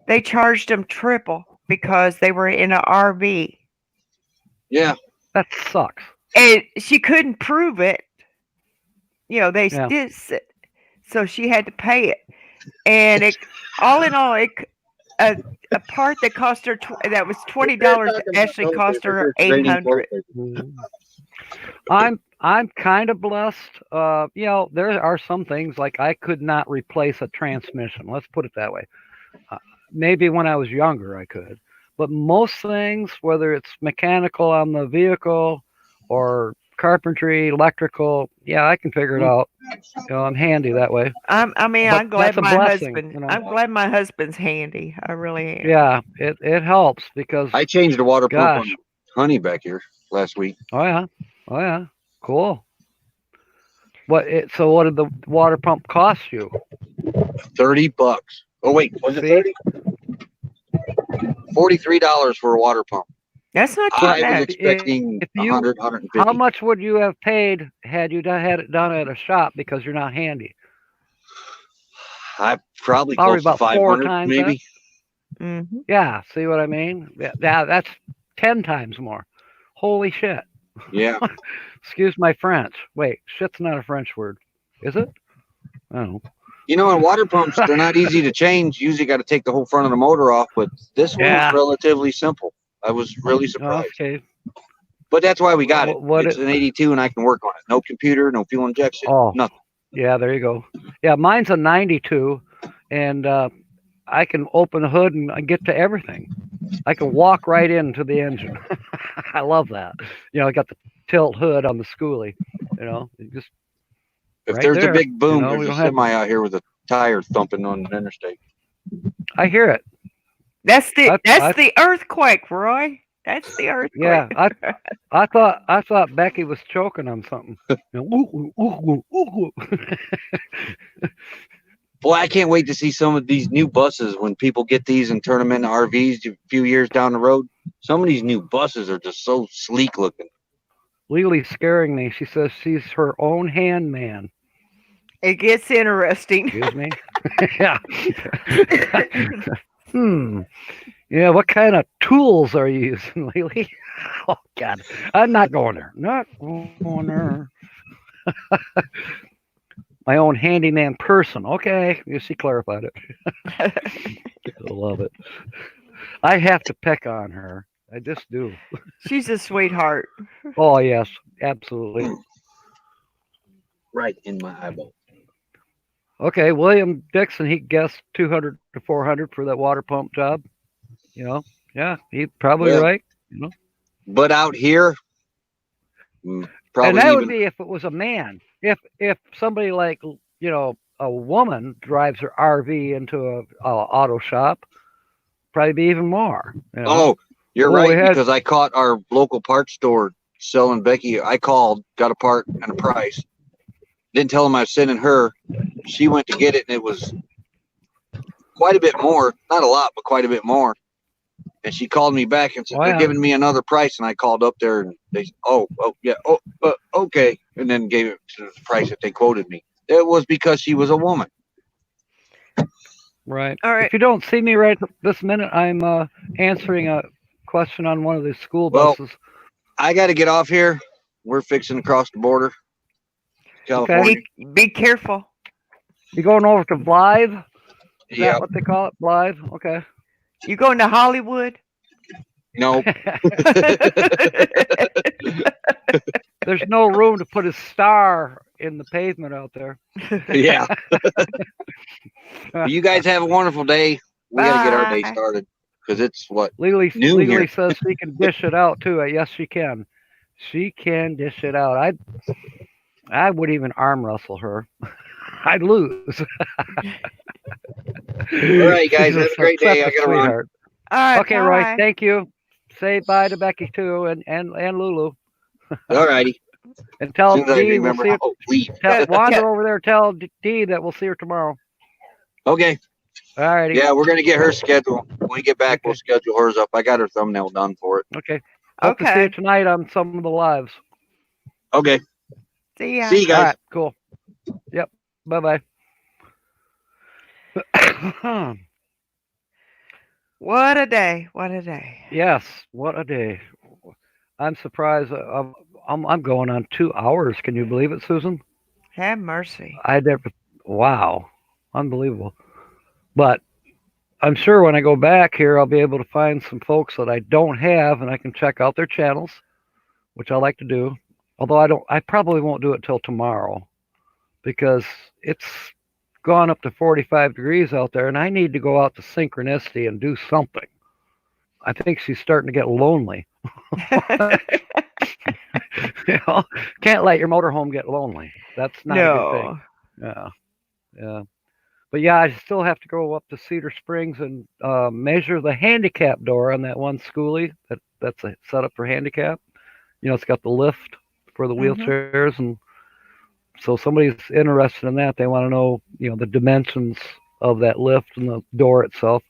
[SPEAKER 4] they charged them triple because they were in an RV.
[SPEAKER 3] Yeah.
[SPEAKER 1] That sucks.
[SPEAKER 4] And she couldn't prove it. You know, they
[SPEAKER 1] Yeah.
[SPEAKER 4] did, so she had to pay it. And it, all in all, a part that cost her that was $20 actually cost her $800.
[SPEAKER 1] Mhm. I'm kind of blessed. You know, there are some things like I could not replace a transmission. Let's put it that way. Maybe when I was younger I could, but most things, whether it's mechanical on the vehicle or carpentry, electrical, yeah, I can figure it out. You know, I'm handy that way.
[SPEAKER 4] I'm
[SPEAKER 1] But
[SPEAKER 4] glad
[SPEAKER 1] that's a
[SPEAKER 4] my
[SPEAKER 1] blessing,
[SPEAKER 4] husband.
[SPEAKER 1] you know.
[SPEAKER 4] I'm glad my husband's handy. I really am.
[SPEAKER 1] Yeah, it helps because
[SPEAKER 3] I changed the water pump
[SPEAKER 1] gosh,
[SPEAKER 3] on Honey back here last week.
[SPEAKER 1] oh yeah, cool. So what did the water pump cost you?
[SPEAKER 3] $30. Oh wait, was it
[SPEAKER 1] See?
[SPEAKER 3] 30? $43 for a water pump.
[SPEAKER 4] That's not too
[SPEAKER 3] I was
[SPEAKER 4] bad.
[SPEAKER 3] expecting
[SPEAKER 1] If you-
[SPEAKER 3] 100, 150.
[SPEAKER 1] How much would you have paid had you had it done at a shop because you're not handy?
[SPEAKER 3] I probably
[SPEAKER 1] Probably
[SPEAKER 3] close to
[SPEAKER 1] about 4
[SPEAKER 3] 500,
[SPEAKER 1] times
[SPEAKER 3] maybe.
[SPEAKER 4] Mhm.
[SPEAKER 1] Yeah, see what I mean? Yeah, that's 10 times more. Holy shit.
[SPEAKER 3] Yeah.
[SPEAKER 1] Excuse my French. Wait, shit's not a French word. Is it? I don't know.
[SPEAKER 3] You know, and water pumps, they're not easy to change. Usually got to take the whole front of the motor off, but this
[SPEAKER 1] Yeah.
[SPEAKER 3] one's relatively simple. I was really surprised.
[SPEAKER 1] Okay.
[SPEAKER 3] But that's why we got it.
[SPEAKER 1] What
[SPEAKER 3] It's
[SPEAKER 1] it-
[SPEAKER 3] an 82 and I can work on it. No computer, no fuel injection,
[SPEAKER 1] Oh.
[SPEAKER 3] nothing.
[SPEAKER 1] Yeah, there you go. Yeah, mine's a 92, and I can open the hood and get to everything. I can walk right into the engine. I love that. I got the tilt hood on the schoolie. You just
[SPEAKER 3] If
[SPEAKER 1] right
[SPEAKER 3] there's
[SPEAKER 1] there.
[SPEAKER 3] a big boom,
[SPEAKER 1] we
[SPEAKER 3] there's a
[SPEAKER 1] don't have.
[SPEAKER 3] semi out here with a tire thumping on the interstate.
[SPEAKER 1] I hear it.
[SPEAKER 4] That's
[SPEAKER 1] I
[SPEAKER 4] the earthquake, Roy. That's the earthquake.
[SPEAKER 1] yeah. I thought Becky was choking on something. Ooh, ooh, ooh, ooh, ooh.
[SPEAKER 3] Boy, I can't wait to see some of these new buses when people get these and turn them into RVs a few years down the road. Some of these new buses are just so sleek looking.
[SPEAKER 1] Lily's scaring me. She says she's her own handman.
[SPEAKER 4] It gets interesting.
[SPEAKER 1] Excuse me. Yeah. Yeah, what kind of tools are you using, Lily? Oh God, I'm not going there. Not going there. My own handyman person. Okay, she clarified it. I love it. I have to peck on her. I just do.
[SPEAKER 4] She's a sweetheart.
[SPEAKER 1] Oh yes, absolutely.
[SPEAKER 3] Right in my eyeball.
[SPEAKER 1] Okay, William Dixon. He guessed 200 to 400 for that water pump job. Yeah, he's probably
[SPEAKER 3] Yeah.
[SPEAKER 1] right.
[SPEAKER 3] But out here, probably
[SPEAKER 1] And that would
[SPEAKER 3] even
[SPEAKER 1] be if it was a man. If somebody like a woman drives her RV into a auto shop, probably be even more.
[SPEAKER 3] Oh, you're
[SPEAKER 1] Well, we
[SPEAKER 3] right,
[SPEAKER 1] had-
[SPEAKER 3] because I caught our local parts store selling Becky. I called, got a part and a price. Didn't tell them I was sending her. She went to get it, and it was quite a bit more. Not a lot, but quite a bit more. And she called me back and said,
[SPEAKER 1] Wow.
[SPEAKER 3] they're giving me another price. And I called up there, and they said, yeah, okay. And then gave it to the price that they quoted me. It was because she was a woman.
[SPEAKER 1] Right.
[SPEAKER 4] All right.
[SPEAKER 1] If you don't see me right this minute, I'm answering a question on one of the school
[SPEAKER 3] Well,
[SPEAKER 1] buses.
[SPEAKER 3] I got to get off here. We're fixing to cross the border. California.
[SPEAKER 4] Be careful.
[SPEAKER 1] You going over to Blythe? Is
[SPEAKER 3] Yeah.
[SPEAKER 1] that what they call it? Blythe? Okay.
[SPEAKER 4] You going to Hollywood?
[SPEAKER 3] No.
[SPEAKER 1] There's no room to put a star in the pavement out there.
[SPEAKER 3] Yeah. You guys have a wonderful day. We got to get our day
[SPEAKER 4] Bye.
[SPEAKER 3] started because it's what?
[SPEAKER 1] Legally
[SPEAKER 3] Noon here.
[SPEAKER 1] says she can dish it out too. Yes, she can. She can dish it out. I would even arm wrestle her. I'd lose.
[SPEAKER 3] All right, guys. Have a great day. I got to run.
[SPEAKER 1] Sweetheart.
[SPEAKER 4] All right.
[SPEAKER 1] Okay,
[SPEAKER 4] bye.
[SPEAKER 1] Roy. Thank you. Say bye to Becky too, and Lulu.
[SPEAKER 3] All righty.
[SPEAKER 1] And
[SPEAKER 3] As
[SPEAKER 1] tell
[SPEAKER 3] soon as I
[SPEAKER 1] Dee we'll
[SPEAKER 3] remember
[SPEAKER 1] see.
[SPEAKER 3] how to leave.
[SPEAKER 1] Wander over there. Tell Dee that we'll see her tomorrow.
[SPEAKER 3] Okay.
[SPEAKER 1] All righty.
[SPEAKER 3] Yeah, we're gonna get her scheduled. When we get back, we'll schedule hers up. I got her thumbnail done for it.
[SPEAKER 1] Okay. Hope to see you tonight on some of the lives.
[SPEAKER 3] Okay.
[SPEAKER 4] See ya.
[SPEAKER 3] See you
[SPEAKER 1] All
[SPEAKER 3] guys.
[SPEAKER 1] right. Cool. Yep. Bye bye.
[SPEAKER 4] What a day. What a day.
[SPEAKER 1] Yes. What a day. I'm surprised. I'm going on 2 hours. Can you believe it, Susan?
[SPEAKER 4] Have mercy.
[SPEAKER 1] I never. Wow. Unbelievable. But I'm sure when I go back here, I'll be able to find some folks that I don't have, and I can check out their channels, which I like to do. Although I probably won't do it till tomorrow because it's gone up to 45 degrees out there, and I need to go out to Synchronicity and do something. I think she's starting to get lonely. Can't let your motorhome get lonely. That's not a good thing. Yeah. But yeah, I still have to go up to Cedar Springs and measure the handicap door on that one schoolie that's set up for handicap. It's got the lift for the wheelchairs, and so somebody's interested in that. They want to know, the dimensions of that lift and the door itself,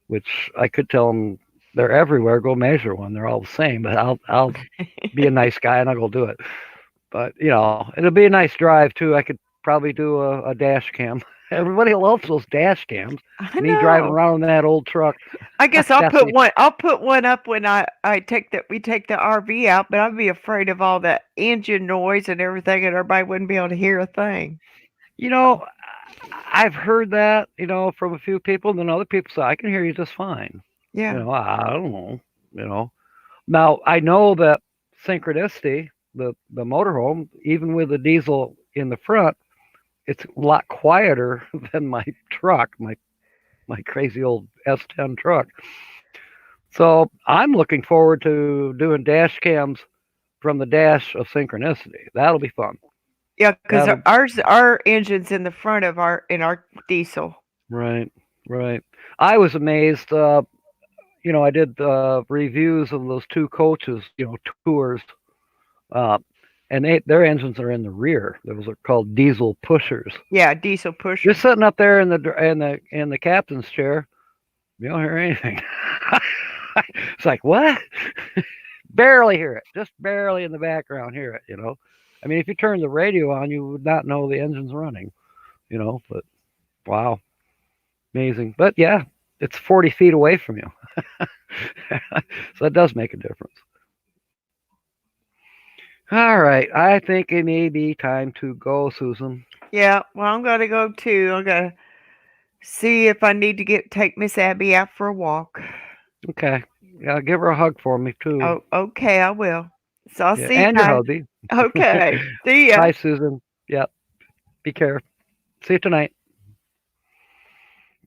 [SPEAKER 1] which I could tell them they're everywhere. Go measure one. They're all the same, but I'll be a nice guy and I'll go do it. But it'll be a nice drive too. I could probably do a dash cam. Everybody loves those dash cams. Me driving around in that old truck.
[SPEAKER 4] I guess I'll put one. I'll put one up when we take the RV out. But I'd be afraid of all the engine noise and everything, and everybody wouldn't be able to hear a thing.
[SPEAKER 1] I've heard that from a few people, and then other people say I can hear you just fine.
[SPEAKER 4] Yeah.
[SPEAKER 1] I don't know. Now I know that Synchronicity, the motorhome, even with the diesel in the front, it's a lot quieter than my truck, my crazy old S10 truck. So I'm looking forward to doing dash cams from the dash of synchronicity. That'll be fun.
[SPEAKER 4] Yeah, because
[SPEAKER 1] That'll-
[SPEAKER 4] our engine's in the front of our diesel.
[SPEAKER 1] Right, right. I was amazed. I did reviews of those two coaches, tours, uh, and their engines are in the rear. Those are called diesel pushers.
[SPEAKER 4] Yeah, diesel pusher.
[SPEAKER 1] You're sitting up there in the captain's chair. You don't hear anything. It's like, what? Barely hear it. Just barely in the background hear it. I mean, if you turn the radio on, you would not know the engine's running. But wow, amazing. But yeah, it's 40 feet away from you. So that does make a difference. All right. I think it may be time to go, Susan.
[SPEAKER 4] Yeah, well, I'm going to go too. I'm going to see if I need to take Miss Abby out for a walk.
[SPEAKER 1] Okay. Yeah, give her a hug for me, too.
[SPEAKER 4] Oh, okay, I will. So I'll see you
[SPEAKER 1] and your
[SPEAKER 4] guys.
[SPEAKER 1] hubby.
[SPEAKER 4] Okay. See ya.
[SPEAKER 1] Bye, Susan. Yep. Be careful. See you tonight.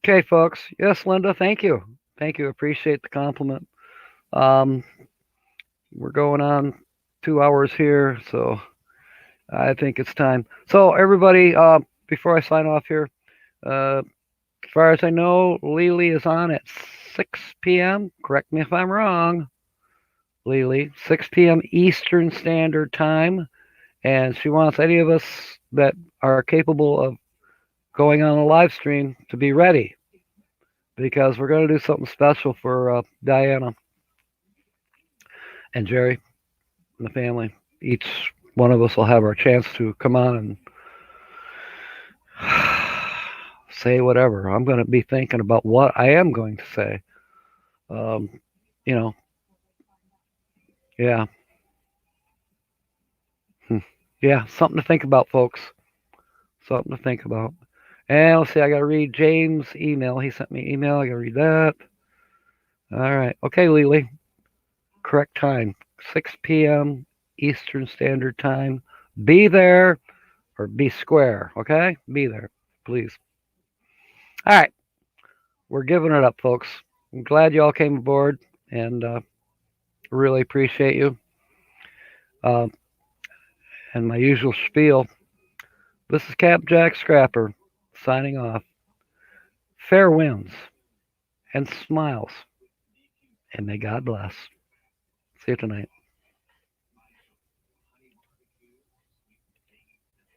[SPEAKER 1] Okay, folks. Yes, Linda, thank you. Thank you. Appreciate the compliment. We're going on 2 hours here, so I think it's time. So, everybody, before I sign off here, as far as I know, Lily is on at 6 p.m. Correct me if I'm wrong, Lily. 6 p.m. Eastern Standard Time. And she wants any of us that are capable of going on a live stream to be ready, because we're going to do something special for Diana and Jerry and the family. Each one of us will have our chance to come on and say whatever. I'm going to be thinking about what I am going to say. Yeah. Yeah, something to think about, folks. Something to think about. And let's see, I got to read James' email. He sent me an email. I got to read that. All right. Okay, Lily. Correct time. 6 p.m. Eastern Standard Time. Be there or be square. Okay? Be there, please. All right. We're giving it up, folks. I'm glad you all came aboard, and really appreciate you. And my usual spiel. This is Cap Jack Scrapper signing off. Fair winds and smiles, and may God bless. See you tonight.